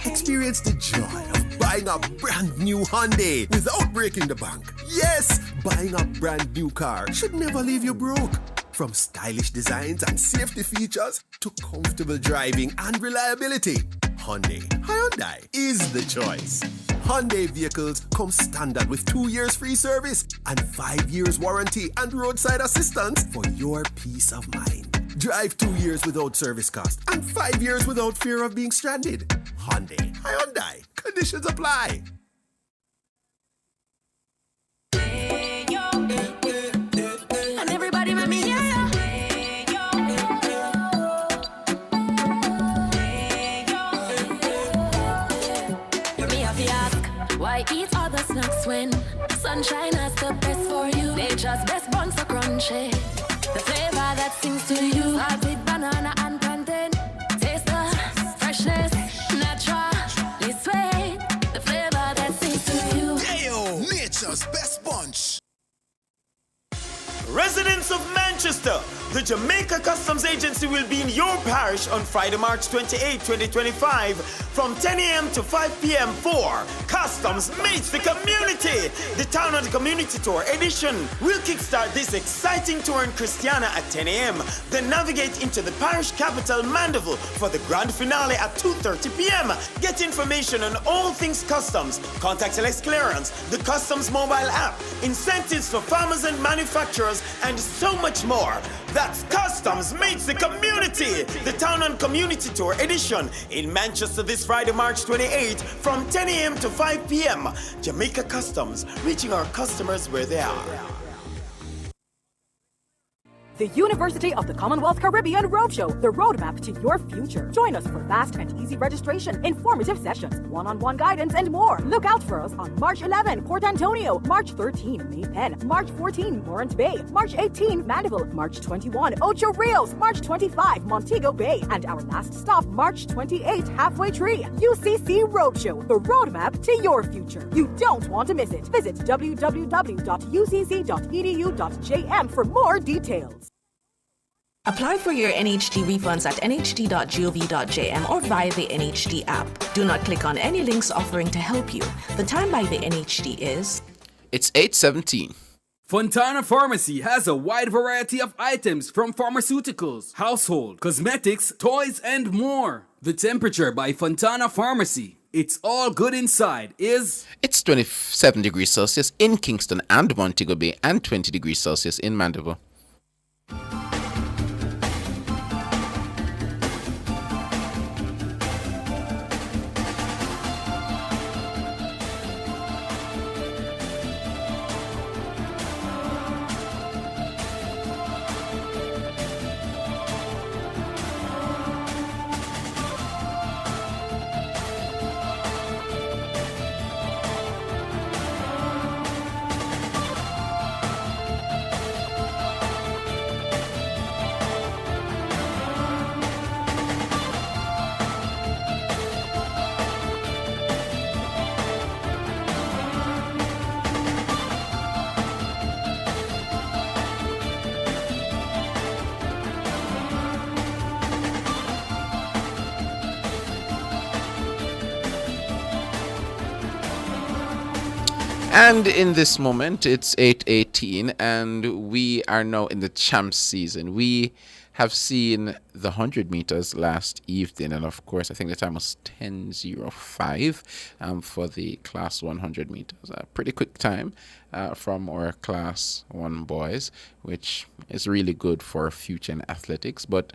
Experience the joy of buying a brand new Hyundai without breaking the bank. Yes, buying a brand new car should never leave you broke. From stylish designs and safety features to comfortable driving and reliability, Hyundai is the choice. Hyundai vehicles come standard with 2 years free service and 5 years warranty and roadside assistance for your peace of mind. Drive 2 years without service cost and 5 years without fear of being stranded. Hyundai. Conditions apply. And everybody let me hear ya. Me have to ask, why eat other snacks when sunshine has the best for you? Nature's best buns are crunchy. The flavor that sings to you, salted banana and plantain. Taste the freshness, naturally sweet. The flavor that sings to you. Ayo, nature's best bunch. Residents of Manchester, the Jamaica Customs Agency will be in your parish on Friday, March 28, 2025 from 10 a.m. to 5 p.m. for Customs Meets the Community. The Town and Community Tour edition will kickstart this exciting tour in Christiana at 10 a.m. Then navigate into the parish capital, Mandeville, for the grand finale at 2:30 p.m. Get information on all things customs, contactless clearance, the Customs mobile app, incentives for farmers and manufacturers, and so much more. That's Customs Meets the Community, the Town and Community Tour edition in Manchester this Friday, March 28 from 10 a.m. to 5 p.m. Jamaica Customs, reaching our customers where they are. The University of the Commonwealth Caribbean Roadshow, the roadmap to your future. Join us for fast and easy registration, informative sessions, one-on-one guidance, and more. Look out for us on March 11, Port Antonio, March 13, May Pen, March 14, Morant Bay, March 18, Mandeville, March 21, Ocho Rios, March 25, Montego Bay, and our last stop, March 28, Halfway Tree. UCC Roadshow, the roadmap to your future. You don't want to miss it. Visit www.ucc.edu.jm for more details. Apply for your NHD refunds at nhd.gov.jm or via the NHD app. Do not click on any links offering to help you. The time by the NHD is... It's 8:17. Fontana Pharmacy has a wide variety of items from pharmaceuticals, household, cosmetics, toys, and more. The temperature by Fontana Pharmacy. It's all good inside is... It's 27 degrees Celsius in Kingston and Montego Bay and 20 degrees Celsius in Mandeville. And in this moment, it's 8:18, and we are now in the champs season. We have seen the 100 meters last evening, and of course, I think the time was 10:05 for the class 100 meters. A pretty quick time from our class 1 boys, which is really good for future in athletics. But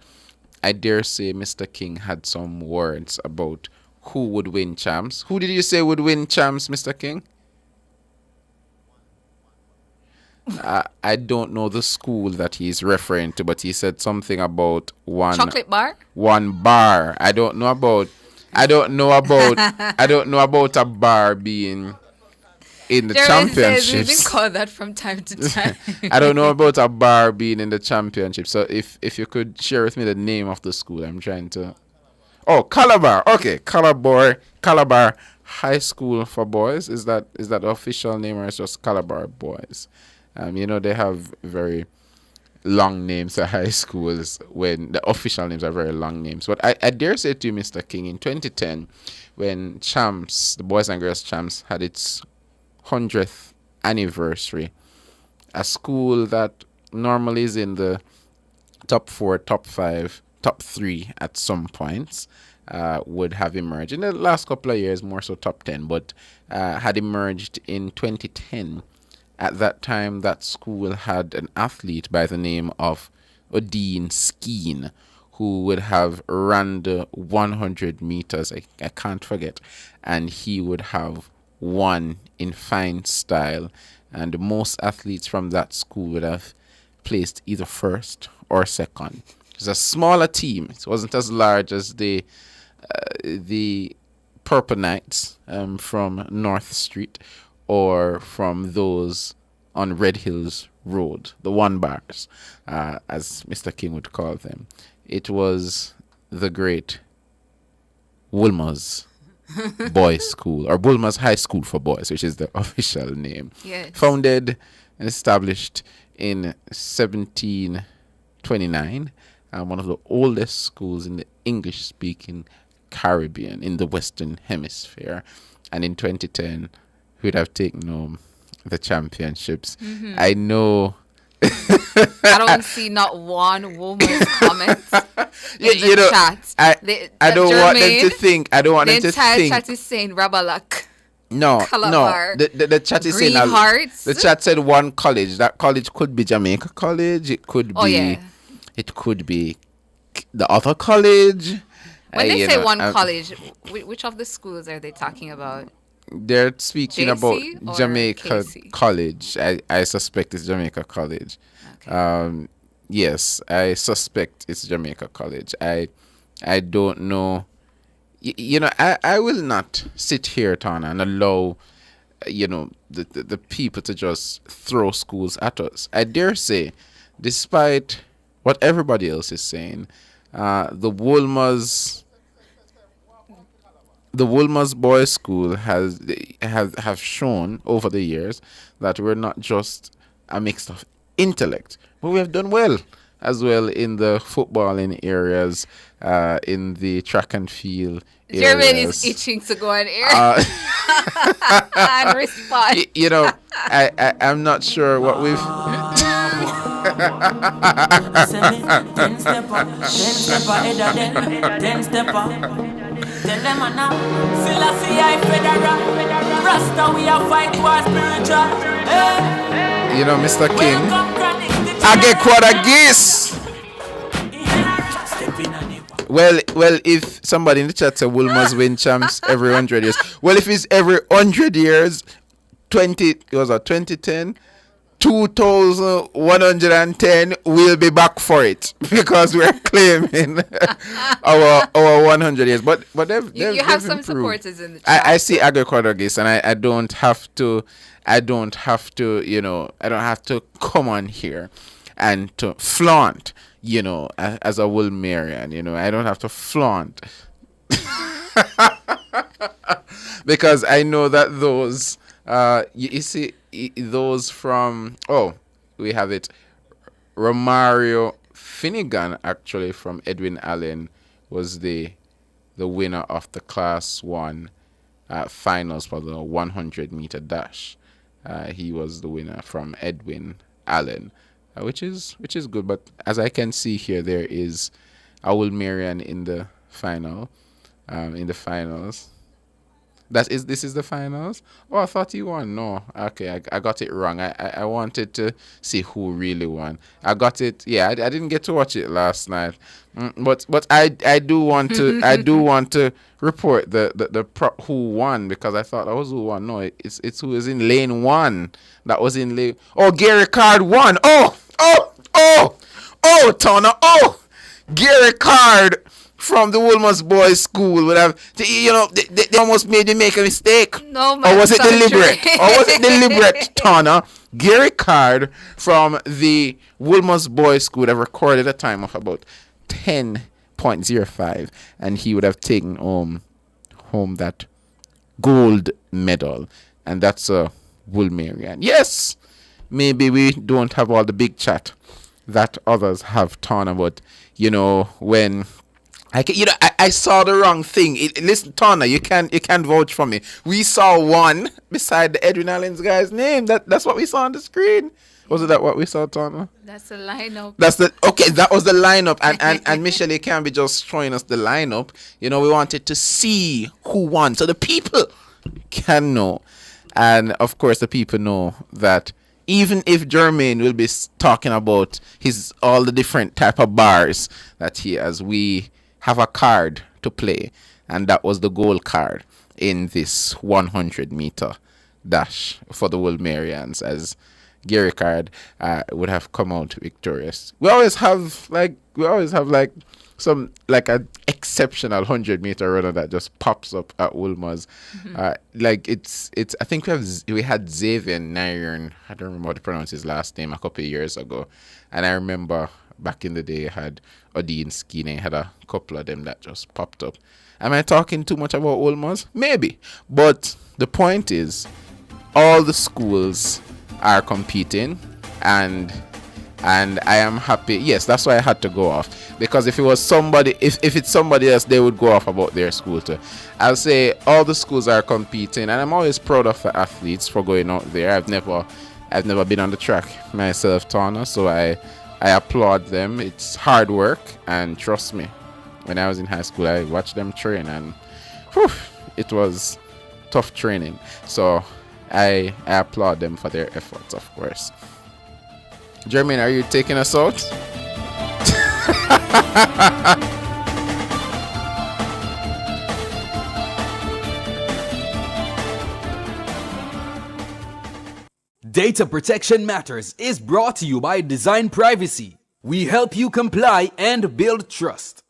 I dare say Mr. King had some words about who would win champs. Who did you say would win champs, Mr. King? I don't know the school that he's referring to, but he said something about one chocolate bar. One bar. I don't know about a bar being in the championships. We've been called that from time to time. I don't know about a bar being in the championship. So if you could share with me the name of the school, I'm trying to. Oh, Calabar. Okay, Calabar High School for Boys. Is that the official name, or is it just Calabar Boys? They have very long names at high schools when the official names are very long names. But I dare say to you, Mr. King, in 2010, when Champs, the Boys and Girls Champs, had its 100th anniversary, a school that normally is in the top 4, top 5, top 3 at some points, would have emerged. In the last couple of years, more so top 10, but had emerged in 2010. At that time, that school had an athlete by the name of Odin Skeen, who would have run the 100 meters, I can't forget, and he would have won in fine style. And most athletes from that school would have placed either first or second. It was a smaller team. It wasn't as large as the Purple Knights from North Street, or from those on Red Hills Road, the one bars, as Mr. King would call them. It was the great Wolmer's Boys School, or Wolmer's High School for Boys, which is the official name. Yes. Founded and established in 1729, one of the oldest schools in the English-speaking Caribbean in the Western Hemisphere. And in 2010, would have taken home the championships. Mm-hmm. I know. I don't see not one woman's comments in the chat. I don't want them to think. I don't want them to think. The entire chat is saying Rabalak. No. Calabar, the chat is saying Hearts. The chat said one college. That college could be Jamaica College. It could be. Yeah. It could be the other college. When they say one college, which of the schools are they talking about? They're speaking about Jamaica KC? College. I suspect it's Jamaica College. Okay. Yes, I suspect it's Jamaica College. I don't know. I will not sit here, Tana, and allow, the people to just throw schools at us. I dare say, despite what everybody else is saying, the Wolmer's Boys School have shown over the years that we're not just a mix of intellect, but we have done well as well in the footballing areas, in the track and field areas. German is itching to go on air and respond. I'm not sure what we've... 10 stepper ahead of them, 10 stepper. Tell them now, Selassie I federal, Rasta we a fight war spiritual. Mr. King, I get quite a guess. Well, if somebody in the chat said Wolmer's win champs every 100 years. Well, if it's every 100 years, 2010, 2110, we'll be back for it because we're claiming our 100 years. But you have some improved. supporters in the chat. I see Agriquadagis, and I don't have to come on here and to flaunt, as a Wolmerian, I don't have to flaunt because I know that those, you see, those from, we have it, Romario Finnegan, actually, from Edwin Allen, was the winner of the Class 1 finals for the 100-meter dash. He was the winner from Edwin Allen, which is good. But as I can see here, there is a Wolmerian in the final, in the finals. This is the finals? Oh, I thought he won. No, okay, I got it wrong. I wanted to see who really won. I got it. Yeah, I didn't get to watch it last night. But I do want to report the who won, because I thought that was who won. No, it's who is in lane 1. That was in lane. Oh, Gary Card won. Oh, Tona. Oh, Gary Card from the Wolmer's Boys School would have, they almost made me make a mistake. No, man. Or was it deliberate? Tana, Gary Card from the Wolmer's Boys School would have recorded a time of about 10.05, and he would have taken home that gold medal, and that's a Wolmerian. Yes, maybe we don't have all the big chat that others have, Tana, but when I saw the wrong thing. Listen, Tana, you can vouch for me. We saw one beside the Edwin Allen's guy's name. That's what we saw on the screen. Was it that what we saw, Tana? That's the lineup. That was the lineup, and Michelle, you can't be just showing us the lineup. We wanted to see who won, so the people can know, and of course the people know that even if Jermaine will be talking about all the different type of bars that he has, we have a card to play, and that was the gold card in this 100-meter dash for the Wolmerians, as Gary Card would have come out victorious. We always have some an exceptional 100-meter runner that just pops up at Wolmer's. Mm-hmm. I think we had Xavier Nairn, I don't remember how to pronounce his last name, a couple of years ago, and I remember back in the day had Odin Skeene, had a couple of them that just popped up. Am I talking too much about Wolmer's? Maybe. But the point is, all the schools are competing, and I am happy. Yes, that's why I had to go off, because if it was somebody, if it's somebody else, they would go off about their school too. I'll say all the schools are competing, and I'm always proud of the athletes for going out there. I've never been on the track myself, Tana, so I applaud them. It's hard work, and trust me, when I was in high school, I watched them train, and it was tough training. So I applaud them for their efforts, of course. Jermaine, are you taking us out? Data Protection Matters is brought to you by Design Privacy. We help you comply and build trust.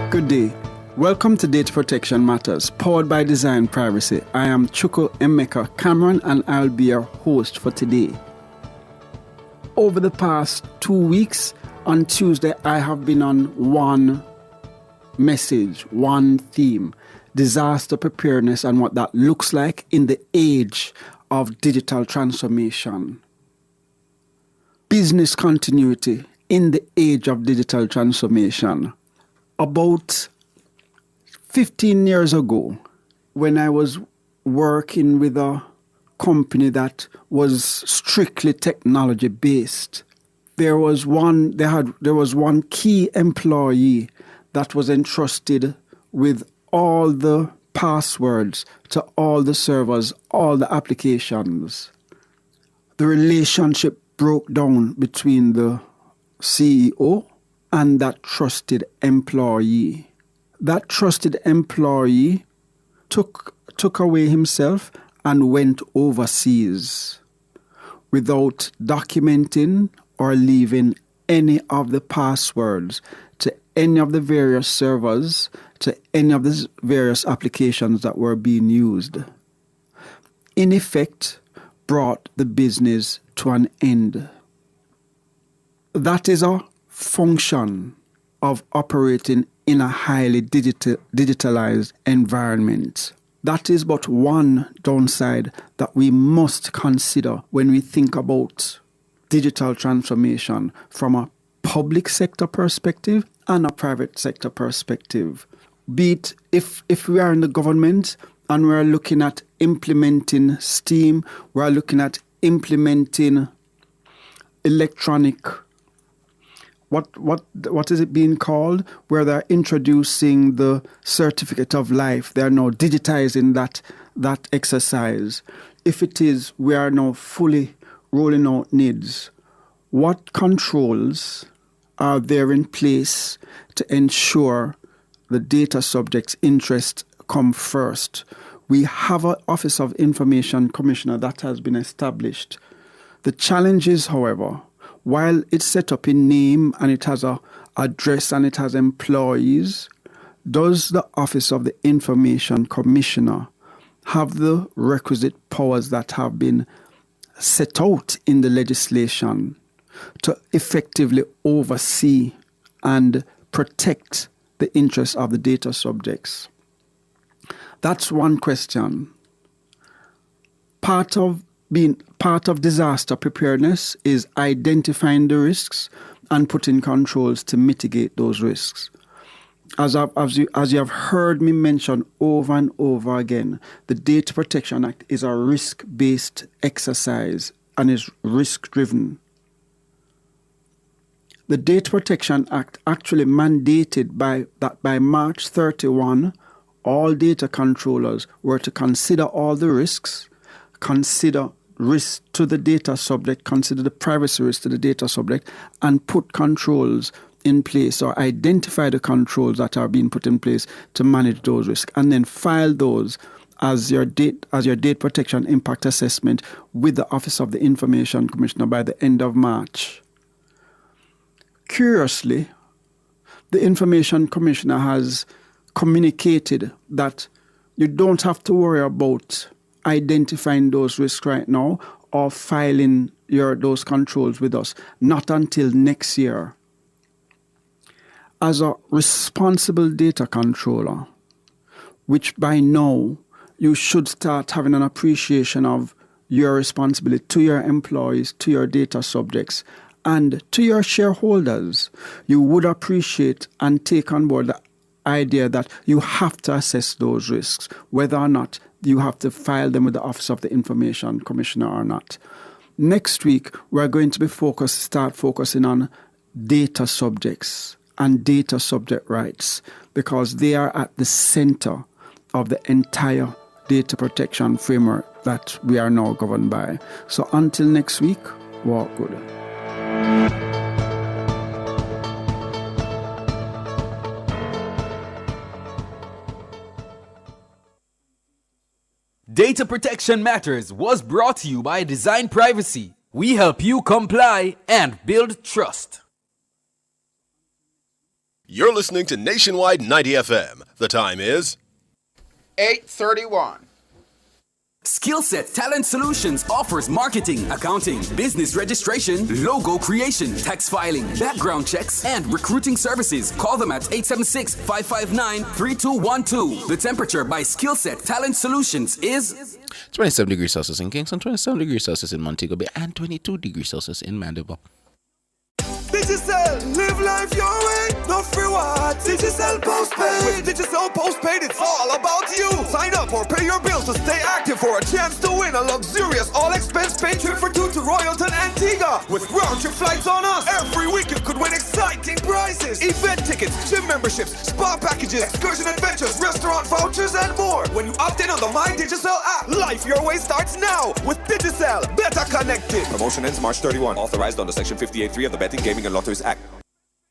Good day. Welcome to Data Protection Matters, powered by Design Privacy. I am Chuko Emeka Cameron, and I'll be your host for today. Over the past 2 weeks, on Tuesday, I have been on one message, one theme: disaster preparedness and what that looks like in the age of digital transformation. Business continuity in the age of digital transformation. About 15 years ago, when I was working with a company that was strictly technology based, there was one key employee that was entrusted with all the passwords to all the servers, all the applications. The relationship broke down between the CEO and that trusted employee. That trusted employee took away himself and went overseas without documenting or leaving any of the passwords to any of the various servers, to any of the various applications that were being used. In effect, brought the business to an end. That is a function of operating in a highly digitalized environment. That is but one downside that we must consider when we think about digital transformation from a public sector perspective and a private sector perspective. Be it if we are in the government and we're looking at implementing STEAM, we're looking at implementing electronic, what is it being called? Where they're introducing the certificate of life. They're now digitizing that exercise. If it is, we are now fully rolling out NIDS. What controls are there in place to ensure the data subject's interest come first? We have an Office of Information Commissioner that has been established. The challenge is, however, while it's set up in name and it has a address and it has employees, does the Office of the Information Commissioner have the requisite powers that have been set out in the legislation to effectively oversee and protect the interests of the data subjects? That's one question. Part of disaster preparedness is identifying the risks and putting controls to mitigate those risks. As you have heard me mention over and over again, the Data Protection Act is a risk-based exercise and is risk-driven. The Data Protection Act actually mandated that by March 31, all data controllers were to consider all the risks, consider risk to the data subject, consider the privacy risk to the data subject, and put controls in place or identify the controls that are being put in place to manage those risks, and then file those as your data protection impact assessment with the Office of the Information Commissioner by the end of March. Curiously, the Information Commissioner has communicated that you don't have to worry about identifying those risks right now or filing those controls with us, not until next year. As a responsible data controller, which by now you should start having an appreciation of your responsibility to your employees, to your data subjects, and to your shareholders, you would appreciate and take on board the idea that you have to assess those risks, whether or not you have to file them with the Office of the Information Commissioner or not. Next week, we're going to start focusing on data subjects and data subject rights, because they are at the center of the entire data protection framework that we are now governed by. So until next week, walk good. Data Protection Matters was brought to you by Design Privacy. We help you comply and build trust. You're listening to Nationwide 90 FM. The time is 8:31. Skillset Talent Solutions offers marketing, accounting, business registration, logo creation, tax filing, background checks, and recruiting services. Call them at 876-559-3212. The temperature by Skillset Talent Solutions is 27 degrees Celsius in Kingston, 27 degrees Celsius in Montego Bay, and 22 degrees Celsius in Mandeville. Digicel, live life your way, no free what? Digicel postpaid. With Digicel postpaid, it's all about you. Sign up or pay your bills to stay active for a chance to win a luxurious all-expense paid trip for two to Royalton, Antigua. With round-trip flights on us, every week you could win exciting prizes. Event tickets, gym memberships, spa packages, excursion adventures, restaurant vouchers, and more. When you opt in on the My Digicel app, life your way starts now. With Digicel, better connected. Promotion ends March 31. Authorized under Section 58.3 of the Betting, Gaming, and Lotteries Act.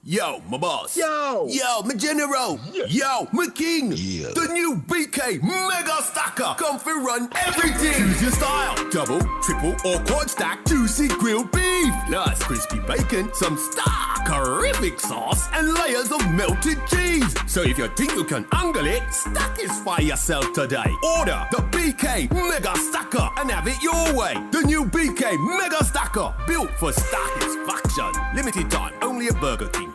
Yo, my boss. Yo, my general. Yeah. Yo, my king. Yeah. The new BK Mega Stacker. Come for run everything. Choose your style. Double, triple, or quad stack. Juicy grilled beef. Plus crispy bacon, some stackerific sauce, and layers of melted cheese. So if you think you can angle it, satisfy yourself today. Order the BK Mega Stacker and have it your way. The new BK Mega Stacker. Built for satisfaction. Limited time. Only at Burger King.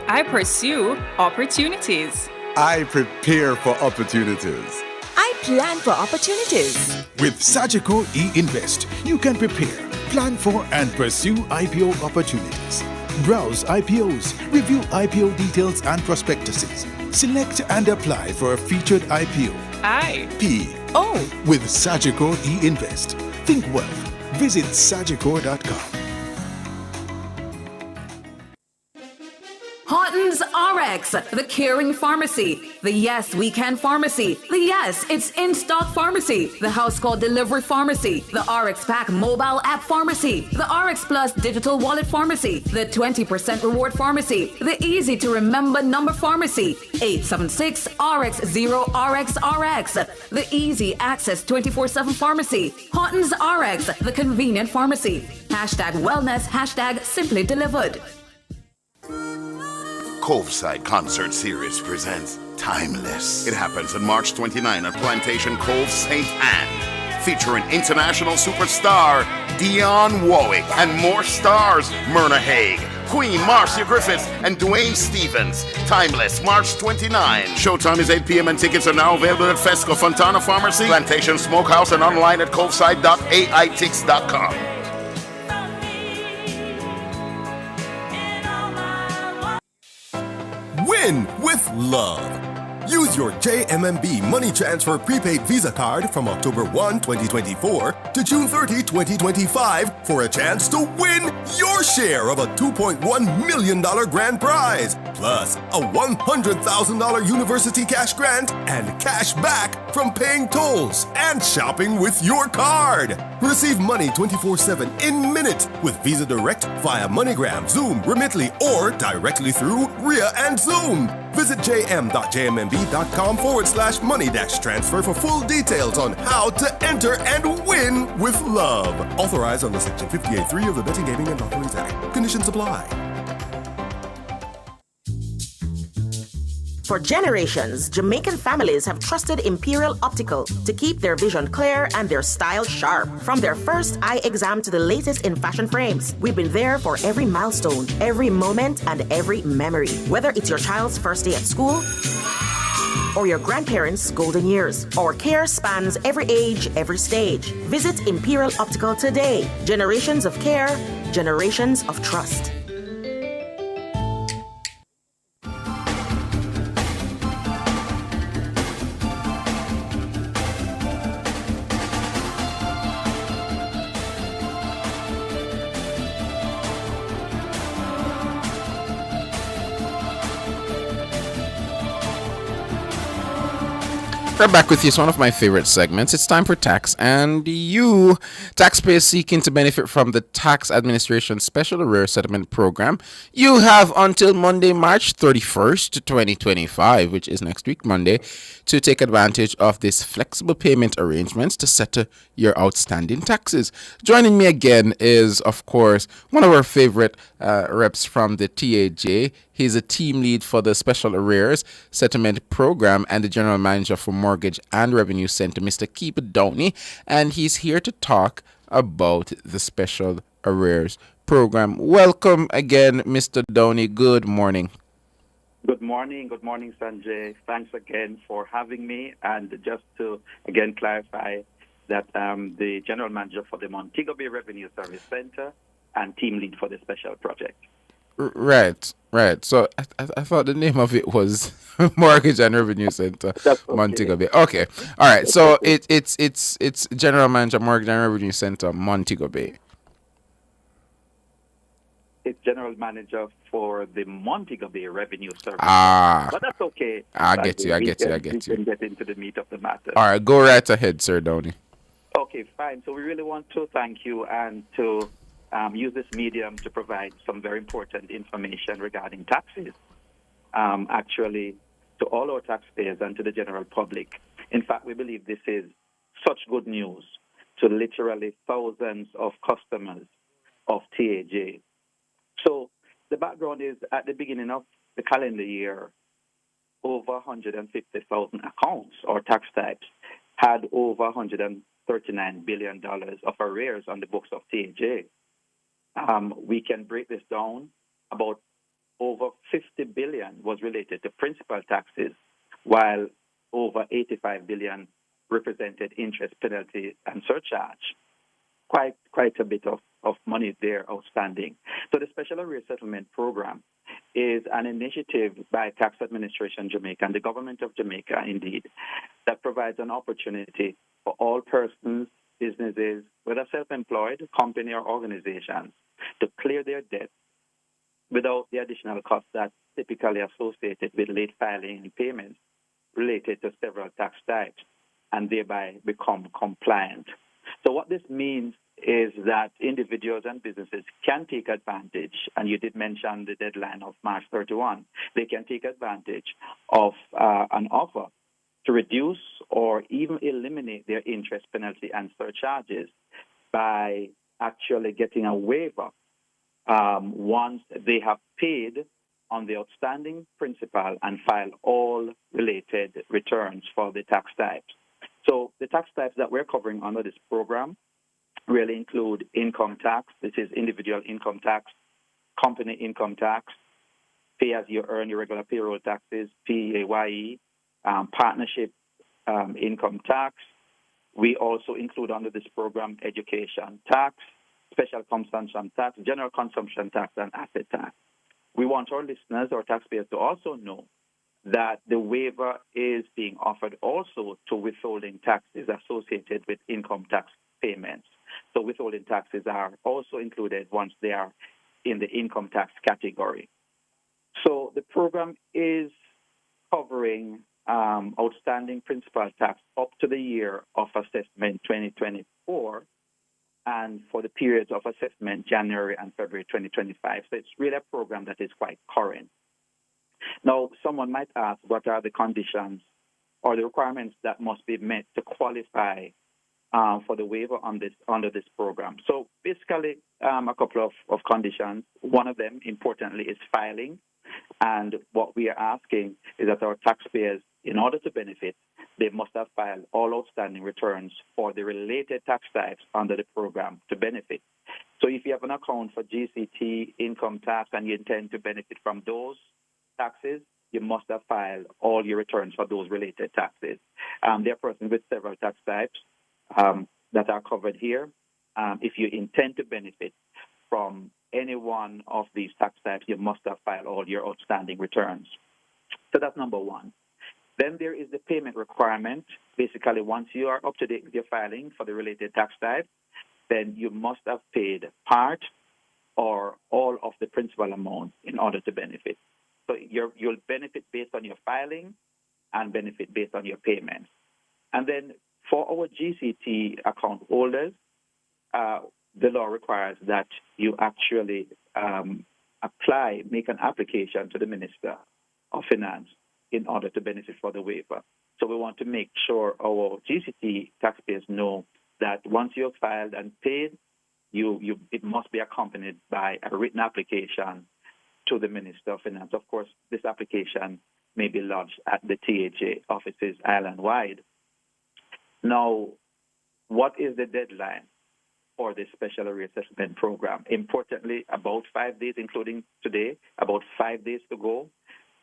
I pursue opportunities. I prepare for opportunities. I plan for opportunities. With Sagicor e-Invest, you can prepare, plan for, and pursue IPO opportunities. Browse IPOs, review IPO details and prospectuses. Select and apply for a featured IPO. I-P-O. With Sagicor e-Invest. Think wealth. Visit sagicor.com. Houghton's RX, the caring pharmacy, the Yes We Can pharmacy, the Yes It's in Stock pharmacy, the House Call Delivery pharmacy, the RX Pack mobile app pharmacy, the RX Plus digital wallet pharmacy, the 20% reward pharmacy, the easy to remember number pharmacy, 876-RX0RXRX, the easy access 24/7 pharmacy, Houghton's RX, the convenient pharmacy, #wellness, #simply delivered. Coveside Concert Series presents Timeless. It happens on March 29 at Plantation Cove, St. Anne. Featuring international superstar Dionne Warwick and more stars Myrna Hague, Queen Marcia Griffiths, and Dwayne Stevens. Timeless, March 29. Showtime is 8 p.m. and tickets are now available at Fesco Fontana Pharmacy, Plantation Smokehouse, and online at coveside.aitix.com. Win with love. Use your JMMB Money Transfer Prepaid Visa Card from October 1, 2024 to June 30, 2025 for a chance to win your share of a $2.1 million grand prize, plus a $100,000 university cash grant and cash back from paying tolls and shopping with your card. Receive money 24/7 in minutes with Visa Direct via MoneyGram, Zoom, Remitly, or directly through RIA and Zoom. Visit jm.jmmb.com/money-transfer for full details on how to enter and win with love. Authorized under Section 58.3 of the Betting, Gaming, and Lotteries Act. Conditions apply. For generations, Jamaican families have trusted Imperial Optical to keep their vision clear and their style sharp. From their first eye exam to the latest in fashion frames, we've been there for every milestone, every moment, and every memory. Whether it's your child's first day at school or your grandparents' golden years, our care spans every age, every stage. Visit Imperial Optical today. Generations of care, generations of trust. We're back with you. It's one of my favorite segments. It's time for tax. And you, taxpayers seeking to benefit from the Tax Administration Special Arrears Settlement Program, you have until Monday, March 31st, 2025, which is next week, Monday, to take advantage of this flexible payment arrangements to settle your outstanding taxes. Joining me again is, of course, one of our favorite reps from the TAJ. He's a team lead for the Special Arrears Settlement Program and the General Manager for Mortgage and Revenue Center, Mr. Keeper Downey. And he's here to talk about the Special Arrears Program. Welcome again, Mr. Downey. Good morning. Good morning, Sanjay. Thanks again for having me. And just to again clarify that I'm the General Manager for the Montego Bay Revenue Service Center and team lead for the special project. Right. So I thought the name of it was Mortgage and Revenue Center, Montego Bay. Okay, all right. So it's General Manager Mortgage and Revenue Center, Montego Bay. It's General Manager for the Montego Bay Revenue Service. But that's okay. I get you. We can get into the meat of the matter. All right, go right ahead, Sir Downey. Okay, fine. So we really want to thank you and to use this medium to provide some very important information regarding taxes, actually, to all our taxpayers and to the general public. In fact, we believe this is such good news to literally thousands of customers of TAJ. So the background is at the beginning of the calendar year, over 150,000 accounts or tax types had over $139 billion of arrears on the books of TAJ. We can break this down. About over 50 billion was related to principal taxes, while over 85 billion represented interest, penalty, and surcharge. Quite a bit of money there outstanding. So the Special Arrears Settlement Program is an initiative by Tax Administration Jamaica and the government of Jamaica, indeed, that provides an opportunity for all persons, businesses, whether self-employed, company, or organizations, to clear their debts without the additional costs that typically associated with late filing and payments related to several tax types, and thereby become compliant. So what this means is that individuals and businesses can take advantage, and you did mention the deadline of March 31, they can take advantage of an offer to reduce or even eliminate their interest, penalty, and surcharges by actually getting a waiver once they have paid on the outstanding principal and file all related returns for the tax types. So the tax types that we're covering under this program really include income tax. This is individual income tax, company income tax, pay as you earn, your regular payroll taxes, PAYE, partnership income tax. We also include under this program education tax, special consumption tax, general consumption tax, and asset tax. We want our listeners or taxpayers to also know that the waiver is being offered also to withholding taxes associated with income tax payments. So withholding taxes are also included once they are in the income tax category. So the program is covering outstanding principal tax up to the year of assessment 2024 and for the periods of assessment January and February 2025. So it's really a program that is quite current. Now, someone might ask, what are the conditions or the requirements that must be met to qualify for the waiver under this program? So basically, a couple of conditions. One of them, importantly, is filing. And what we are asking is that our taxpayers, in order to benefit, they must have filed all outstanding returns for the related tax types under the program to benefit. So if you have an account for GCT, income tax, and you intend to benefit from those taxes, you must have filed all your returns for those related taxes. There are persons with several tax types that are covered here. If you intend to benefit from any one of these tax types, you must have filed all your outstanding returns. So that's number one. Then there is the payment requirement. Basically, once you are up to date with your filing for the related tax type, then you must have paid part or all of the principal amount in order to benefit. So you'll benefit based on your filing and benefit based on your payments. And then for our GCT account holders, the law requires that you actually make an application to the Minister of Finance in order to benefit for the waiver. So we want to make sure our GCT taxpayers know that once you've filed and paid, it must be accompanied by a written application to the Minister of Finance. Of course, this application may be lodged at the TAJ offices island-wide. Now, what is the deadline for this special reassessment program? Importantly, about 5 days, including today, about 5 days to go.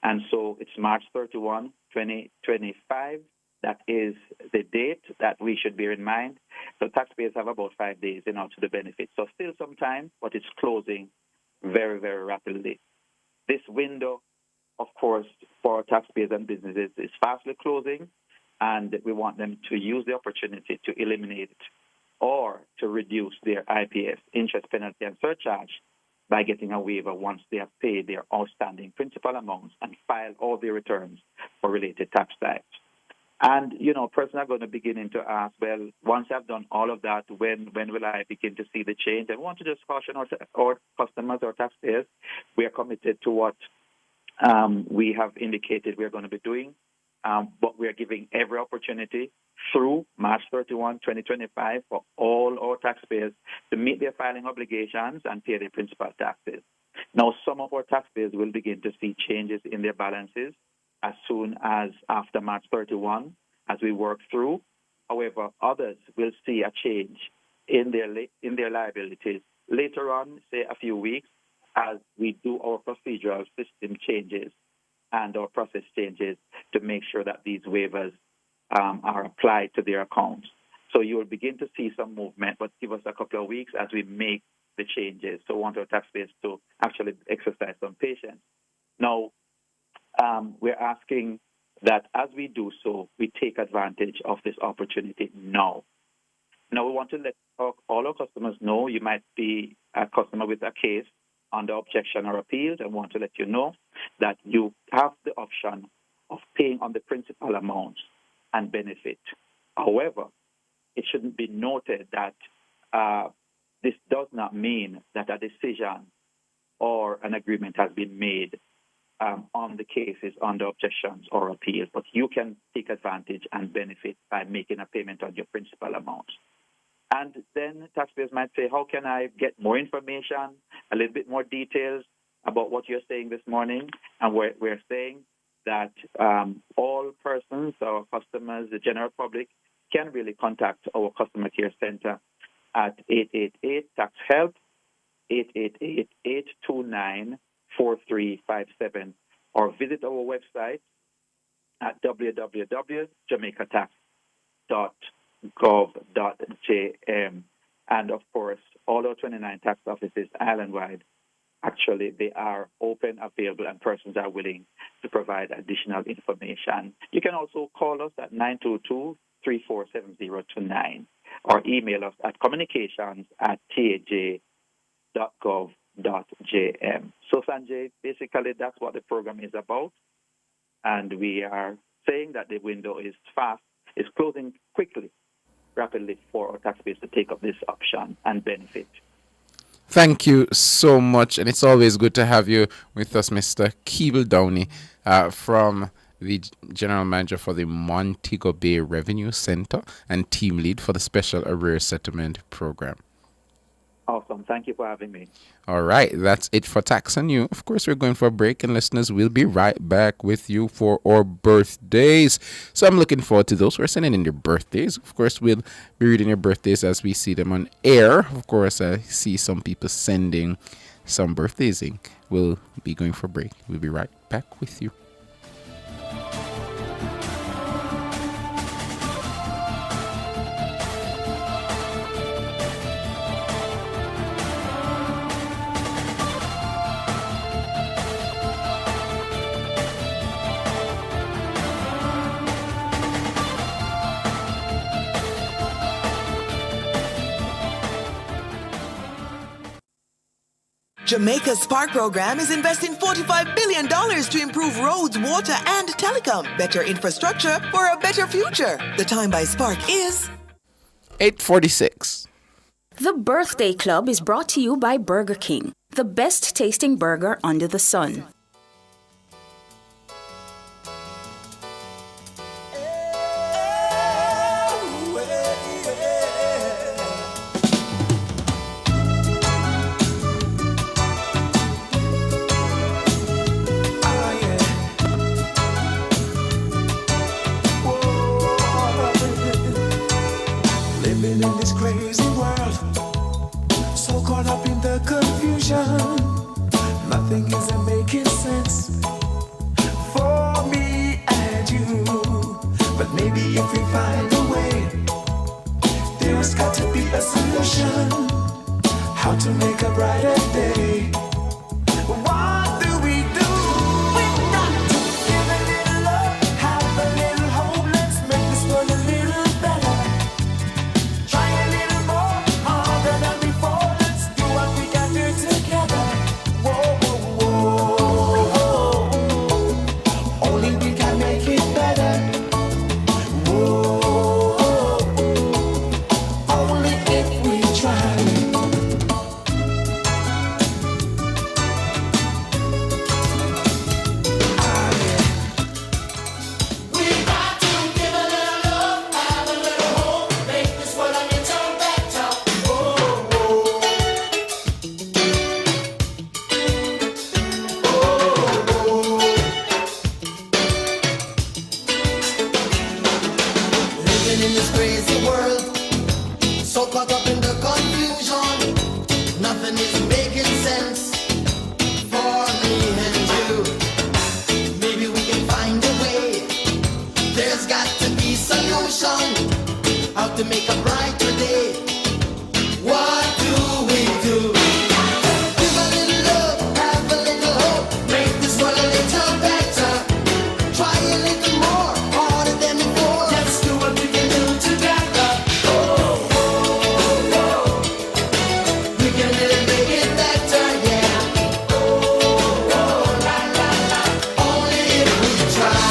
And so it's March 31, 2025. That is the date that we should bear in mind. So taxpayers have about 5 days in order to benefit. So still some time, but it's closing very, very rapidly. This window, of course, for taxpayers and businesses is fastly closing, and we want them to use the opportunity to eliminate or to reduce their IPS, interest, penalty, and surcharge, by getting a waiver once they have paid their outstanding principal amounts and filed all their returns for related tax types. And, persons are going to begin to ask, well, once I've done all of that, when will I begin to see the change? And we want to just caution our customers or taxpayers, we are committed to what we have indicated we're going to be doing, but we are giving every opportunity through March 31, 2025 for all our taxpayers to meet their filing obligations and pay their principal taxes. Now, some of our taxpayers will begin to see changes in their balances as soon as after March 31 as we work through. However, others will see a change in their liabilities later on, say a few weeks, as we do our procedural system changes and our process changes to make sure that these waivers are applied to their accounts. So you will begin to see some movement, but give us a couple of weeks as we make the changes. So we want our taxpayers to actually exercise some patience. Now, we're asking that as we do so, we take advantage of this opportunity now. Now, we want to let all our customers know. You might be a customer with a case under objection or appeal, and want to let you know that you have the option of paying on the principal amounts and benefit. However, it shouldn't be noted that this does not mean that a decision or an agreement has been made on the cases under objections or appeals, but you can take advantage and benefit by making a payment on your principal amounts. And then taxpayers might say, how can I get more information, a little bit more details about what you're saying this morning? And we're saying that all persons, our customers, the general public, can really contact our customer care center at 888-TAX-HELP, 888-829-4357, or visit our website at www.jamaicatax.gov.jm. And of course, all our 29 tax offices island-wide, actually, they are open, available, and persons are willing to provide additional information. You can also call us at 922-347029 or email us at communications@taj.gov.jm. So, Sanjay, basically that's what the program is about. And we are saying that the window is fast, is closing quickly, rapidly for our taxpayers to take up this option and benefit. Thank you so much, and it's always good to have you with us, Mr. Keeble Downey, from the General Manager for the Montego Bay Revenue Center and Team Lead for the Special Arrears Settlement Program. Awesome. Thank you for having me. All right. That's it for Tax and You. Of course, we're going for a break, and listeners, we'll be right back with you for our birthdays. So I'm looking forward to those who are sending in their birthdays. Of course, we'll be reading your birthdays as we see them on air. Of course, I see some people sending some birthdays in. We'll be going for a break. We'll be right back with you. Jamaica's Spark program is investing $45 billion to improve roads, water, and telecom. Better infrastructure for a better future. The time by Spark is 8:46. The Birthday Club is brought to you by Burger King, the best tasting burger under the sun. Living in this crazy world, so caught up in the confusion. Nothing isn't making sense for me and you. But maybe if we find a way, there's got to be a solution. How to make a brighter day. What do we do? We've got to give a little love, have a little hope. Let's make this world a little better. Try a little more, harder than before. Let's do what we can do together. Whoa, whoa, whoa. Only we can make it better. Whoa, only if we try. Living in this crazy world, so caught up in the confusion. Nothing is making sense for me and you. Maybe we can find a way. There's got to be solution. How to make a brighter day. What do we do? Give a little love, have a little hope. Make this world a little better. Try a little more, harder than before. Let's do what we can do together. Oh, oh, oh. We can really make it better, yeah. Oh, oh, la, la, la. Only if we try.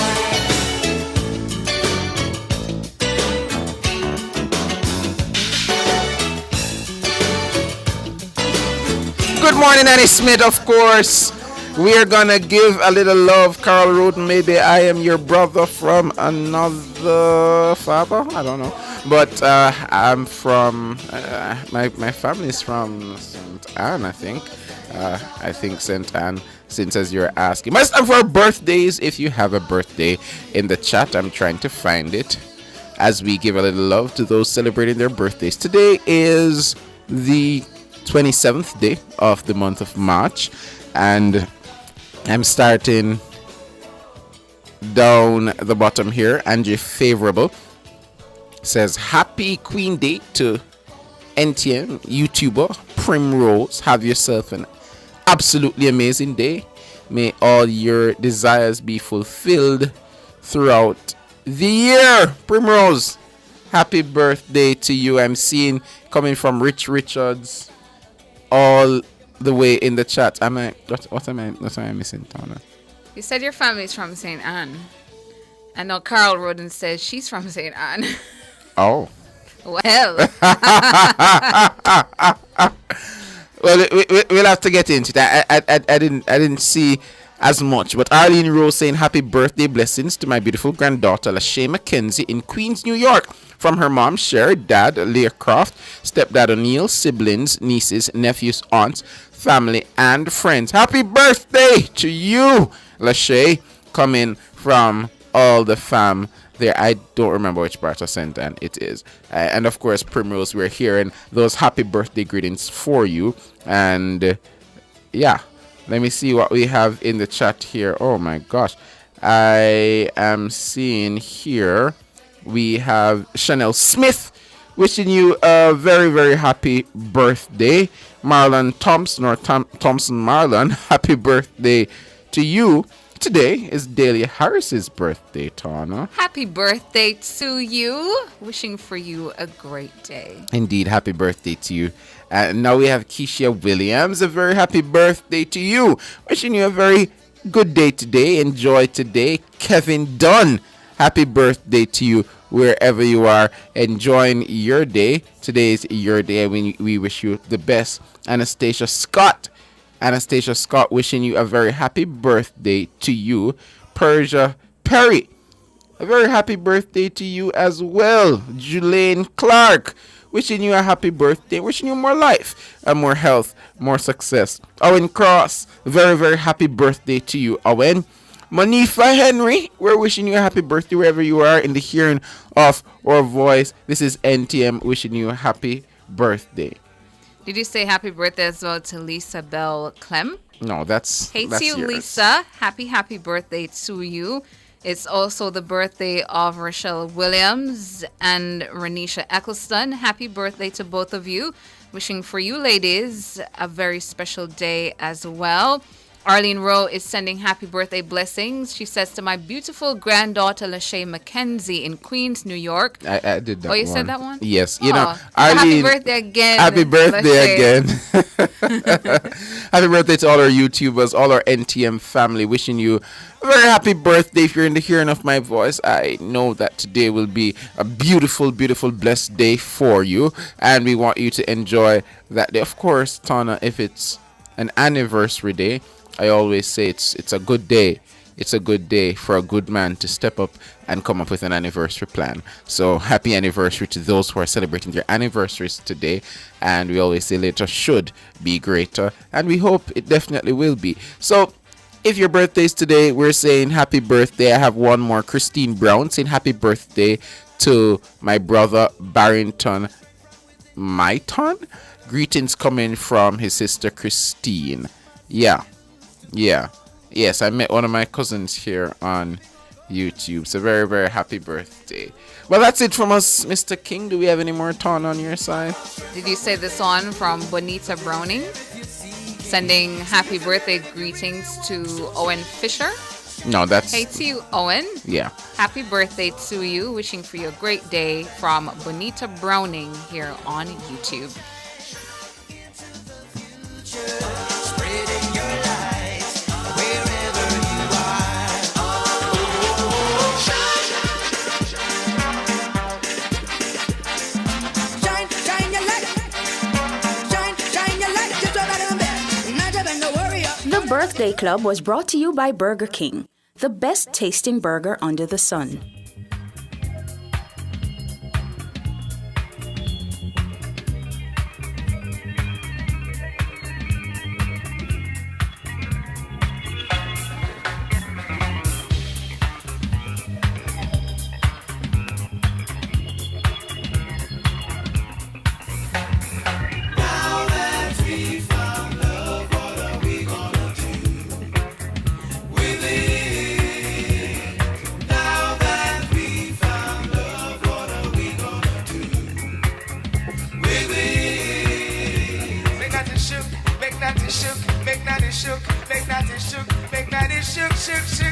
Good morning, Annie Smith, of course. We're gonna give a little love. Carl Roden, maybe I am your brother from another father. I don't know. But I'm from, my family is from St. Anne, I think. I think St. Anne, since as you're asking. But it's time for birthdays. If you have a birthday in the chat, I'm trying to find it as we give a little love to those celebrating their birthdays. Today is the 27th day of the month of March, and I'm starting down the bottom here. Angie Favorable says happy Queen Day to NTM YouTuber Primrose. Have yourself an absolutely amazing day. May all your desires be fulfilled throughout the year. Primrose, happy birthday to you. I'm seeing coming from Rich Richards all the way in the chat. What am I missing, Tana? You said your family's from St. Anne. And now Carl Roden says she's from St. Anne. Oh. Well. Well, we'll have to get into that. I didn't see as much. But Arlene Rose saying happy birthday blessings to my beautiful granddaughter Lachey Mackenzie in Queens, New York. From her mom, Sher, dad, Leah Croft, stepdad O'Neill, siblings, nieces, nephews, aunts, family, and friends. Happy birthday to you, Lachey, coming from all the fam there. I don't remember which part of St. Anne it is. And of course, Primrose, we're hearing those happy birthday greetings for you. And yeah, let me see what we have in the chat here. Oh my gosh. I am seeing here we have Chanel Smith wishing you a very, very happy birthday. Marlon Thompson, or Thompson Marlon, happy birthday to you. Today is Dahlia Harris's birthday, Tana. Happy birthday to you. Wishing for you a great day. Indeed, happy birthday to you And now we have Keisha Williams. A very happy birthday to you. Wishing you a very good day today. Enjoy today. Kevin Dunn, happy birthday to you wherever you are enjoying your day. Today is your day. We wish you the best. Anastasia Scott, wishing you a very happy birthday to you. Persia Perry, a very happy birthday to you as well. Julaine Clark, wishing you a happy birthday, wishing you more life and more health, more success. Owen Cross, very, very happy birthday to you, Owen. Monifa Henry, we're wishing you a happy birthday wherever you are in the hearing of our voice. This is NTM wishing you a happy birthday. Did you say happy birthday as well to Lisa Bell Clem? No, that's Hey that's to you, yours. Lisa. Happy birthday to you. It's also the birthday of Rochelle Williams and Renisha Eccleston. Happy birthday to both of you. Wishing for you ladies a very special day as well. Arlene Rowe is sending happy birthday blessings. She says to my beautiful granddaughter, Lachey Mackenzie in Queens, New York. I did that one. Oh, you said that one? Yes. You Oh, know, happy Arlene, birthday again. Happy birthday Lachey. again. Happy birthday to all our YouTubers, all our NTM family. Wishing you a very happy birthday. If you're in the hearing of my voice, I know that today will be a beautiful, beautiful, blessed day for you. And we want you to enjoy that day. Of course, Tana, if it's an anniversary day, I always say it's a good day. It's a good day for a good man to step up and come up with an anniversary plan. So happy anniversary to those who are celebrating their anniversaries today. And we always say later should be greater. And we hope it definitely will be. So if your birthday is today, we're saying happy birthday. I have one more. Christine Brown saying happy birthday to my brother Barrington Maiton. Greetings coming from his sister Christine. Yes, I met one of my cousins here on YouTube. So very, very happy birthday. Well, that's it from us, Mr. King. Do we have any more ton on your side? Did you say this one from Bonita Browning? Sending happy birthday greetings to Owen Fisher. No, that's... Hey to you, Owen. Yeah. Happy birthday to you. Wishing for you a great day from Bonita Browning here on YouTube. The Birthday Club was brought to you by Burger King, the best tasting burger under the sun.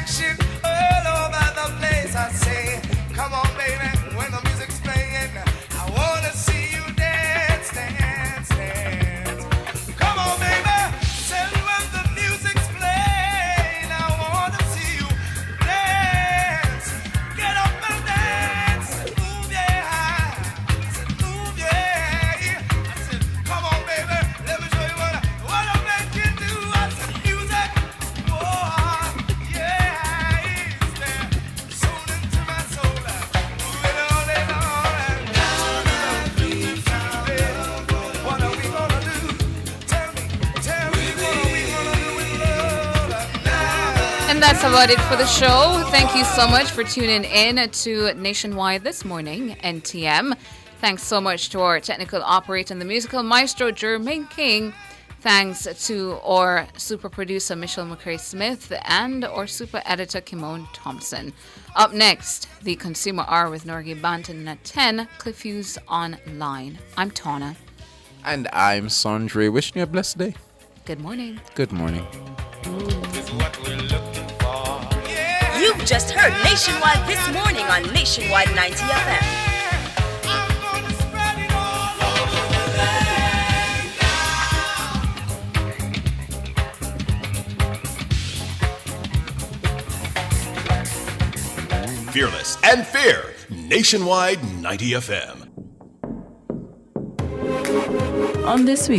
Shook all over the place. I say, come on, baby, when the music's playing, I wanna see you dance, dance, dance. Come on, baby, say when the music's playing, I wanna see you dance. Get up and dance, move yeah, move yeah. I said, come on, baby, let me show you what I make you do. I said, music, oh. And that's about it for the show. Thank you so much for tuning in to Nationwide this morning, NTM. Thanks so much to our technical operator and the musical maestro, Jermaine King. Thanks to our super producer, Michelle McCray Smith, and our super editor, Kimone Thompson. Up next, the Consumer Hour with Norgie Banton at 10, Cliff Hughes Online. I'm Tana. And I'm Sondre. Wishing you a blessed day. Good morning. Good morning. You've just heard Nationwide this morning on Nationwide 90 FM. fearless, and fair. Nationwide 90 FM. On this week's